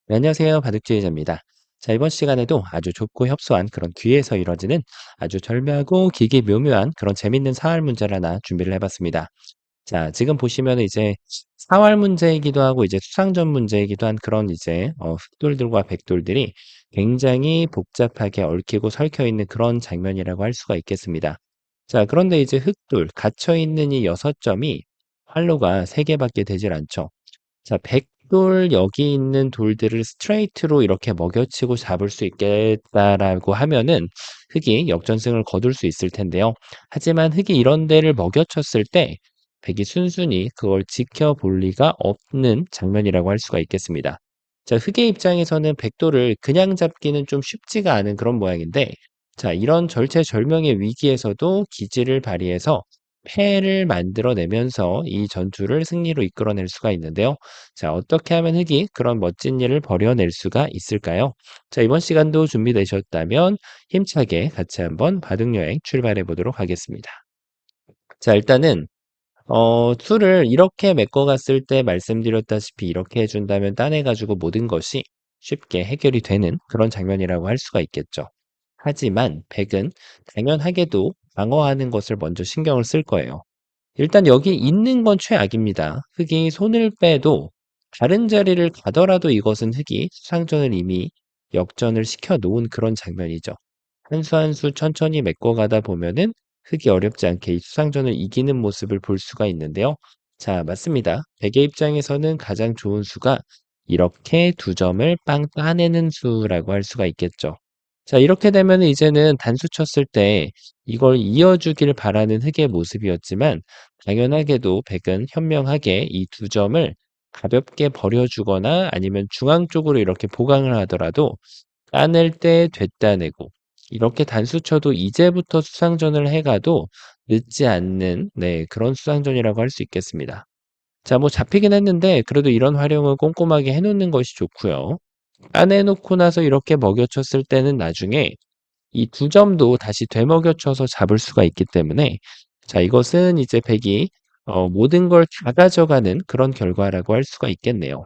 네, 안녕하세요. 바둑지휘자입니다. 자, 이번 시간에도 아주 좁고 협소한 그런 귀에서 이뤄지는 아주 절묘하고 길게 묘묘한 그런 재밌는 사활 문제를 하나 준비를 해봤습니다. 자, 지금 보시면 이제 사활 문제이기도 하고 이제 수상전 문제이기도 한 그런 이제 흑돌들과 백돌들이 굉장히 복잡하게 얽히고 설켜 있는 그런 장면이라고 할 수가 있겠습니다. 자, 그런데 이제 흑돌 갇혀 있는 이 6점이 활로가 3개밖에 되질 않죠. 자, 백돌 여기 있는 돌들을 스트레이트로 이렇게 먹여치고 잡을 수 있겠다라고 하면은 흑이 역전승을 거둘 수 있을 텐데요. 하지만 흑이 이런 데를 먹여쳤을 때 백이 순순히 그걸 지켜볼 리가 없는 장면이라고 할 수가 있겠습니다. 자, 흑의 입장에서는 백돌을 그냥 잡기는 좀 쉽지가 않은 그런 모양인데, 자, 이런 절체절명의 위기에서도 기지를 발휘해서 패를 만들어내면서 이 전투를 승리로 이끌어낼 수가 있는데요. 자, 어떻게 하면 흑이 그런 멋진 일을 벌여낼 수가 있을까요? 자, 이번 시간도 준비되셨다면 힘차게 같이 한번 바둑여행 출발해 보도록 하겠습니다. 자, 일단은 술을 이렇게 메꿔갔을 때 말씀드렸다시피 이렇게 해준다면 따내가지고 모든 것이 쉽게 해결이 되는 그런 장면이라고 할 수가 있겠죠. 하지만 백은 당연하게도 방어하는 것을 먼저 신경을 쓸 거예요. 일단 여기 있는 건 최악입니다. 흑이 손을 빼도 다른 자리를 가더라도 이것은 흑이 수상전을 이미 역전을 시켜 놓은 그런 장면이죠. 한 수 한 수 천천히 메꿔가다 보면은 흑이 어렵지 않게 이 수상전을 이기는 모습을 볼 수가 있는데요. 자, 맞습니다. 백의 입장에서는 가장 좋은 수가 이렇게 2점을 빵 따내는 수라고 할 수가 있겠죠. 자, 이렇게 되면 이제는 단수 쳤을 때 이걸 이어주길 바라는 흑의 모습이었지만 당연하게도 백은 현명하게 이 2점을 가볍게 버려주거나 아니면 중앙 쪽으로 이렇게 보강을 하더라도 따낼 때 되따내고 이렇게 단수 쳐도 이제부터 수상전을 해가도 늦지 않는 그런 수상전이라고 할 수 있겠습니다. 자, 뭐 잡히긴 했는데 그래도 이런 활용을 꼼꼼하게 해놓는 것이 좋고요. 따내놓고 나서 이렇게 먹여쳤을 때는 나중에 이 2점도 다시 되먹여쳐서 잡을 수가 있기 때문에 자, 이것은 이제 백이 모든 걸 다 가져가는 그런 결과라고 할 수가 있겠네요.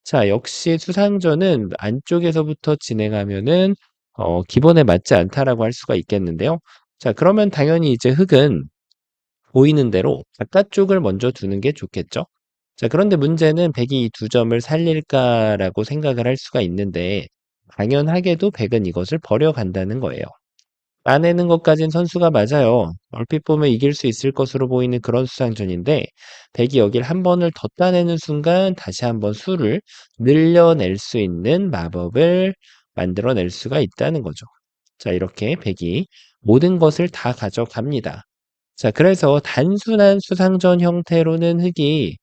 자, 역시 수상전은 안쪽에서부터 진행하면은 기본에 맞지 않다라고 할 수가 있겠는데요. 자, 그러면 당연히 이제 흑은 보이는 대로 바깥쪽을 먼저 두는 게 좋겠죠. 자, 그런데 문제는 백이 이 2점을 살릴까라고 생각을 할 수가 있는데 당연하게도 백은 이것을 버려간다는 거예요. 따내는 것까진 선수가 맞아요. 얼핏 보면 이길 수 있을 것으로 보이는 그런 수상전인데 백이 여길 한 번을 더 따내는 순간 다시 한번 수를 늘려낼 수 있는 마법을 만들어낼 수가 있다는 거죠. 자, 이렇게 백이 모든 것을 다 가져갑니다. 자, 그래서 단순한 수상전 형태로는 흑이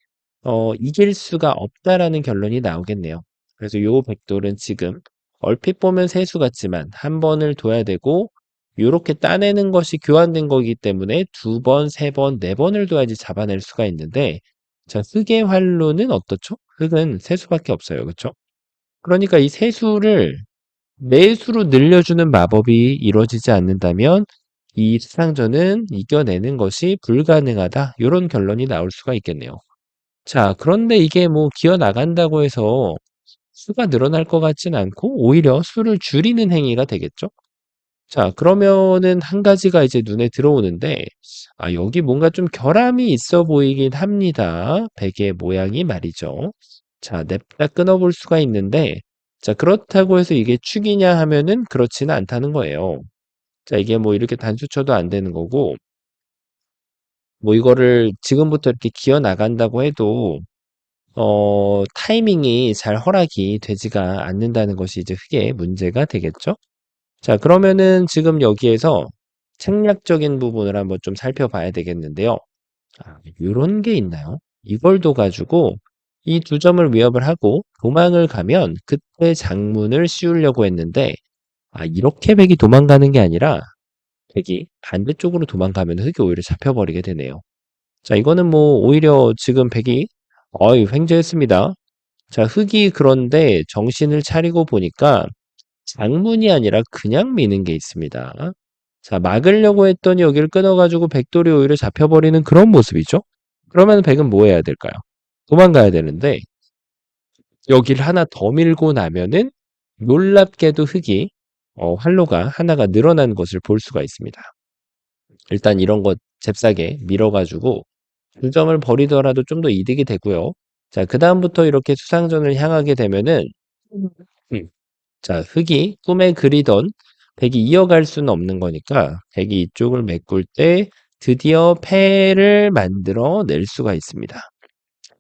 이길 수가 없다라는 결론이 나오겠네요. 그래서 요 백돌은 지금 얼핏 보면 세수 같지만 한 번을 둬야 되고 요렇게 따내는 것이 교환된 거기 때문에 2번, 3번, 4번을 둬야지 잡아낼 수가 있는데 자, 흑의 활로는 어떻죠? 흑은 세수밖에 없어요. 그렇죠? 그러니까 이 세수를 매수로 늘려주는 마법이 이루어지지 않는다면 이 수상전은 이겨내는 것이 불가능하다. 이런 결론이 나올 수가 있겠네요. 자, 그런데 이게 뭐 기어 나간다고 해서 수가 늘어날 것 같진 않고 오히려 수를 줄이는 행위가 되겠죠? 자, 그러면은 한 가지가 이제 눈에 들어오는데, 아, 여기 뭔가 좀 결함이 있어 보이긴 합니다. 베개 모양이 말이죠. 자, 냅다 끊어볼 수가 있는데, 자, 그렇다고 해서 이게 축이냐 하면은 그렇지는 않다는 거예요. 자, 이게 뭐 이렇게 단수 쳐도 안 되는 거고, 뭐 이거를 지금부터 이렇게 기어 나간다고 해도, 타이밍이 잘 허락이 되지가 않는다는 것이 이제 크게 문제가 되겠죠? 자, 그러면은 지금 여기에서 생략적인 부분을 한번 좀 살펴봐야 되겠는데요. 아, 요런 게 있나요? 이걸 둬가지고 이 2점을 위협을 하고 도망을 가면 그때 장문을 씌우려고 했는데, 아, 이렇게 백이 도망가는 게 아니라 백이 반대쪽으로 도망가면 흑이 오히려 잡혀버리게 되네요. 자, 이거는 뭐 오히려 지금 백이 횡재했습니다. 자, 흑이 그런데 정신을 차리고 보니까 장문이 아니라 그냥 미는 게 있습니다. 자, 막으려고 했더니 여기를 끊어가지고 백돌이 오히려 잡혀버리는 그런 모습이죠. 그러면 백은 뭐 해야 될까요? 도망가야 되는데, 여기를 하나 더 밀고 나면은 놀랍게도 흙이 활로가 하나가 늘어난 것을 볼 수가 있습니다. 일단 이런 것 잽싸게 밀어 가지고 2 점을 버리더라도 좀 더 이득이 되고요. 자 그다음부터 이렇게 수상전을 향하게 되면은 음 자 흙이 꿈에 그리던 백이 이어갈 수는 없는 거니까 백이 이쪽을 메꿀 때 드디어 패를 만들어 낼 수가 있습니다.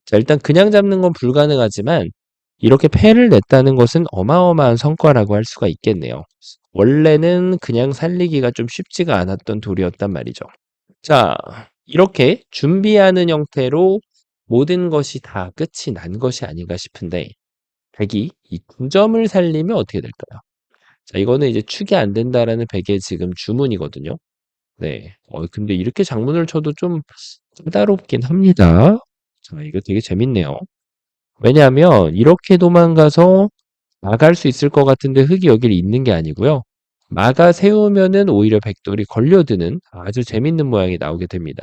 자 일단 그냥 잡는 건 불가능하지만 이렇게 패를 냈다는 것은 어마어마한 성과라고 할 수가 있겠네요. 원래는 그냥 살리기가 좀 쉽지가 않았던 돌이었단 말이죠. 자 이렇게 준비하는 형태로 모든 것이 다 끝이 난 것이 아닌가 싶은데 백이 이 9 점을 살리면 어떻게 될까요? 자 이거는 이제 축이 안 된다라는 백의 지금 주문이거든요. 네. 근데 이렇게 장문을 쳐도 좀 까다롭긴 합니다. 자 이거 되게 재밌네요. 왜냐하면 이렇게 도망가서 나갈 수 있을 것 같은데 흙이 여기를 잇는 게 아니고요. 막아 세우면은 오히려 백돌이 걸려드는 아주 재밌는 모양이 나오게 됩니다.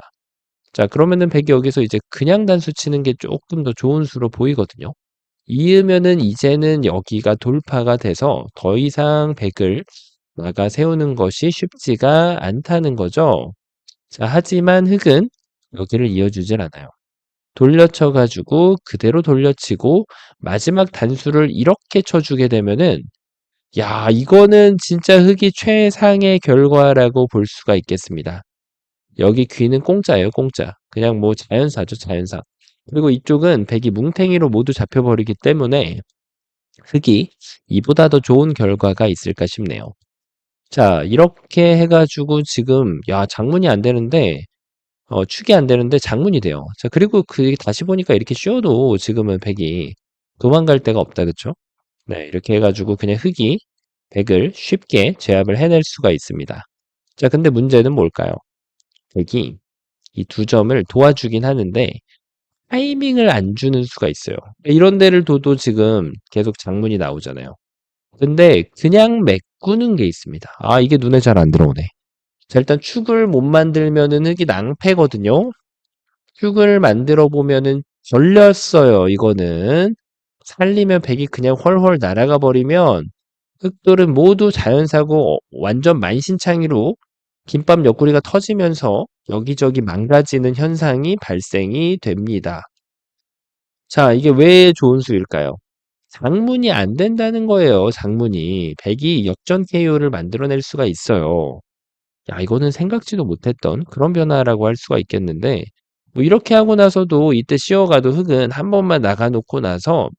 자 그러면은 백이 여기서 이제 그냥 단수 치는 게 쪼끔 더 좋은 수로 보이거든요. 이으면은 이제는 여기가 돌파가 돼서 더 이상 백을 막아 세우는 것이 쉽지가 않다는 거죠. 자 하지만 흙은 여기를 이어주질 않아요. 돌려쳐 가지고 그대로 돌려치고 마지막 단수를 이렇게 쳐 주게 되면은 야 이거는 진짜 흙이 최상의 결과라고 볼 수가 있겠습니다. 여기 귀는 공짜예요, 공짜. 그냥 뭐 자연사죠, 자연사. 그리고 이쪽은 백이 뭉탱이로 모두 잡혀 버리기 때문에 흙이 이보다 더 좋은 결과가 있을까 싶네요. 자 이렇게 해 가지고 지금 야 장문이 안 되는데 축이 안 되는데 장문이 돼요. 자 그리고 다시 보니까 이렇게 쉬어도 지금은 백이 도망갈 데가 없다 그쵸? 네 이렇게 해 가지고 그냥 흙이 백을 쉽게 제압을 해낼 수가 있습니다. 자 근데 문제는 뭘까요? 백이 이 2 점을 도와주긴 하는데 타이밍을 안 주는 수가 있어요. 이런 데를 둬도 지금 계속 장문이 나오잖아요. 근데 그냥 메꾸는 게 있습니다. 아 이게 눈에 잘 안 들어오네. 자 일단 축을 못 만들면은 흙이 낭패거든요. 축을 만들어 보면은 걸렸어요 이거는. 살리면 백이 그냥 훨훨 날아가 버리면 흙돌은 모두 자연사고 완전 만신창이로 김밥 옆구리가 터지면서 여기저기 망가지는 현상이 발생이 됩니다. 자 이게 왜 좋은 수일까요? 장문이 안 된다는 거예요 장문이. 백이 역전 KO를 만들어낼 수가 있어요. 야 이거는 생각지도 못했던 그런 변화라고 할 수가 있겠는데 뭐 이렇게 하고 나서도 이때 쉬어가도 흙은 한 번만 나가 놓고 나서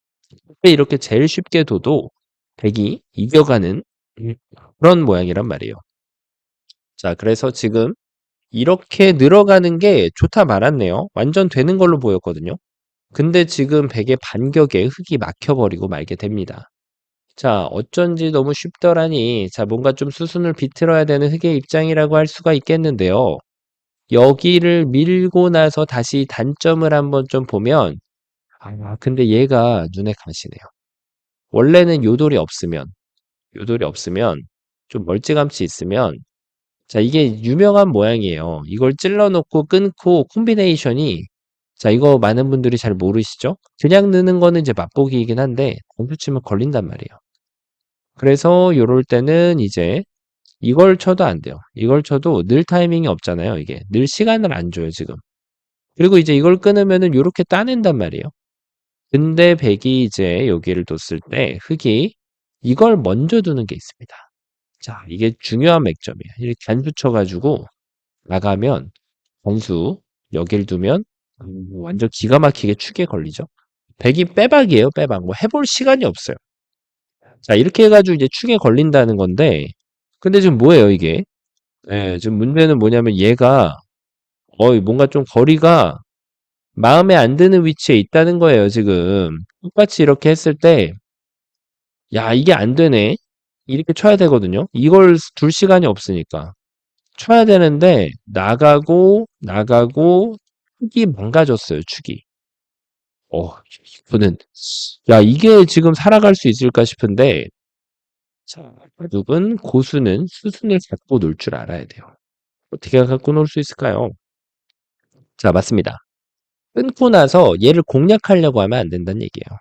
이렇게 제일 쉽게 둬도 백이 이겨가는 그런 모양이란 말이에요. 자 그래서 지금 이렇게 늘어가는 게 좋다 말았네요. 완전 되는 걸로 보였거든요. 근데 지금 백의 반격에 흙이 막혀버리고 말게 됩니다. 자 어쩐지 너무 쉽더라니 자 뭔가 좀 수순을 비틀어야 되는 흙의 입장이라고 할 수가 있겠는데요. 여기를 밀고 나서 다시 단점을 한번 좀 보면 근데 얘가 눈에 가시네요. 원래는 요돌이 없으면 좀 멀찌감치 있으면 자 이게 유명한 모양이에요. 이걸 찔러 놓고 끊고 콤비네이션이 자 이거 많은 분들이 잘 모르시죠? 그냥 넣는 거는 이제 맛보기이긴 한데 단수 치면 걸린단 말이에요. 그래서 요럴 때는 이제 이걸 쳐도 안 돼요. 이걸 쳐도 늘 타이밍이 없잖아요, 이게. 늘 시간을 안 줘요, 지금. 그리고 이제 이걸 끊으면은 요렇게 따낸단 말이에요. 근데 백이 이제 여기를 뒀을 때 흙이 이걸 먼저 두는 게 있습니다. 자, 이게 중요한 맥점이에요. 이렇게 단수 쳐 가지고 나가면 단수 여길 두면 완전 기가 막히게 축에 걸리죠. 백이 빼박이에요, 빼박. 뭐 해볼 시간이 없어요. 자, 이렇게 해 가지고 이제 축에 걸린다는 건데 근데 지금 뭐예요, 이게? 예, 지금 문제는 뭐냐면 얘가 뭔가 좀 거리가 마음에 안 드는 위치에 있다는 거예요, 지금. 똑같이 이렇게 했을 때, 야, 이게 안 되네. 이렇게 쳐야 되거든요. 이걸 둘 시간이 없으니까. 쳐야 되는데, 나가고, 축이 망가졌어요, 축이. 이거는, 야, 이게 지금 살아갈 수 있을까 싶은데, 자, 결국은 고수는 수순을 갖고 놀 줄 알아야 돼요. 어떻게 갖고 놀 수 있을까요? 자, 맞습니다. 끊고 나서 얘를 공략하려고 하면 안 된다는 얘기예요.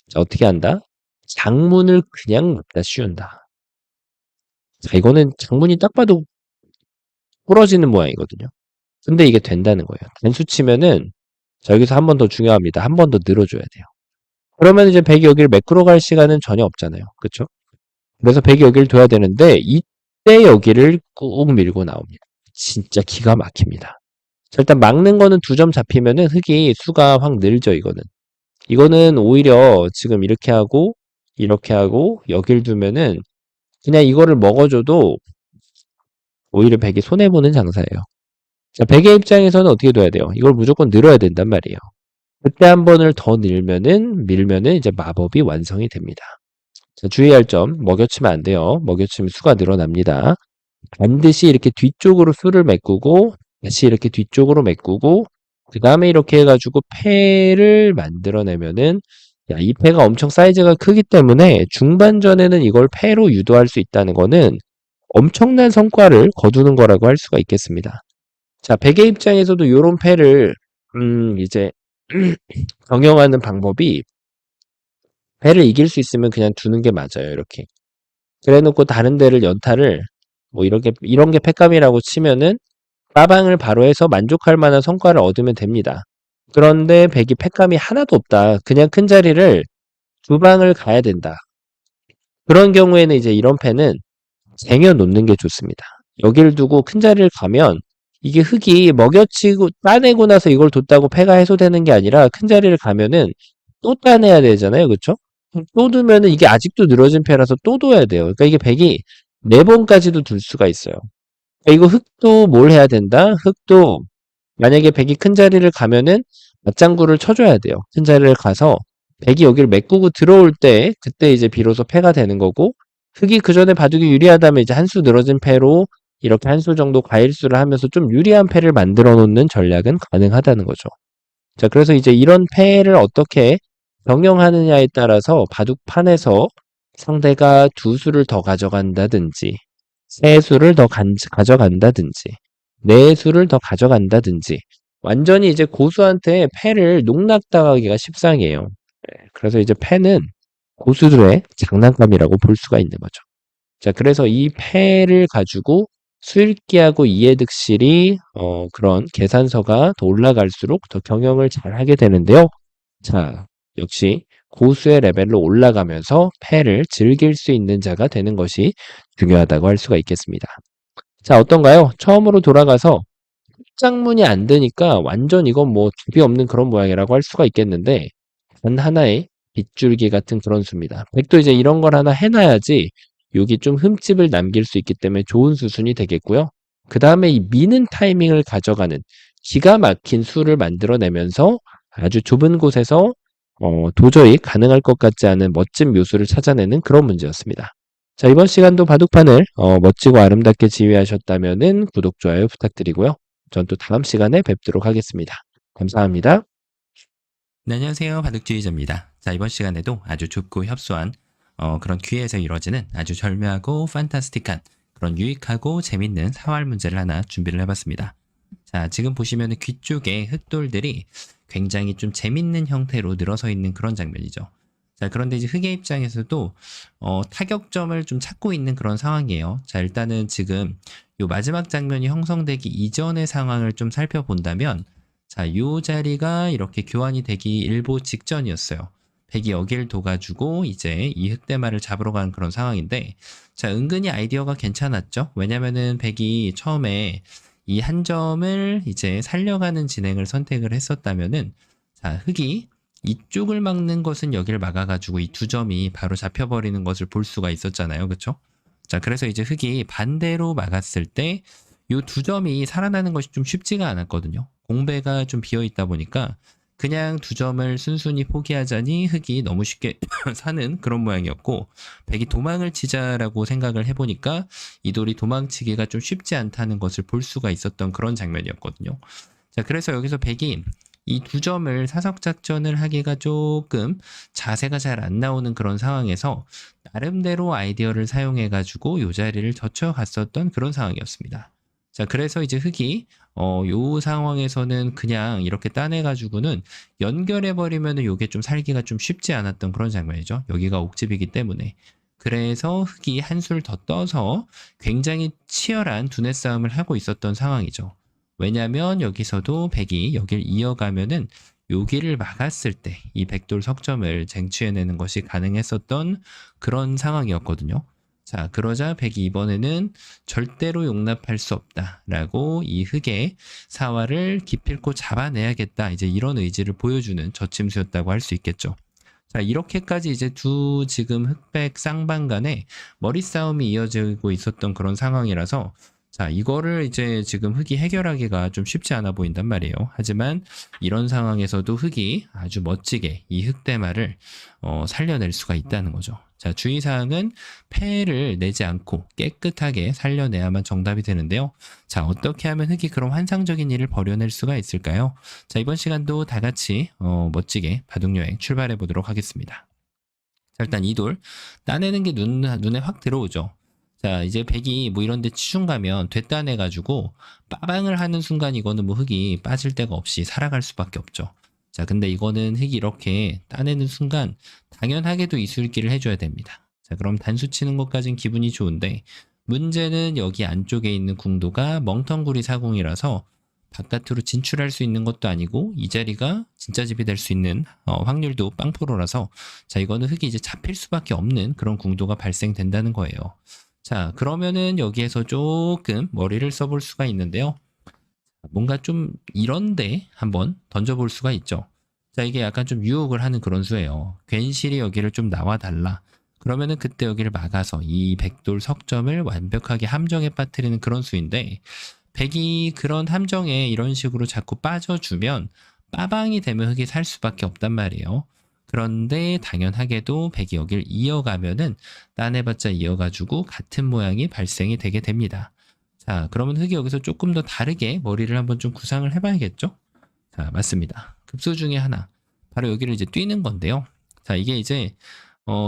자, 어떻게 한다? 장문을 그냥 갖다 씌운다. 자, 이거는 장문이 딱 봐도 부러지는 모양이거든요. 근데 이게 된다는 거예요. 단수 치면은 자, 여기서 한 번 더 중요합니다. 한 번 더 늘어줘야 돼요. 그러면 이제 백이 여기를 매끄러 갈 시간은 전혀 없잖아요. 그쵸? 그래서 백이 여기를 둬야 되는데 이때 여기를 꾹 밀고 나옵니다. 진짜 기가 막힙니다. 자, 일단 막는 거는 2점 잡히면은 흙이 수가 확 늘죠, 이거는. 이거는 오히려 지금 이렇게 하고 여길 두면은 그냥 이거를 먹어줘도 오히려 백이 손해보는 장사예요. 자, 백의 입장에서는 어떻게 둬야 돼요? 이걸 무조건 늘어야 된단 말이에요. 그때 한 번을 더 밀면은 이제 마법이 완성이 됩니다. 자, 주의할 점, 먹여치면 안 돼요. 먹여치면 수가 늘어납니다. 반드시 이렇게 뒤쪽으로 수를 메꾸고, 다시 이렇게 뒤쪽으로 메꾸고, 그 다음에 이렇게 해가지고 패를 만들어내면은, 야, 이 패가 엄청 사이즈가 크기 때문에 중반전에는 이걸 패로 유도할 수 있다는 거는 엄청난 성과를 거두는 거라고 할 수가 있겠습니다. 자, 백의 입장에서도 요런 패를, 이제, 경영하는 방법이 패를 이길 수 있으면 그냥 두는 게 맞아요, 이렇게. 그래 놓고 다른 데를 연타를, 뭐 이렇게, 이런 게 패감이라고 치면은 빠방을 바로 해서 만족할 만한 성과를 얻으면 됩니다. 그런데 백이 패감이 하나도 없다. 그냥 큰 자리를 2방을 가야 된다. 그런 경우에는 이제 이런 패는 쟁여 놓는 게 좋습니다. 여기를 두고 큰 자리를 가면 이게 흙이 먹여치고 따내고 나서 이걸 뒀다고 패가 해소되는 게 아니라 큰 자리를 가면은 또 따내야 되잖아요. 그쵸? 또 두면은 이게 아직도 늘어진 패라서 또 둬야 돼요. 그러니까 이게 백이 4번까지도 둘 수가 있어요. 그러니까 이거 흙도 뭘 해야 된다? 흙도 만약에 백이 큰 자리를 가면은 맞장구를 쳐줘야 돼요. 큰 자리를 가서 백이 여기를 메꾸고 들어올 때 그때 이제 비로소 패가 되는 거고 흙이 그 전에 바둑이 유리하다면 이제 한 수 늘어진 패로 이렇게 한 수 정도 과일수를 하면서 좀 유리한 패를 만들어 놓는 전략은 가능하다는 거죠. 자, 그래서 이제 이런 패를 어떻게 병영하느냐에 따라서 바둑판에서 상대가 2수를 더 가져간다든지 3수를 더 가져간다든지 4수를 더 가져간다든지 완전히 이제 고수한테 패를 농락당하기가 십상이에요. 그래서 이제 패는 고수들의 장난감이라고 볼 수가 있는 거죠. 자, 그래서 이 패를 가지고 수읽기하고 이해득실이 그런 계산서가 더 올라갈수록 더 경영을 잘 하게 되는데요. 자, 역시 고수의 레벨로 올라가면서 패를 즐길 수 있는 자가 되는 것이 중요하다고 할 수가 있겠습니다. 자, 어떤가요? 처음으로 돌아가서 장문이 안 되니까 완전 이건 뭐 답이 없는 그런 모양이라고 할 수가 있겠는데 단 하나의 빗줄기 같은 그런 수입니다. 백도 이제 이런 걸 하나 해놔야지 여기 좀 흠집을 남길 수 있기 때문에 좋은 수순이 되겠고요. 그 다음에 이 미는 타이밍을 가져가는 기가 막힌 수를 만들어내면서 아주 좁은 곳에서 도저히 가능할 것 같지 않은 멋진 묘수를 찾아내는 그런 문제였습니다. 자, 이번 시간도 바둑판을 멋지고 아름답게 지휘하셨다면 구독, 좋아요 부탁드리고요. 전 또 다음 시간에 뵙도록 하겠습니다. 감사합니다. 네, 안녕하세요. 바둑주의자입니다. 자, 이번 시간에도 아주 좁고 협소한 그런 귀에서 이루어지는 아주 절묘하고 판타스틱한 그런 유익하고 재밌는 사활 문제를 하나 준비를 해봤습니다. 자, 지금 보시면 귀 쪽에 흑돌들이 굉장히 좀 재밌는 형태로 늘어서 있는 그런 장면이죠. 자, 그런데 이제 흑의 입장에서도 타격점을 좀 찾고 있는 그런 상황이에요. 자, 일단은 지금 요 마지막 장면이 형성되기 이전의 상황을 좀 살펴본다면 자, 요 자리가 이렇게 교환이 되기 일보 직전이었어요. 백이 여기를 둬가지고 이제 이 흑대마를 잡으러 가는 그런 상황인데 자, 은근히 아이디어가 괜찮았죠. 왜냐면은 백이 처음에 이 한 점을 이제 살려가는 진행을 선택을 했었다면은 자, 흑이 이쪽을 막는 것은 여기를 막아가지고 이 2점이 바로 잡혀버리는 것을 볼 수가 있었잖아요. 그쵸? 자, 그래서 이제 흑이 반대로 막았을 때 이 2점이 살아나는 것이 좀 쉽지가 않았거든요. 공배가 좀 비어있다 보니까 그냥 2점을 순순히 포기하자니 흑이 너무 쉽게 사는 그런 모양이었고 백이 도망을 치자라고 생각을 해보니까 이 돌이 도망치기가 좀 쉽지 않다는 것을 볼 수가 있었던 그런 장면이었거든요. 자, 그래서 여기서 백이 이 2점을 사석작전을 하기가 조금 자세가 잘 안 나오는 그런 상황에서 나름대로 아이디어를 사용해가지고 이 자리를 젖혀갔었던 그런 상황이었습니다. 자, 그래서 이제 흙이 요 상황에서는 그냥 이렇게 따내가지고는 연결해버리면은 요게 좀 살기가 좀 쉽지 않았던 그런 장면이죠. 여기가 옥집이기 때문에. 그래서 흙이 한술 더 떠서 굉장히 치열한 두뇌 싸움을 하고 있었던 상황이죠. 왜냐면 여기서도 백이 여길 이어가면은 여기를 막았을 때 이 백돌 석점을 쟁취해내는 것이 가능했었던 그런 상황이었거든요. 자, 그러자 백이 이번에는 절대로 용납할 수 없다라고 이 흙의 사활을 기필코 잡아내야겠다. 이제 이런 의지를 보여주는 저침수였다고 할 수 있겠죠. 자, 이렇게까지 이제 두 지금 흑백 쌍방 간에 머리 싸움이 이어지고 있었던 그런 상황이라서 자, 이거를 이제 지금 흑이 해결하기가 좀 쉽지 않아 보인단 말이에요. 하지만 이런 상황에서도 흑이 아주 멋지게 이 흑대마를 살려낼 수가 있다는 거죠. 자, 주의사항은 폐를 내지 않고 깨끗하게 살려내야만 정답이 되는데요. 자, 어떻게 하면 흑이 그런 환상적인 일을 벌여낼 수가 있을까요? 자, 이번 시간도 다 같이 멋지게 바둑여행 출발해 보도록 하겠습니다. 자, 일단 이 돌 따내는 게 눈에 확 들어오죠. 자, 이제 백이 뭐 이런 데 치중 가면 되따내가지고 빠방을 하는 순간 이거는 뭐 흙이 빠질 데가 없이 살아갈 수밖에 없죠. 자, 근데 이거는 흙이 이렇게 따내는 순간 당연하게도 이술기를 해줘야 됩니다. 자, 그럼 단수 치는 것까진 기분이 좋은데 문제는 여기 안쪽에 있는 궁도가 멍텅구리 사공이라서 바깥으로 진출할 수 있는 것도 아니고 이 자리가 진짜 집이 될 수 있는 확률도 빵프로라서 자, 이거는 흙이 이제 잡힐 수밖에 없는 그런 궁도가 발생된다는 거예요. 자, 그러면은 여기에서 조금 머리를 써볼 수가 있는데요. 뭔가 좀 이런데 한번 던져볼 수가 있죠. 자, 이게 약간 좀 유혹을 하는 그런 수예요. 괜시리 여기를 좀 나와달라. 그러면은 그때 여기를 막아서 이 백돌 석점을 완벽하게 함정에 빠뜨리는 그런 수인데 백이 그런 함정에 이런 식으로 자꾸 빠져주면 빠방이 되면 흙이 살 수밖에 없단 말이에요. 그런데 당연하게도 백이 여기를 이어가면은 따내봤자 이어가지고 같은 모양이 발생이 되게 됩니다. 자, 그러면 흙이 여기서 조금 더 다르게 머리를 한번 좀 구상을 해봐야겠죠? 자, 맞습니다. 급소 중에 하나. 바로 여기를 이제 뛰는 건데요. 자, 이게 이제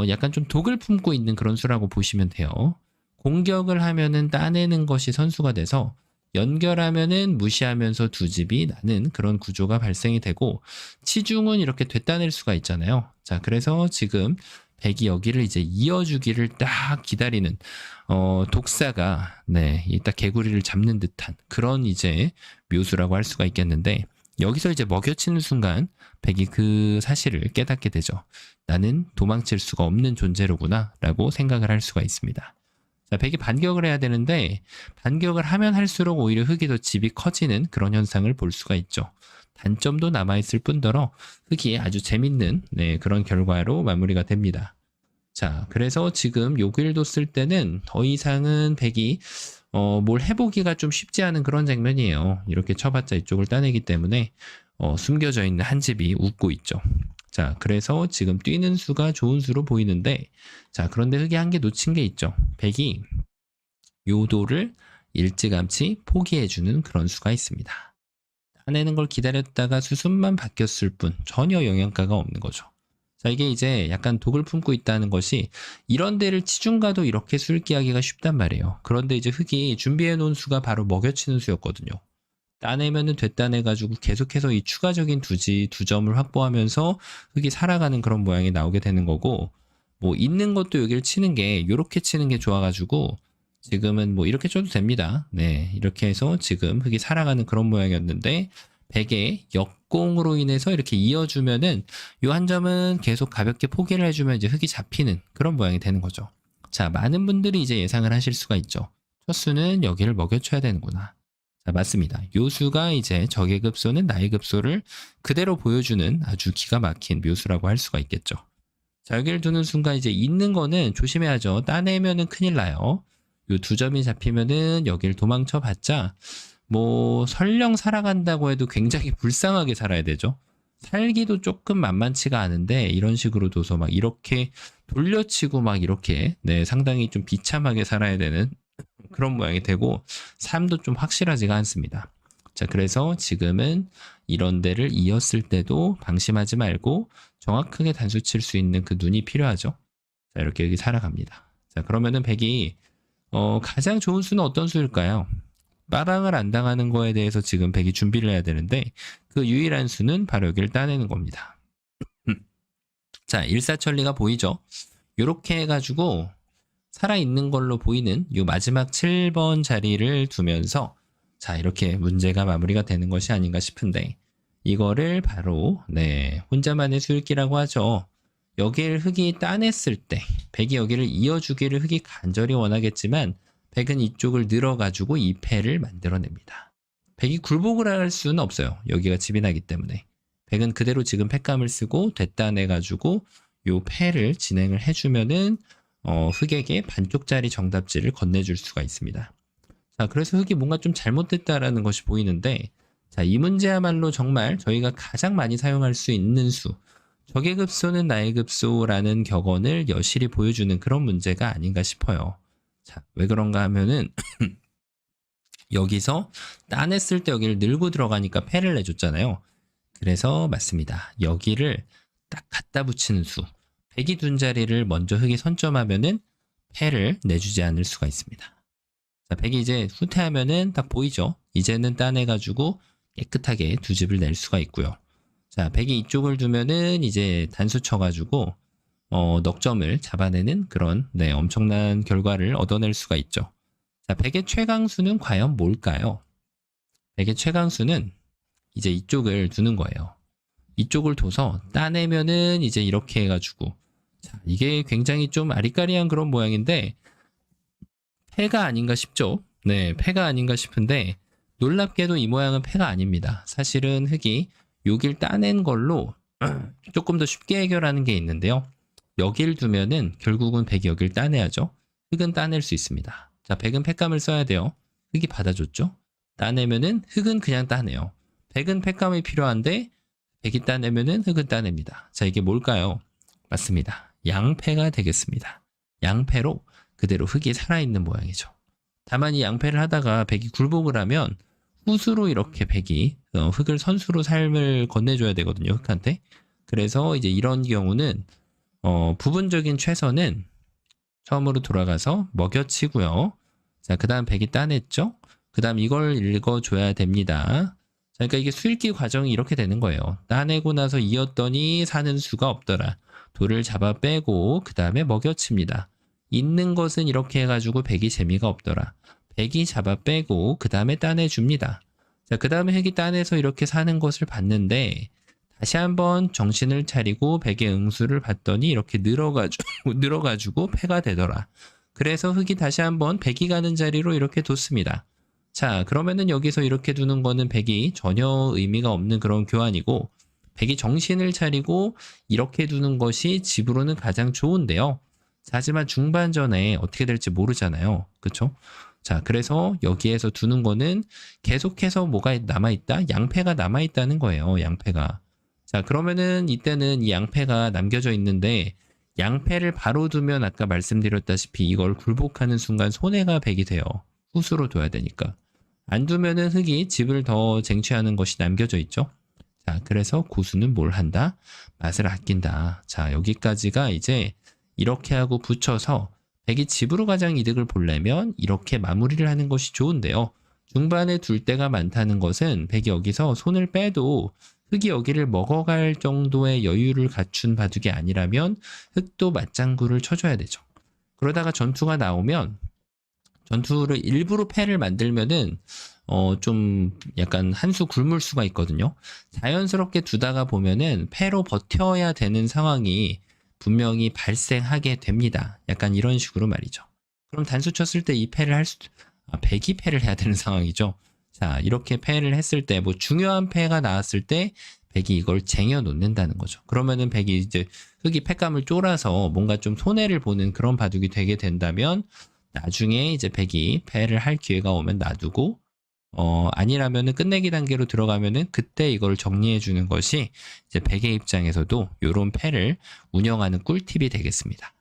약간 좀 독을 품고 있는 그런 수라고 보시면 돼요. 공격을 하면은 따내는 것이 선수가 돼서 연결하면은 무시하면서 두 집이 나는 그런 구조가 발생이 되고 치중은 이렇게 되따낼 수가 있잖아요. 자, 그래서 지금 백이 여기를 이제 이어주기를 딱 기다리는 독사가 딱 개구리를 잡는 듯한 그런 이제 묘수라고 할 수가 있겠는데 여기서 이제 먹여치는 순간 백이 그 사실을 깨닫게 되죠. 나는 도망칠 수가 없는 존재로구나 라고 생각을 할 수가 있습니다. 자, 백이 반격을 해야 되는데 반격을 하면 할수록 오히려 흙이 더 집이 커지는 그런 현상을 볼 수가 있죠. 단점도 남아있을 뿐더러 흙이 아주 재밌는 그런 결과로 마무리가 됩니다. 자, 그래서 지금 요 길도 쓸 때는 더 이상은 백이 뭘 해보기가 좀 쉽지 않은 그런 장면이에요. 이렇게 쳐봤자 이쪽을 따내기 때문에 숨겨져 있는 한 집이 웃고 있죠. 자, 그래서 지금 뛰는 수가 좋은 수로 보이는데 자, 그런데 흙이 한 개 놓친 게 있죠. 백이 요 돌을 일찌감치 포기해주는 그런 수가 있습니다. 따내는 걸 기다렸다가 수순만 바뀌었을 뿐 전혀 영향가가 없는 거죠. 자, 이게 이제 약간 독을 품고 있다는 것이 이런 데를 치중 가도 이렇게 술기하기가 쉽단 말이에요. 그런데 이제 흙이 준비해 놓은 수가 바로 먹여치는 수였거든요. 따내면은 됐다내가지고 계속해서 이 추가적인 두 점을 확보하면서 흙이 살아가는 그런 모양이 나오게 되는 거고 뭐 있는 것도 여기를 치는 게 요렇게 치는 게 좋아가지고 지금은 뭐 이렇게 쳐도 됩니다. 네, 이렇게 해서 지금 흙이 살아가는 그런 모양이었는데 백의 역공으로 인해서 이렇게 이어주면은 요 한 점은 계속 가볍게 포기를 해주면 이제 흙이 잡히는 그런 모양이 되는 거죠. 자, 많은 분들이 이제 예상을 하실 수가 있죠. 첫 수는 여기를 먹여쳐야 되는구나. 자, 맞습니다. 요 수가 이제 적의 급소는 나의 급소를 그대로 보여주는 아주 기가 막힌 묘수라고 할 수가 있겠죠. 자, 여기를 두는 순간 이제 있는 거는 조심해야죠. 따내면은 큰일 나요. 요 두 점이 잡히면은 여기를 도망쳐 봤자 뭐 설령 살아간다고 해도 굉장히 불쌍하게 살아야 되죠. 살기도 조금 만만치가 않은데 이런 식으로 둬서 막 이렇게 돌려치고 막 이렇게 상당히 좀 비참하게 살아야 되는 그런 모양이 되고 삶도 좀 확실하지가 않습니다. 자, 그래서 지금은 이런 데를 이었을 때도 방심하지 말고 정확하게 단수 칠 수 있는 그 눈이 필요하죠. 자, 이렇게 여기 살아갑니다. 자, 그러면은 백이 가장 좋은 수는 어떤 수일까요? 빠방을 안 당하는 거에 대해서 지금 백이 준비를 해야 되는데 그 유일한 수는 바로 여기를 따내는 겁니다. 자, 일사천리가 보이죠? 이렇게 해가지고 살아있는 걸로 보이는 이 마지막 7번 자리를 두면서 자, 이렇게 문제가 마무리가 되는 것이 아닌가 싶은데 이거를 바로 혼자만의 수읽기라고 하죠. 여기를 흙이 따냈을 때 백이 여기를 이어주기를 흙이 간절히 원하겠지만 백은 이쪽을 늘어가지고 이 패를 만들어냅니다. 백이 굴복을 할 수는 없어요. 여기가 집이 나기 때문에. 백은 그대로 지금 패감을 쓰고 됐다내가지고 요 패를 진행을 해주면은 흙에게 반쪽짜리 정답지를 건네줄 수가 있습니다. 자, 그래서 흙이 뭔가 좀 잘못됐다라는 것이 보이는데 자, 이 문제야말로 정말 저희가 가장 많이 사용할 수 있는 수 적의 급소는 나의 급소라는 격언을 여실히 보여주는 그런 문제가 아닌가 싶어요. 자, 왜 그런가 하면은 여기서 따냈을 때 여기를 늘고 들어가니까 패를 내줬잖아요. 그래서 맞습니다. 여기를 딱 갖다 붙이는 수. 백이 둔 자리를 먼저 흙이 선점하면은 패를 내주지 않을 수가 있습니다. 자, 백이 이제 후퇴하면은 딱 보이죠? 이제는 따내가지고 깨끗하게 두 집을 낼 수가 있고요. 자, 백이 이쪽을 두면은 이제 단수 쳐가지고 넉점을 잡아내는 그런 엄청난 결과를 얻어낼 수가 있죠. 자, 백의 최강수는 과연 뭘까요? 백의 최강수는 이제 이쪽을 두는 거예요. 이쪽을 둬서 따내면은 이제 이렇게 해가지고 자, 이게 굉장히 좀 아리까리한 그런 모양인데 패가 아닌가 싶죠? 네, 패가 아닌가 싶은데 놀랍게도 이 모양은 패가 아닙니다. 사실은 흙이 여길 따낸 걸로 조금 더 쉽게 해결하는 게 있는데요. 여길 두면은 결국은 백이 여길 따내야죠. 흙은 따낼 수 있습니다. 자, 백은 패감을 써야 돼요. 흙이 받아줬죠. 따내면은 흙은 그냥 따내요. 백은 패감이 필요한데 백이 따내면은 흙은 따냅니다. 자, 이게 뭘까요? 맞습니다. 양패가 되겠습니다. 양패로 그대로 흙이 살아있는 모양이죠. 다만 이 양패를 하다가 백이 굴복을 하면 후수로 이렇게 백이 흙을 선수로 삶을 건네줘야 되거든요. 흙한테. 그래서 이제 이런 경우는 부분적인 최선은 처음으로 돌아가서 먹여치고요. 자, 그 다음 백이 따냈죠? 그 다음 이걸 읽어줘야 됩니다. 자, 그러니까 이게 수읽기 과정이 이렇게 되는 거예요. 따내고 나서 이었더니 사는 수가 없더라. 돌을 잡아 빼고 그 다음에 먹여칩니다. 있는 것은 이렇게 해가지고 백이 재미가 없더라. 백이 잡아 빼고 그 다음에 따내줍니다. 자, 그 다음에 흙이 따내서 이렇게 사는 것을 봤는데 다시 한번 정신을 차리고 백의 응수를 봤더니 이렇게 늘어가지고 패가 되더라. 그래서 흙이 다시 한번 백이 가는 자리로 이렇게 뒀습니다. 자, 그러면은 여기서 이렇게 두는 거는 백이 전혀 의미가 없는 그런 교환이고 백이 정신을 차리고 이렇게 두는 것이 집으로는 가장 좋은데요. 자, 하지만 중반전에 어떻게 될지 모르잖아요. 그쵸? 자, 그래서 여기에서 두는 거는 계속해서 뭐가 남아있다? 양패가 남아있다는 거예요. 양패가. 자, 그러면은 이때는 이 양패가 남겨져 있는데 양패를 바로 두면 아까 말씀드렸다시피 이걸 굴복하는 순간 손해가 백이 돼요. 후수로 둬야 되니까. 안 두면은 흙이 집을 더 쟁취하는 것이 남겨져 있죠. 자, 그래서 고수는 뭘 한다? 맛을 아낀다. 자, 여기까지가 이제 이렇게 하고 붙여서 백이 집으로 가장 이득을 보려면 이렇게 마무리를 하는 것이 좋은데요. 중반에 둘 때가 많다는 것은 백이 여기서 손을 빼도 흙이 여기를 먹어갈 정도의 여유를 갖춘 바둑이 아니라면 흙도 맞장구를 쳐줘야 되죠. 그러다가 전투가 나오면 전투를 일부러 패를 만들면은 좀 약간 한 수 굶을 수가 있거든요. 자연스럽게 두다가 보면은 패로 버텨야 되는 상황이 분명히 발생하게 됩니다. 약간 이런 식으로 말이죠. 그럼 단수 쳤을 때 이 패를 백이 패를 해야 되는 상황이죠. 자, 이렇게 패를 했을 때 뭐 중요한 패가 나왔을 때 백이 이걸 쟁여 놓는다는 거죠. 그러면은 백이 이제 흙이 패감을 쫄아서 뭔가 좀 손해를 보는 그런 바둑이 되게 된다면 나중에 이제 백이 패를 할 기회가 오면 놔두고 아니라면은 끝내기 단계로 들어가면은 그때 이걸 정리해 주는 것이 이제 백의 입장에서도 요런 패를 운영하는 꿀팁이 되겠습니다.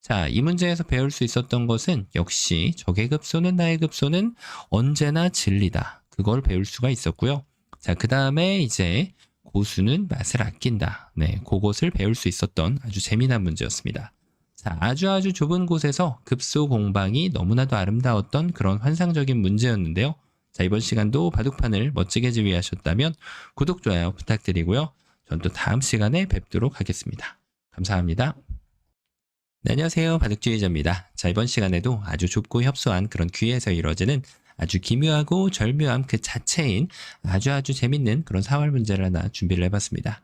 자, 이 문제에서 배울 수 있었던 것은 역시 적의 급소는 나의 급소는 언제나 진리다. 그걸 배울 수가 있었고요. 자, 그 다음에 이제 고수는 맛을 아낀다. 네, 그것을 배울 수 있었던 아주 재미난 문제였습니다. 자, 아주 좁은 곳에서 급소 공방이 너무나도 아름다웠던 그런 환상적인 문제였는데요. 자, 이번 시간도 바둑판을 멋지게 지휘하셨다면 구독, 좋아요 부탁드리고요. 전 또 다음 시간에 뵙도록 하겠습니다. 감사합니다. 네, 안녕하세요. 바둑지휘자입니다. 자, 이번 시간에도 아주 좁고 협소한 그런 귀에서 이루어지는 아주 기묘하고 절묘함 그 자체인 아주 재밌는 그런 사활 문제를 하나 준비를 해봤습니다.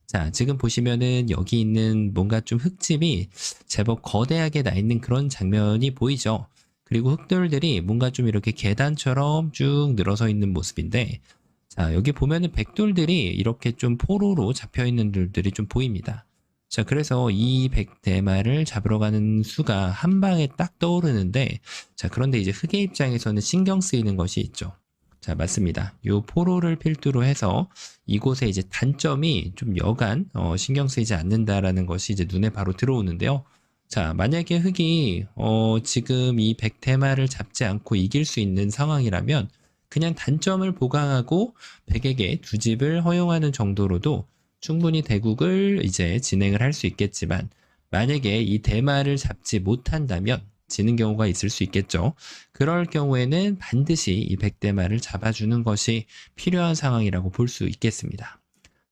자, 지금 보시면은 여기 있는 뭔가 좀 흙집이 제법 거대하게 나 있는 그런 장면이 보이죠? 그리고 흙돌들이 뭔가 좀 이렇게 계단처럼 쭉 늘어서 있는 모습인데, 자, 여기 보면은 백돌들이 이렇게 좀 포로로 잡혀 있는 돌들이 좀 보입니다. 자, 그래서 이 백대마를 잡으러 가는 수가 한 방에 딱 떠오르는데, 자, 그런데 이제 흑의 입장에서는 신경 쓰이는 것이 있죠. 자, 맞습니다. 요 포로를 필두로 해서 이곳에 이제 단점이 좀 여간 신경 쓰이지 않는다라는 것이 이제 눈에 바로 들어오는데요. 자, 만약에 흑이 지금 이 백대마를 잡지 않고 이길 수 있는 상황이라면 그냥 단점을 보강하고 백에게 두 집을 허용하는 정도로도 충분히 대국을 이제 진행을 할 수 있겠지만, 만약에 이 대마를 잡지 못한다면 지는 경우가 있을 수 있겠죠. 그럴 경우에는 반드시 이 백대마를 잡아주는 것이 필요한 상황이라고 볼 수 있겠습니다.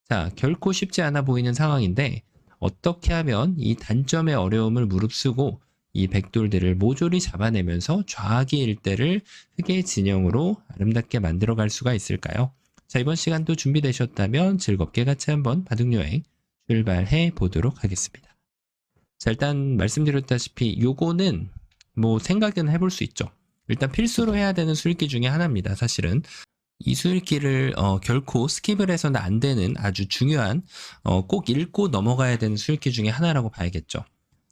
자, 결코 쉽지 않아 보이는 상황인데 어떻게 하면 이 단점의 어려움을 무릅쓰고 이 백돌들을 모조리 잡아내면서 좌악의 일대를 흑의 진영으로 아름답게 만들어갈 수가 있을까요? 자, 이번 시간도 준비되셨다면 즐겁게 같이 한번 바둑여행 출발해 보도록 하겠습니다. 자, 일단 말씀드렸다시피 요거는 뭐 생각은 해볼 수 있죠. 일단 필수로 해야 되는 수읽기 중에 하나입니다. 사실은 이 수읽기를 결코 스킵을 해서는 안 되는 아주 중요한 꼭 읽고 넘어가야 되는 수읽기 중에 하나라고 봐야겠죠.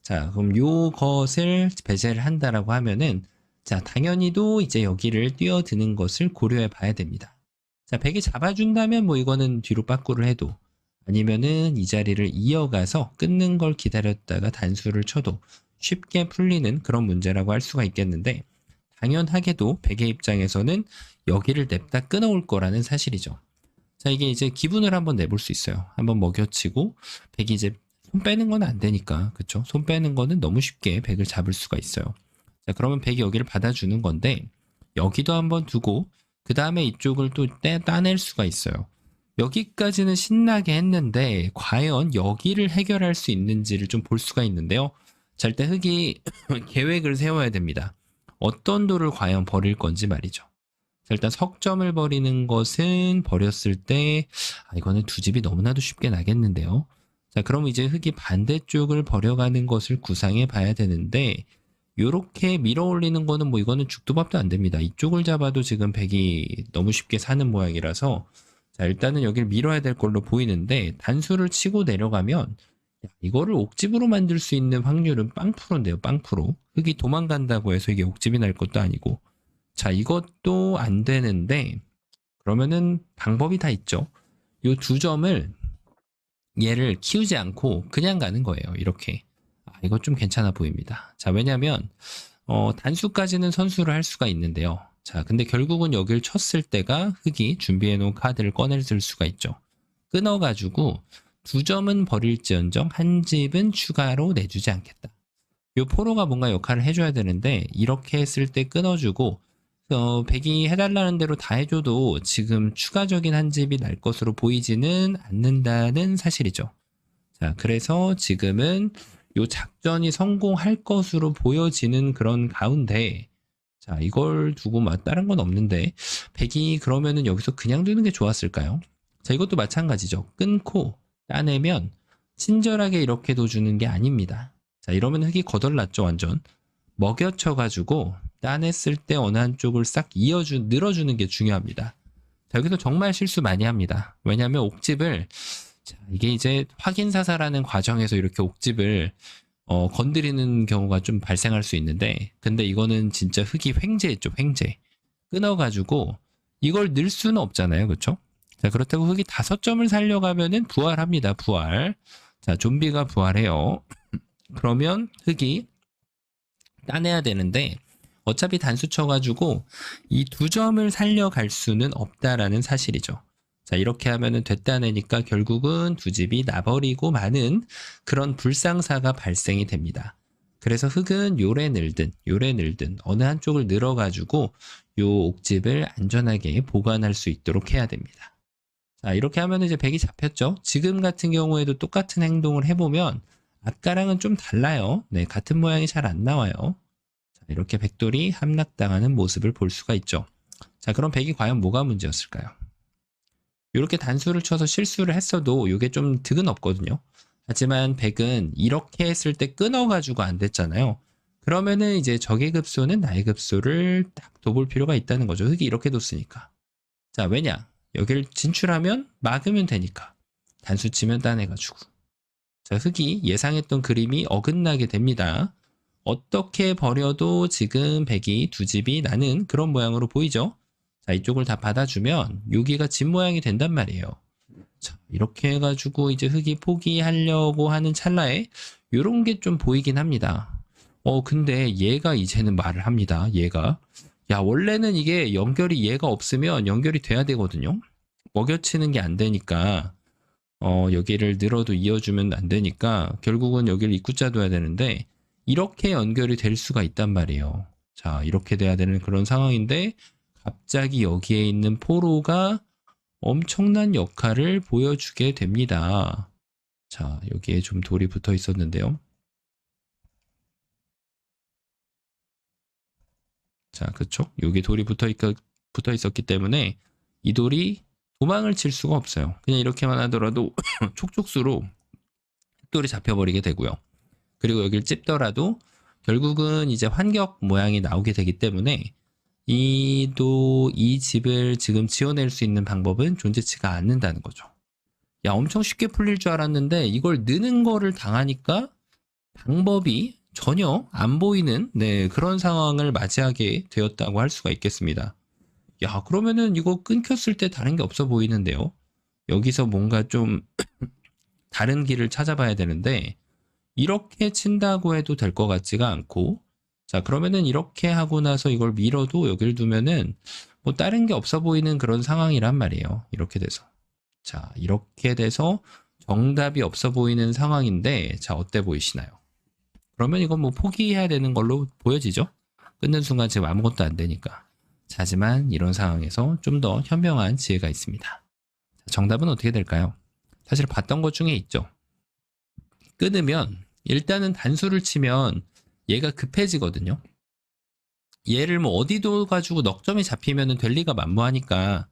자, 그럼 요것을 배제를 한다라고 하면은, 자, 당연히도 이제 여기를 뛰어드는 것을 고려해 봐야 됩니다. 자, 백이 잡아준다면 뭐 이거는 뒤로 빠꾸를 해도, 아니면은 이 자리를 이어가서 끊는 걸 기다렸다가 단수를 쳐도 쉽게 풀리는 그런 문제라고 할 수가 있겠는데, 당연하게도 백의 입장에서는 여기를 냅다 끊어올 거라는 사실이죠. 자, 이게 이제 기분을 한번 내볼 수 있어요. 한번 먹여치고 백이 이제 손 빼는 건 안 되니까, 그쵸? 손 빼는 거는 너무 쉽게 백을 잡을 수가 있어요. 자, 그러면 백이 여기를 받아주는 건데, 여기도 한번 두고 그 다음에 이쪽을 또 따낼 수가 있어요. 여기까지는 신나게 했는데 과연 여기를 해결할 수 있는지를 좀 볼 수가 있는데요. 자, 일단 흑이 계획을 세워야 됩니다. 어떤 돌을 과연 버릴 건지 말이죠. 자, 일단 석점을 버리는 것은 버렸을 때 이거는 두 집이 너무나도 쉽게 나겠는데요. 자, 그럼 이제 흑이 반대쪽을 버려가는 것을 구상해 봐야 되는데, 요렇게 밀어 올리는 거는 뭐 이거는 죽도 밥도 안 됩니다. 이쪽을 잡아도 지금 백이 너무 쉽게 사는 모양이라서, 자, 일단은 여기를 밀어야 될 걸로 보이는데, 단수를 치고 내려가면 이거를 옥집으로 만들 수 있는 확률은 빵프로인데요. 빵프로. 흑이 도망간다고 해서 이게 옥집이 날 것도 아니고. 자, 이것도 안 되는데, 그러면은 방법이 다 있죠. 요 두 점을 얘를 키우지 않고 그냥 가는 거예요. 이렇게. 이거 좀 괜찮아 보입니다. 자, 왜냐면 단수까지는 선수를 할 수가 있는데요. 자, 근데 결국은 여기를 쳤을 때가 흑이 준비해 놓은 카드를 꺼내들 수가 있죠. 끊어가지고 두 점은 버릴지언정 한 집은 추가로 내주지 않겠다. 요 포로가 뭔가 역할을 해줘야 되는데, 이렇게 했을 때 끊어주고 백이 해달라는 대로 다 해줘도 지금 추가적인 한 집이 날 것으로 보이지는 않는다는 사실이죠. 자, 그래서 지금은 요 작전이 성공할 것으로 보여지는 그런 가운데, 자, 이걸 두고 다른 건 없는데 백이 그러면은 여기서 그냥 두는 게 좋았을까요? 자, 이것도 마찬가지죠. 끊고 따내면 친절하게 이렇게 둬주는 게 아닙니다. 자, 이러면 흑이 거덜났죠. 완전 먹여쳐가지고 따냈을 때 어느 한쪽을 싹 늘어주는 게 중요합니다. 자, 여기서 정말 실수 많이 합니다. 왜냐하면 옥집을, 자, 이게 이제 확인사사라는 과정에서 이렇게 옥집을 건드리는 경우가 좀 발생할 수 있는데, 근데 이거는 진짜 흑이 횡재했죠. 횡재. 끊어가지고 이걸 늘 수는 없잖아요. 그쵸? 자, 그렇다고 흑이 5점을 살려가면은 부활합니다. 부활. 자, 좀비가 부활해요. 그러면 흑이 따내야 되는데, 어차피 단수 쳐가지고 이 2점을 살려갈 수는 없다라는 사실이죠. 자, 이렇게 하면은 됐다내니까 결국은 두 집이 나버리고 마는 그런 불상사가 발생이 됩니다. 그래서 흑은 요래 늘든 어느 한쪽을 늘어가지고 요 옥집을 안전하게 보관할 수 있도록 해야 됩니다. 자, 이렇게 하면 이제 백이 잡혔죠. 지금 같은 경우에도 똑같은 행동을 해보면 아까랑은 좀 달라요. 네, 같은 모양이 잘 안 나와요. 자, 이렇게 백돌이 함락당하는 모습을 볼 수가 있죠. 자, 그럼 백이 과연 뭐가 문제였을까요? 이렇게 단수를 쳐서 실수를 했어도 이게 좀 득은 없거든요. 하지만 백은 이렇게 했을 때 끊어가지고 안 됐잖아요. 그러면은 이제 적의 급소는 나의 급소를 딱 둬볼 필요가 있다는 거죠. 흙이 이렇게 뒀으니까. 자, 왜냐? 여기를 진출하면 막으면 되니까. 단수 치면 따내가지고. 자, 흙이 예상했던 그림이 어긋나게 됩니다. 어떻게 버려도 지금 백이 두 집이 나는 그런 모양으로 보이죠? 자, 이쪽을 다 받아주면 여기가 집 모양이 된단 말이에요. 자, 이렇게 해가지고 이제 흙이 포기하려고 하는 찰나에 요런 게 좀 보이긴 합니다. 근데 얘가 이제는 말을 합니다. 얘가. 야, 원래는 이게 연결이 얘가 없으면 연결이 돼야 되거든요. 먹여치는 게 안 되니까 여기를 늘어도 이어주면 안 되니까 결국은 여기를 입구자 둬야 되는데 이렇게 연결이 될 수가 있단 말이에요. 자, 이렇게 돼야 되는 그런 상황인데 갑자기 여기에 있는 포로가 엄청난 역할을 보여주게 됩니다. 자, 여기에 좀 돌이 붙어 있었는데요. 자, 그쵸? 여기 돌이 붙어 있었기 때문에 이 돌이 도망을 칠 수가 없어요. 그냥 이렇게만 하더라도 촉촉수로 돌이 잡혀버리게 되고요. 그리고 여기를 찝더라도 결국은 이제 환격 모양이 나오게 되기 때문에 이 집을 지금 지어낼 수 있는 방법은 존재치가 않는다는 거죠. 야, 엄청 쉽게 풀릴 줄 알았는데 이걸 느는 거를 당하니까 방법이 전혀 안 보이는 그런 상황을 맞이하게 되었다고 할 수가 있겠습니다. 야, 그러면은 이거 끊겼을 때 다른 게 없어 보이는데요. 여기서 뭔가 좀 다른 길을 찾아봐야 되는데 이렇게 친다고 해도 될 것 같지가 않고, 자, 그러면은 이렇게 하고 나서 이걸 밀어도 여길 두면은 뭐 다른 게 없어 보이는 그런 상황이란 말이에요. 이렇게 돼서. 자, 이렇게 돼서 정답이 없어 보이는 상황인데, 자, 어때 보이시나요? 그러면 이건 뭐 포기해야 되는 걸로 보여지죠? 끊는 순간 지금 아무것도 안 되니까. 자, 하지만 이런 상황에서 좀 더 현명한 지혜가 있습니다. 자, 정답은 어떻게 될까요? 사실 봤던 것 중에 있죠. 끊으면 일단은 단수를 치면 얘가 급해지거든요. 얘를 뭐 어디도 가지고 넉점이 잡히면 될 리가 만무하니까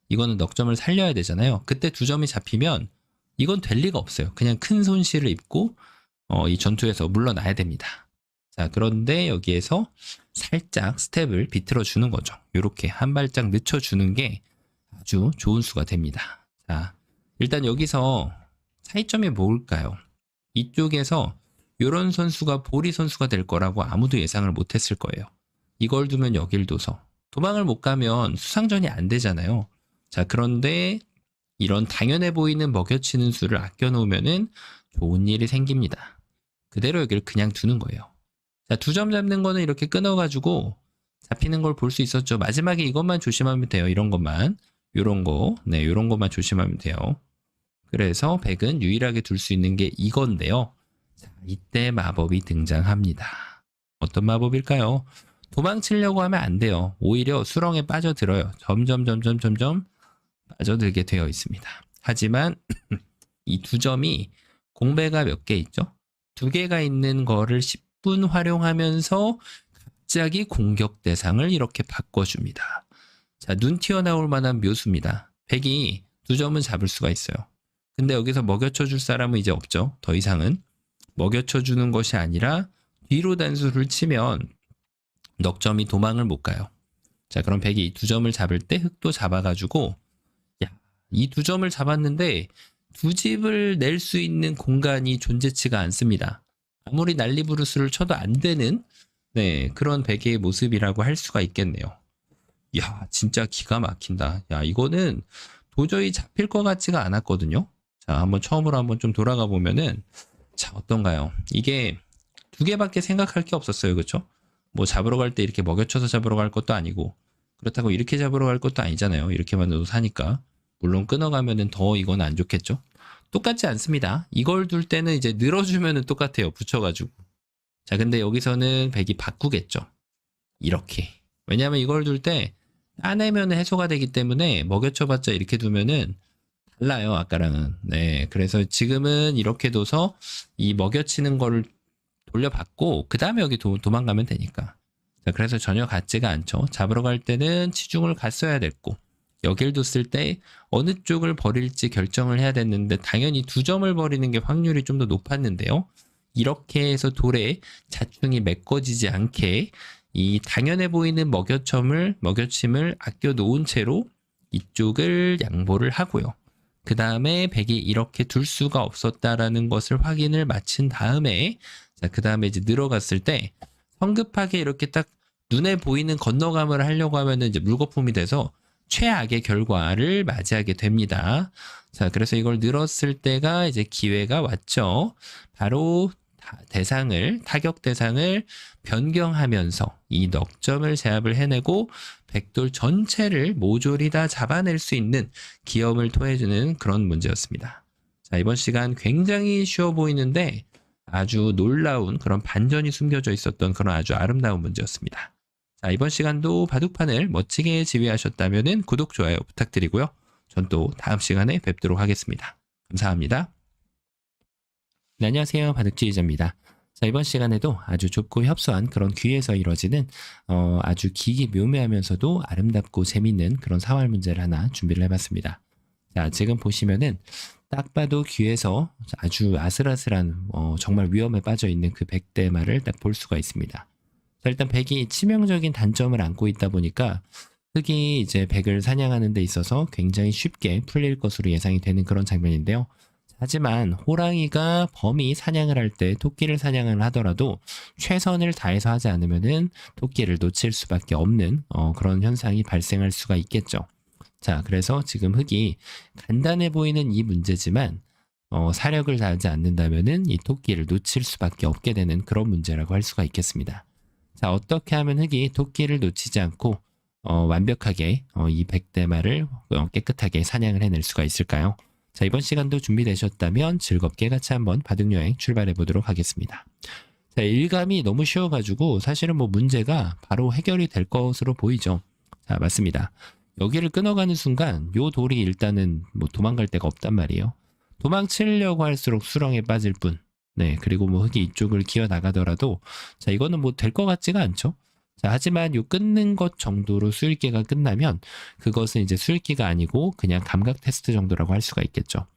이거는 넉점을 살려야 되잖아요. 그때 두 점이 잡히면 이건 될 리가 없어요. 그냥 큰 손실을 입고 이 전투에서 물러나야 됩니다. 자, 그런데 여기에서 살짝 스텝을 비틀어 주는 거죠. 이렇게 한 발짝 늦춰 주는 게 아주 좋은 수가 됩니다. 자, 일단 여기서 차이점이 뭘까요? 이쪽에서 이런 선수가 보리 선수가 될 거라고 아무도 예상을 못했을 거예요. 이걸 두면 여길 둬서 도망을 못 가면 수상전이 안 되잖아요. 자, 그런데 이런 당연해 보이는 먹여치는 수를 아껴놓으면은 좋은 일이 생깁니다. 그대로 여기를 그냥 두는 거예요. 자, 두 점 잡는 거는 이렇게 끊어가지고 잡히는 걸 볼 수 있었죠. 마지막에 이것만 조심하면 돼요. 이런 것만. 요런 거. 네, 요런 것만 조심하면 돼요. 그래서 백은 유일하게 둘 수 있는 게 이건데요. 자, 이때 마법이 등장합니다. 어떤 마법일까요? 도망치려고 하면 안 돼요. 오히려 수렁에 빠져들어요. 점점 빠져들게 되어 있습니다. 하지만 이 두 점이 공배가 몇 개 있죠? 두 개가 있는 거를 10분 활용하면서 갑자기 공격 대상을 이렇게 바꿔줍니다. 자, 눈 튀어나올 만한 묘수입니다. 백이 두 점은 잡을 수가 있어요. 근데 여기서 먹여쳐 줄 사람은 이제 없죠. 더 이상은. 먹여쳐 주는 것이 아니라 뒤로 단수를 치면 넉점이 도망을 못 가요. 자, 그럼 백이 두 점을 잡을 때 흙도 잡아가지고 이 두 점을 잡았는데 두 집을 낼 수 있는 공간이 존재치가 않습니다. 아무리 난리부르스를 쳐도 안 되는 그런 백의 모습이라고 할 수가 있겠네요. 야, 진짜 기가 막힌다. 야, 이거는 도저히 잡힐 것 같지가 않았거든요. 자, 한번 처음으로 한번 좀 돌아가 보면은 자, 어떤가요? 이게 두 개밖에 생각할 게 없었어요. 그렇죠? 뭐 잡으러 갈 때 이렇게 먹여쳐서 잡으러 갈 것도 아니고 그렇다고 이렇게 잡으러 갈 것도 아니잖아요. 이렇게만 해도 사니까. 물론 끊어가면은 더 이건 안 좋겠죠? 똑같지 않습니다. 이걸 둘 때는 이제 늘어주면은 똑같아요. 붙여가지고. 자, 근데 여기서는 백이 바꾸겠죠. 이렇게. 왜냐하면 이걸 둘 때 따내면 해소가 되기 때문에 먹여쳐봤자 이렇게 두면은 달라요, 아까랑은. 네, 그래서 지금은 이렇게 둬서 이 먹여치는 거를 돌려받고 그 다음에 여기 도망가면 되니까. 자, 그래서 전혀 같지가 않죠. 잡으러 갈 때는 치중을 갔어야 됐고 여길 뒀을 때 어느 쪽을 버릴지 결정을 해야 됐는데 당연히 2점을 버리는 게 확률이 좀 더 높았는데요. 이렇게 해서 돌에 자충이 메꿔지지 않게 이 당연해 보이는 먹여침을 아껴 놓은 채로 이쪽을 양보를 하고요. 그 다음에 백이 이렇게 둘 수가 없었다라는 것을 확인을 마친 다음에 자, 그 다음에 이제 늘어갔을 때 성급하게 이렇게 딱 눈에 보이는 건너감을 하려고 하면은 이제 물거품이 돼서 최악의 결과를 맞이하게 됩니다. 자, 그래서 이걸 늘었을 때가 이제 기회가 왔죠. 바로 타격 대상을 변경하면서 이 넉점을 제압을 해내고 백돌 전체를 모조리 다 잡아낼 수 있는 기염을 토해주는 그런 문제였습니다. 자, 이번 시간 굉장히 쉬워 보이는데 아주 놀라운 그런 반전이 숨겨져 있었던 그런 아주 아름다운 문제였습니다. 자, 이번 시간도 바둑판을 멋지게 지휘하셨다면 구독, 좋아요 부탁드리고요. 전 또 다음 시간에 뵙도록 하겠습니다. 감사합니다. 네, 안녕하세요. 바둑지휘자입니다. 자, 이번 시간에도 아주 좁고 협소한 그런 귀에서 이루어지는 아주 기기 묘미하면서도 아름답고 재밌는 그런 사활 문제를 하나 준비를 해봤습니다. 자, 지금 보시면은 딱 봐도 귀에서 아주 아슬아슬한 정말 위험에 빠져 있는 그 백대마를 딱 볼 수가 있습니다. 자, 일단 백이 치명적인 단점을 안고 있다 보니까 흑이 이제 백을 사냥하는 데 있어서 굉장히 쉽게 풀릴 것으로 예상이 되는 그런 장면인데요. 하지만 호랑이가 범이 사냥을 할 때 토끼를 사냥을 하더라도 최선을 다해서 하지 않으면은 토끼를 놓칠 수밖에 없는 그런 현상이 발생할 수가 있겠죠. 자, 그래서 지금 흑이 간단해 보이는 이 문제지만 사력을 다하지 않는다면은 이 토끼를 놓칠 수밖에 없게 되는 그런 문제라고 할 수가 있겠습니다. 자, 어떻게 하면 흑이 토끼를 놓치지 않고 완벽하게 이 백대마를 깨끗하게 사냥을 해낼 수가 있을까요? 자, 이번 시간도 준비되셨다면 즐겁게 같이 한번 바둑여행 출발해 보도록 하겠습니다. 자, 일감이 너무 쉬워가지고 사실은 뭐 문제가 바로 해결이 될 것으로 보이죠. 자, 맞습니다. 여기를 끊어가는 순간 요 돌이 일단은 뭐 도망갈 데가 없단 말이에요. 도망치려고 할수록 수렁에 빠질 뿐. 네, 그리고 뭐 흑이 이쪽을 기어 나가더라도 자, 이거는 뭐 될 것 같지가 않죠. 자, 하지만 요 끊는 것 정도로 수익기가 끝나면 그것은 이제 수익기가 아니고 그냥 감각 테스트 정도라고 할 수가 있겠죠.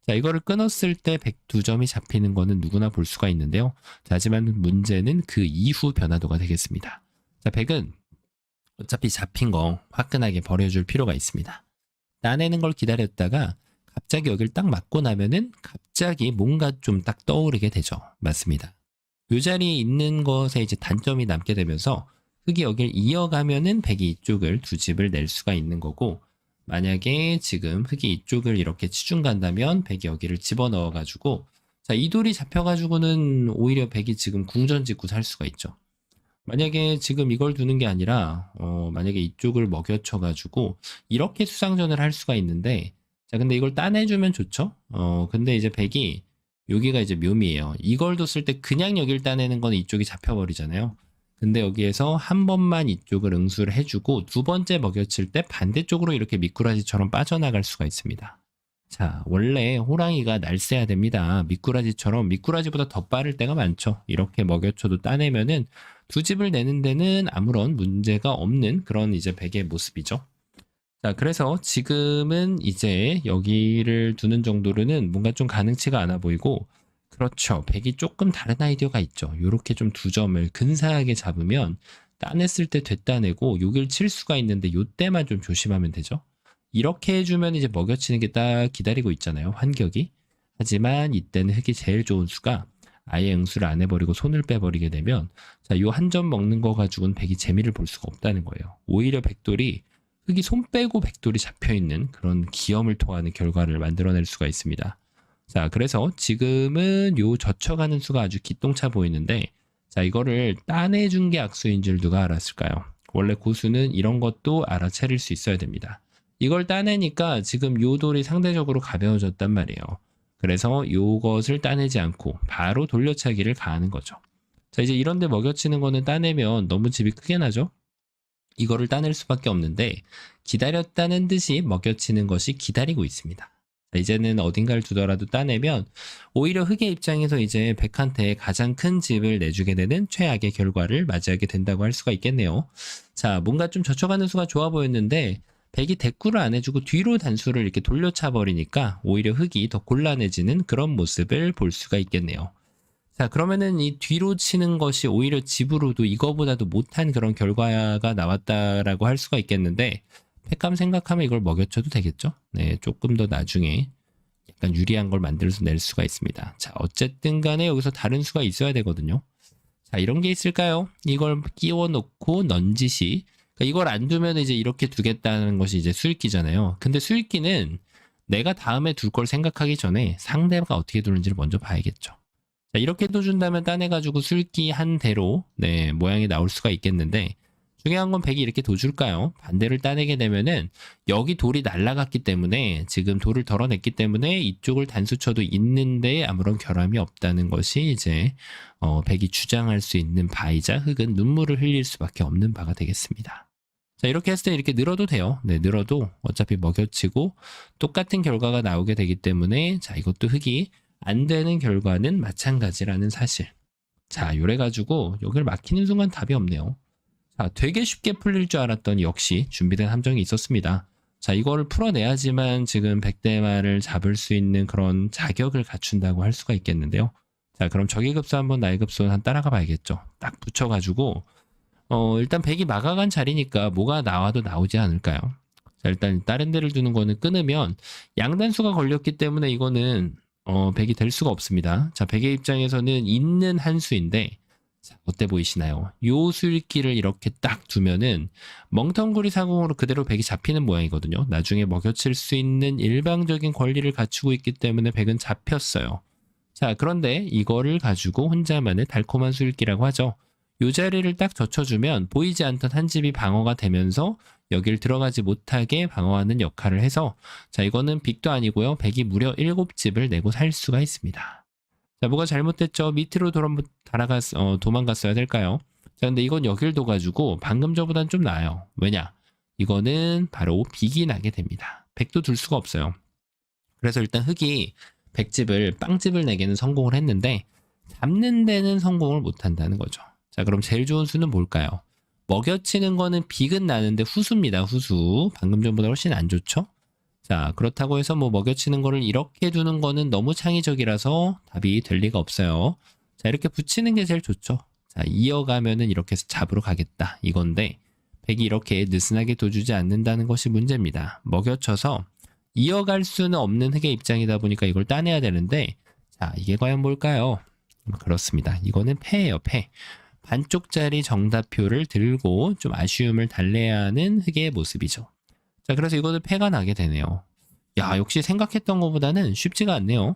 자, 이거를 끊었을 때 102점이 잡히는 거는 누구나 볼 수가 있는데요. 자, 하지만 문제는 그 이후 변화도가 되겠습니다. 자, 100은 어차피 잡힌 거 화끈하게 버려줄 필요가 있습니다. 따내는 걸 기다렸다가 갑자기 여길 딱 맞고 나면은 갑자기 뭔가 좀 딱 떠오르게 되죠. 맞습니다. 이 자리에 있는 것에 이제 단점이 남게 되면서 흑이 여길 이어가면은 백이 이쪽을 두 집을 낼 수가 있는 거고 만약에 지금 흑이 이쪽을 이렇게 치중 간다면 백이 여기를 집어넣어 가지고 자, 이 돌이 잡혀 가지고는 오히려 백이 지금 궁전 짓고 살 수가 있죠. 만약에 지금 이걸 두는 게 아니라 만약에 이쪽을 먹여쳐 가지고 이렇게 수상전을 할 수가 있는데 자, 근데 이걸 따내주면 좋죠. 근데 이제 백이 여기가 이제 묘미예요. 이걸 뒀을 때 그냥 여길 따내는 건 이쪽이 잡혀버리잖아요. 근데 여기에서 한 번만 이쪽을 응수를 해주고 두 번째 먹여칠 때 반대쪽으로 이렇게 미꾸라지처럼 빠져나갈 수가 있습니다. 자, 원래 호랑이가 날쌔야 됩니다. 미꾸라지처럼 미꾸라지보다 더 빠를 때가 많죠. 이렇게 먹여쳐도 따내면은 두 집을 내는 데는 아무런 문제가 없는 그런 이제 백의 모습이죠. 자, 그래서 지금은 이제 여기를 두는 정도로는 뭔가 좀 가능치가 않아 보이고 그렇죠. 백이 조금 다른 아이디어가 있죠. 요렇게 좀 두 점을 근사하게 잡으면 따냈을 때 됐다내고 여길 칠 수가 있는데 요때만 좀 조심하면 되죠. 이렇게 해주면 이제 먹여치는 게 딱 기다리고 있잖아요. 환격이. 하지만 이때는 흑이 제일 좋은 수가 아예 응수를 안 해버리고 손을 빼버리게 되면 자, 요 한 점 먹는 거 가지고는 백이 재미를 볼 수가 없다는 거예요. 오히려 백돌이 흑이 손 빼고 백돌이 잡혀있는 그런 기염을 토하는 결과를 만들어낼 수가 있습니다. 자, 그래서 지금은 요 젖혀가는 수가 아주 기똥차 보이는데 자, 이거를 따내준 게 악수인 줄 누가 알았을까요? 원래 고수는 이런 것도 알아차릴 수 있어야 됩니다. 이걸 따내니까 지금 요 돌이 상대적으로 가벼워졌단 말이에요. 그래서 요것을 따내지 않고 바로 돌려차기를 가하는 거죠. 자, 이제 이런데 먹여치는 거는 따내면 너무 집이 크게 나죠? 이거를 따낼 수밖에 없는데 기다렸다는 듯이 먹여치는 것이 기다리고 있습니다. 자, 이제는 어딘가를 두더라도 따내면 오히려 흑의 입장에서 이제 백한테 가장 큰 집을 내주게 되는 최악의 결과를 맞이하게 된다고 할 수가 있겠네요. 자, 뭔가 좀 젖혀가는 수가 좋아 보였는데 백이 대꾸를 안 해주고 뒤로 단수를 이렇게 돌려차 버리니까 오히려 흑이 더 곤란해지는 그런 모습을 볼 수가 있겠네요. 자, 그러면은 이 뒤로 치는 것이 오히려 집으로도 이거보다도 못한 그런 결과가 나왔다라고 할 수가 있겠는데, 팩감 생각하면 이걸 먹여쳐도 되겠죠? 네, 조금 더 나중에 약간 유리한 걸 만들어서 낼 수가 있습니다. 자, 어쨌든 간에 여기서 다른 수가 있어야 되거든요. 자, 이런 게 있을까요? 이걸 끼워 놓고 넌지시. 그러니까 이걸 안 두면 이제 이렇게 두겠다는 것이 이제 수익기잖아요. 근데 수익기는 내가 다음에 둘 걸 생각하기 전에 상대가 어떻게 두는지를 먼저 봐야겠죠. 자, 이렇게 둬준다면 따내가지고 술기 한 대로 네, 모양이 나올 수가 있겠는데 중요한 건 백이 이렇게 둬줄까요? 반대를 따내게 되면은 여기 돌이 날아갔기 때문에 지금 돌을 덜어냈기 때문에 이쪽을 단수쳐도 있는데 아무런 결함이 없다는 것이 이제 백이 주장할 수 있는 바이자 흑은 눈물을 흘릴 수밖에 없는 바가 되겠습니다. 자, 이렇게 했을 때 이렇게 늘어도 돼요. 네, 늘어도 어차피 먹여치고 똑같은 결과가 나오게 되기 때문에 자, 이것도 흑이 안 되는 결과는 마찬가지라는 사실. 자, 요래가지고 여기를 막히는 순간 답이 없네요. 자, 되게 쉽게 풀릴 줄 알았더니 역시 준비된 함정이 있었습니다. 자, 이거를 풀어내야지만 지금 백대마를 잡을 수 있는 그런 자격을 갖춘다고 할 수가 있겠는데요. 자, 그럼 저기급수 한번 나의급수 한 따라가 봐야겠죠. 딱 붙여가지고 일단 백이 막아간 자리니까 뭐가 나와도 나오지 않을까요? 자, 일단 다른 데를 두는 거는 끊으면 양단수가 걸렸기 때문에 이거는 백이 될 수가 없습니다. 자, 백의 입장에서는 있는 한 수인데 자, 어때 보이시나요? 요 수익기를 이렇게 딱 두면은 멍텅구리 사공으로 그대로 백이 잡히는 모양이거든요. 나중에 먹여칠 수 있는 일방적인 권리를 갖추고 있기 때문에 백은 잡혔어요. 자, 그런데 이거를 가지고 혼자만의 달콤한 수익기라고 하죠. 요 자리를 딱 젖혀주면 보이지 않던 한 집이 방어가 되면서 여길 들어가지 못하게 방어하는 역할을 해서 자, 이거는 빅도 아니고요. 백이 무려 7집을 내고 살 수가 있습니다. 자, 뭐가 잘못됐죠? 밑으로 도망갔어야 될까요? 자, 근데 이건 여길 둬가지고 방금 저보단 좀 나아요. 왜냐? 이거는 바로 빅이 나게 됩니다. 백도 둘 수가 없어요. 그래서 일단 흑이 백집을 빵집을 내기는 성공을 했는데 잡는 데는 성공을 못한다는 거죠. 자, 그럼 제일 좋은 수는 뭘까요? 먹여치는 거는 빅은 나는데 후수입니다. 후수. 방금 전보다 훨씬 안 좋죠? 자, 그렇다고 해서 뭐 먹여치는 거를 이렇게 두는 거는 너무 창의적이라서 답이 될 리가 없어요. 자, 이렇게 붙이는 게 제일 좋죠. 자, 이어가면은 이렇게 해서 잡으러 가겠다. 이건데 백이 이렇게 느슨하게 둬주지 않는다는 것이 문제입니다. 먹여쳐서 이어갈 수는 없는 흑의 입장이다 보니까 이걸 따내야 되는데 자, 이게 과연 뭘까요? 그렇습니다. 이거는 패예요, 패. 반쪽짜리 정답표를 들고 좀 아쉬움을 달래야 하는 흑의 모습이죠. 자, 그래서 이거는 패가 나게 되네요. 야, 역시 생각했던 것보다는 쉽지가 않네요.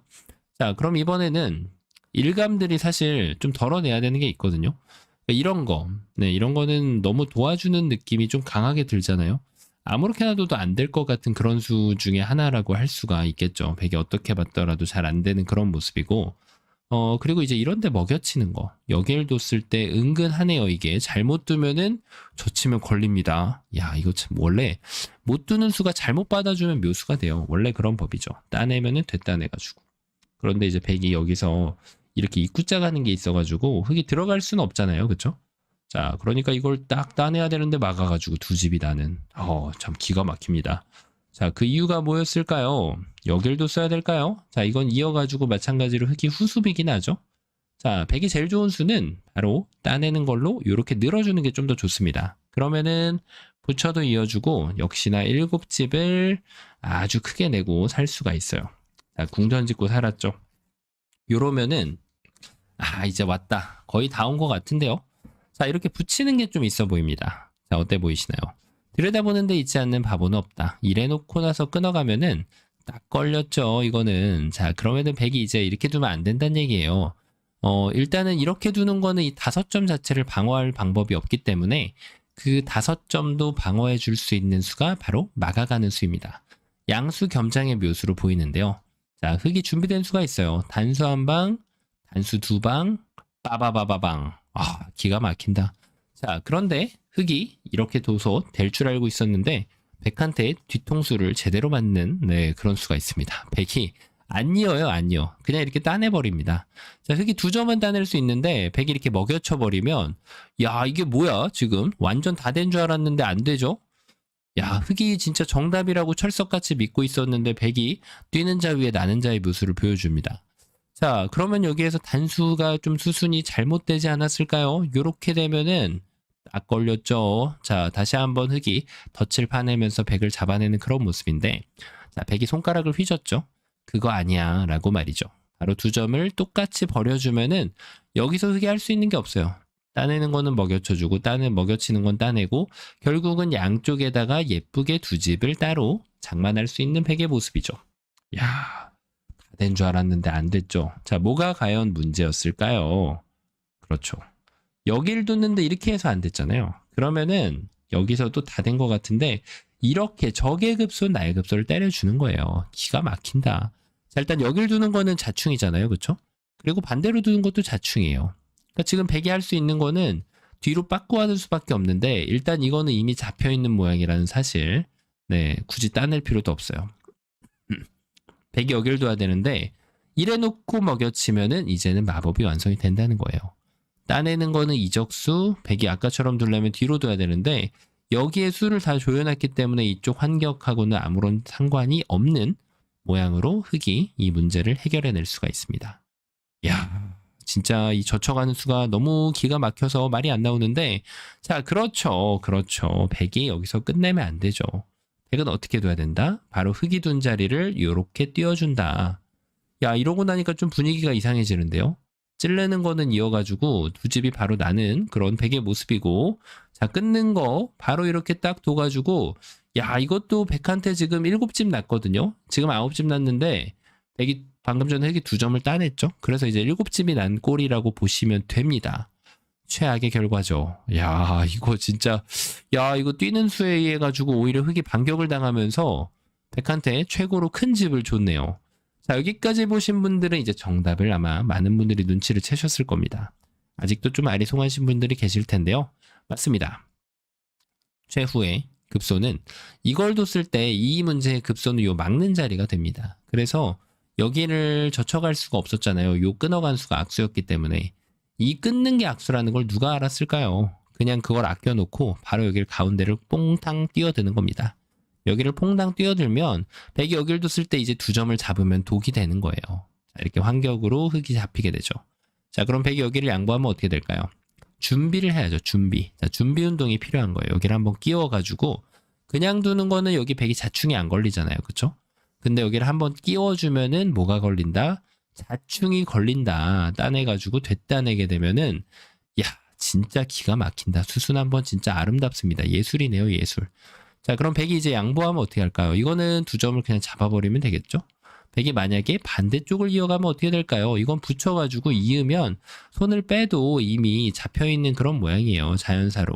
자, 그럼 이번에는 일감들이 사실 좀 덜어내야 되는 게 있거든요. 그러니까 이런 거, 네, 이런 거는 너무 도와주는 느낌이 좀 강하게 들잖아요. 아무렇게나 둬도 안 될 것 같은 그런 수 중에 하나라고 할 수가 있겠죠. 백이 어떻게 봤더라도 잘 안 되는 그런 모습이고, 그리고 이제 이런 데 먹여치는 거. 여길 뒀을 때 은근하네요, 이게. 잘못 두면은 젖히면 걸립니다. 야, 이거 참 원래 못 두는 수가 잘못 받아주면 묘수가 돼요. 원래 그런 법이죠. 따내면은 됐다내가지고. 그런데 이제 백이 여기서 이렇게 입구자 가는 게 있어가지고 흙이 들어갈 수는 없잖아요. 그쵸? 자, 그러니까 이걸 딱 따내야 되는데 막아가지고 두 집이 나는. 참 기가 막힙니다. 자, 그 이유가 뭐였을까요? 여길도 써야 될까요? 자, 이건 이어가지고 마찬가지로 흑이 후수비긴 하죠. 자, 백이 제일 좋은 수는 바로 따내는 걸로 이렇게 늘어주는 게 좀 더 좋습니다. 그러면은 붙여도 이어주고 역시나 7집을 아주 크게 내고 살 수가 있어요. 자, 궁전 짓고 살았죠. 요러면은 이제 왔다. 거의 다 온 것 같은데요. 자, 이렇게 붙이는 게 좀 있어 보입니다. 자, 어때 보이시나요? 들여다보는 데 있지 않는 바보는 없다. 이래놓고 나서 끊어가면은 딱 걸렸죠. 이거는. 자, 그러면은 백이 이제 이렇게 두면 안 된다는 얘기예요. 일단은 이렇게 두는 거는 이 5점 자체를 방어할 방법이 없기 때문에 그 5점도 방어해 줄 수 있는 수가 바로 막아가는 수입니다. 양수 겸장의 묘수로 보이는데요. 자, 흑이 준비된 수가 있어요. 단수 한 방, 단수 두 방, 빠바바바방. 기가 막힌다. 자, 그런데 흑이 이렇게 둬서 될 줄 알고 있었는데 백한테 뒤통수를 제대로 맞는 그런 수가 있습니다. 백이 안 이어요, 안 이어. 그냥 이렇게 따내버립니다. 자, 흑이 2점은 따낼 수 있는데 백이 이렇게 먹여쳐버리면 야, 이게 뭐야 지금 완전 다 된 줄 알았는데 안 되죠? 야, 흑이 진짜 정답이라고 철석같이 믿고 있었는데 백이 뛰는 자 위에 나는 자의 묘수를 보여줍니다. 자, 그러면 여기에서 단수가 좀 수순이 잘못되지 않았을까요? 요렇게 되면은 딱 걸렸죠. 자, 다시 한번 흑이 덫을 파내면서 백을 잡아내는 그런 모습인데, 자, 백이 손가락을 휘젓죠. 그거 아니야 라고 말이죠. 바로 2점을 똑같이 버려주면은 여기서 흑이 할 수 있는 게 없어요. 따내는 거는 먹여쳐주고 먹여치는 건 따내고 결국은 양쪽에다가 예쁘게 2집을 따로 장만할 수 있는 백의 모습이죠. 야, 다 된 줄 알았는데 안 됐죠. 자, 뭐가 과연 문제였을까요? 그렇죠. 여기를 뒀는데 이렇게 해서 안 됐잖아요. 그러면은 여기서도 다 된 것 같은데 이렇게 적의 급소 나의 급소를 때려주는 거예요. 기가 막힌다. 자, 일단 여기를 두는 거는 자충이잖아요. 그렇죠? 그리고 반대로 두는 것도 자충이에요. 그러니까 지금 백이 할 수 있는 거는 뒤로 빠꾸하는 수밖에 없는데 일단 이거는 이미 잡혀있는 모양이라는 사실 굳이 따낼 필요도 없어요. 백이 여기를 둬야 되는데 이래놓고 먹여치면은 이제는 마법이 완성이 된다는 거예요. 따내는 거는 이적수, 백이 아까처럼 두려면 뒤로 둬야 되는데 여기에 수를 다 조여놨기 때문에 이쪽 환격하고는 아무런 상관이 없는 모양으로 흑이 이 문제를 해결해낼 수가 있습니다. 야, 진짜 이 젖혀가는 수가 너무 기가 막혀서 말이 안 나오는데 자, 그렇죠. 백이 여기서 끝내면 안 되죠. 백은 어떻게 둬야 된다? 바로 흑이 둔 자리를 요렇게 띄워준다. 야, 이러고 나니까 좀 분위기가 이상해지는데요. 찌르는 거는 이어가지고 2집이 바로 나는 그런 백의 모습이고 자, 끊는 거 바로 이렇게 딱 둬가지고 야, 이것도 백한테 지금 7집 났거든요. 지금 9집 났는데 백이 방금 전에 흑이 2점을 따냈죠. 그래서 이제 7집이 난 꼴이라고 보시면 됩니다. 최악의 결과죠. 야, 이거 진짜 이거 뛰는 수에 의해 가지고 오히려 흑이 반격을 당하면서 백한테 최고로 큰 집을 줬네요. 자, 여기까지 보신 분들은 이제 정답을 아마 많은 분들이 눈치를 채셨을 겁니다. 아직도 좀 아리송하신 분들이 계실 텐데요. 맞습니다. 최후의 급소는 이걸 뒀을 때 이 문제의 급소는 요 막는 자리가 됩니다. 그래서 여기를 젖혀갈 수가 없었잖아요. 요 끊어간 수가 악수였기 때문에 이 끊는 게 악수라는 걸 누가 알았을까요? 그냥 그걸 아껴놓고 바로 여기를 가운데를 뽕탕 뛰어드는 겁니다. 여기를 퐁당 뛰어들면 백이 여기를 뒀을 때 이제 2점을 잡으면 독이 되는 거예요. 자, 이렇게 환격으로 흑이 잡히게 되죠. 자, 그럼 백이 여기를 양보하면 어떻게 될까요? 준비를 해야죠. 준비. 자, 준비 운동이 필요한 거예요. 여기를 한번 끼워가지고 그냥 두는 거는 여기 백이 자충이 안 걸리잖아요. 그쵸? 근데 여기를 한번 끼워주면은 뭐가 걸린다? 자충이 걸린다. 따내가지고 되따내게 되면은 야, 진짜 기가 막힌다. 수순 한번 진짜 아름답습니다. 예술이네요. 예술. 자, 그럼 백이 이제 양보하면 어떻게 할까요? 이거는 2점을 그냥 잡아버리면 되겠죠? 백이 만약에 반대쪽을 이어가면 어떻게 될까요? 이건 붙여가지고 이으면 손을 빼도 이미 잡혀있는 그런 모양이에요. 자연사로.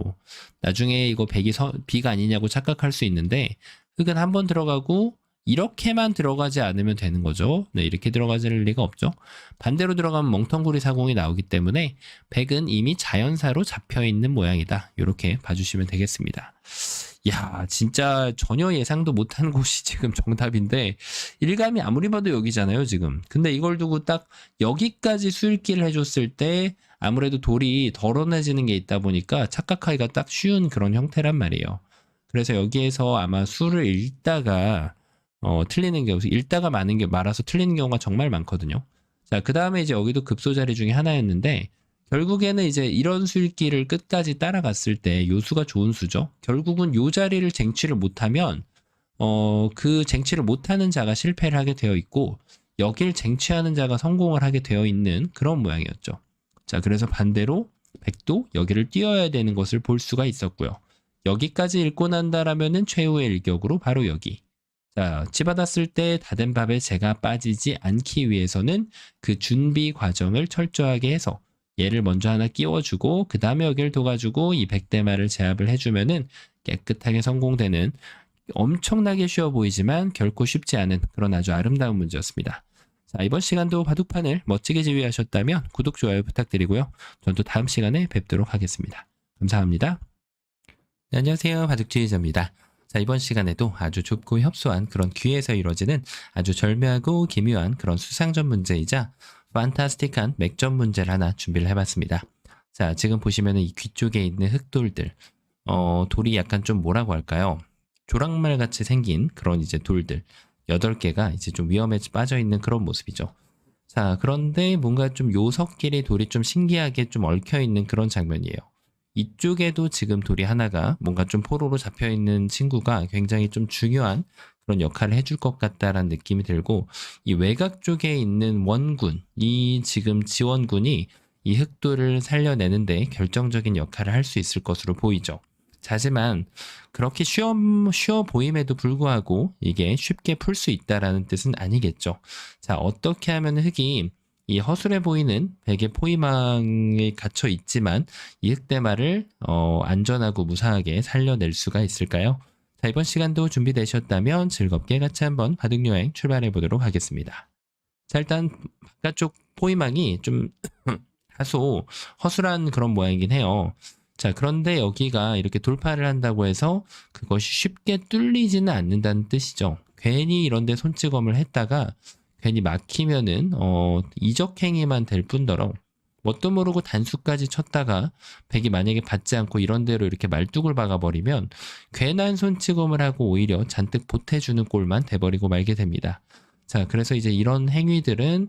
나중에 이거 백이 비가 아니냐고 착각할 수 있는데 흑은 한번 들어가고 이렇게만 들어가지 않으면 되는 거죠. 이렇게 들어가질 리가 없죠. 반대로 들어가면 멍텅구리 사공이 나오기 때문에 백은 이미 자연사로 잡혀있는 모양이다. 이렇게 봐주시면 되겠습니다. 야, 진짜 전혀 예상도 못한 곳이 지금 정답인데 일감이 아무리 봐도 여기잖아요 지금. 근데 이걸 두고 딱 여기까지 수읽기를 해줬을 때 아무래도 돌이 덜어내지는 게 있다 보니까 착각하기가 딱 쉬운 그런 형태란 말이에요. 그래서 여기에서 아마 수를 읽다가 틀리는 경우, 읽다가 말아서 틀리는 경우가 정말 많거든요. 자, 그 다음에 이제 여기도 급소 자리 중에 하나였는데 결국에는 이제 이런 수읽기를 끝까지 따라갔을 때 요 수가 좋은 수죠. 결국은 요 자리를 쟁취를 못하면 그 쟁취를 못하는 자가 실패를 하게 되어 있고 여길 쟁취하는 자가 성공을 하게 되어 있는 그런 모양이었죠. 자, 그래서 반대로 백도 여기를 뛰어야 되는 것을 볼 수가 있었고요. 여기까지 읽고 난다라면은 최후의 일격으로 바로 여기. 자, 치받았을 때 다 된 밥에 제가 빠지지 않기 위해서는 그 준비 과정을 철저하게 해서 얘를 먼저 하나 끼워주고 그 다음에 여기를 둬가지고 이 백대마를 제압을 해주면은 깨끗하게 성공되는 엄청나게 쉬워 보이지만 결코 쉽지 않은 그런 아주 아름다운 문제였습니다. 자, 이번 시간도 바둑판을 멋지게 지휘하셨다면 구독, 좋아요 부탁드리고요. 전 또 다음 시간에 뵙도록 하겠습니다. 감사합니다. 네, 안녕하세요. 바둑주의자입니다. 자, 이번 시간에도 아주 좁고 협소한 그런 귀에서 이루어지는 아주 절묘하고 기묘한 그런 수상전 문제이자 판타스틱한 맥점 문제를 하나 준비를 해봤습니다. 자, 지금 보시면은 이 귀 쪽에 있는 흙돌들, 돌이 약간 좀 뭐라고 할까요? 조랑말 같이 생긴 그런 이제 돌들, 8개가 이제 좀 위험에 빠져 있는 그런 모습이죠. 자, 그런데 뭔가 좀 요석끼리 돌이 좀 신기하게 좀 얽혀 있는 그런 장면이에요. 이쪽에도 지금 돌이 하나가 뭔가 좀 포로로 잡혀 있는 친구가 굉장히 좀 중요한 그런 역할을 해줄 것 같다라는 느낌이 들고, 이 외곽 쪽에 있는 원군, 이 지금 지원군이 이 흑돌을 살려내는데 결정적인 역할을 할 수 있을 것으로 보이죠. 하지만 그렇게 쉬워 보임에도 불구하고 이게 쉽게 풀 수 있다라는 뜻은 아니겠죠. 자, 어떻게 하면 흑이 이 허술해 보이는 베개 포위망에 갇혀 있지만 이 흑대마를 안전하고 무사하게 살려낼 수가 있을까요? 자, 이번 시간도 준비되셨다면 즐겁게 같이 한번 바둑여행 출발해 보도록 하겠습니다. 자, 일단 바깥쪽 포위망이 좀 다소 허술한 그런 모양이긴 해요. 자, 그런데 여기가 이렇게 돌파를 한다고 해서 그것이 쉽게 뚫리지는 않는다는 뜻이죠. 괜히 이런데 손찌검을 했다가 괜히 막히면은 이적행위만 될 뿐더러 뭣도 모르고 단수까지 쳤다가 백이 만약에 받지 않고 이런 대로 이렇게 말뚝을 박아버리면 괜한 손찌검을 하고 오히려 잔뜩 보태주는 꼴만 돼버리고 말게 됩니다. 자, 그래서 이제 이런 행위들은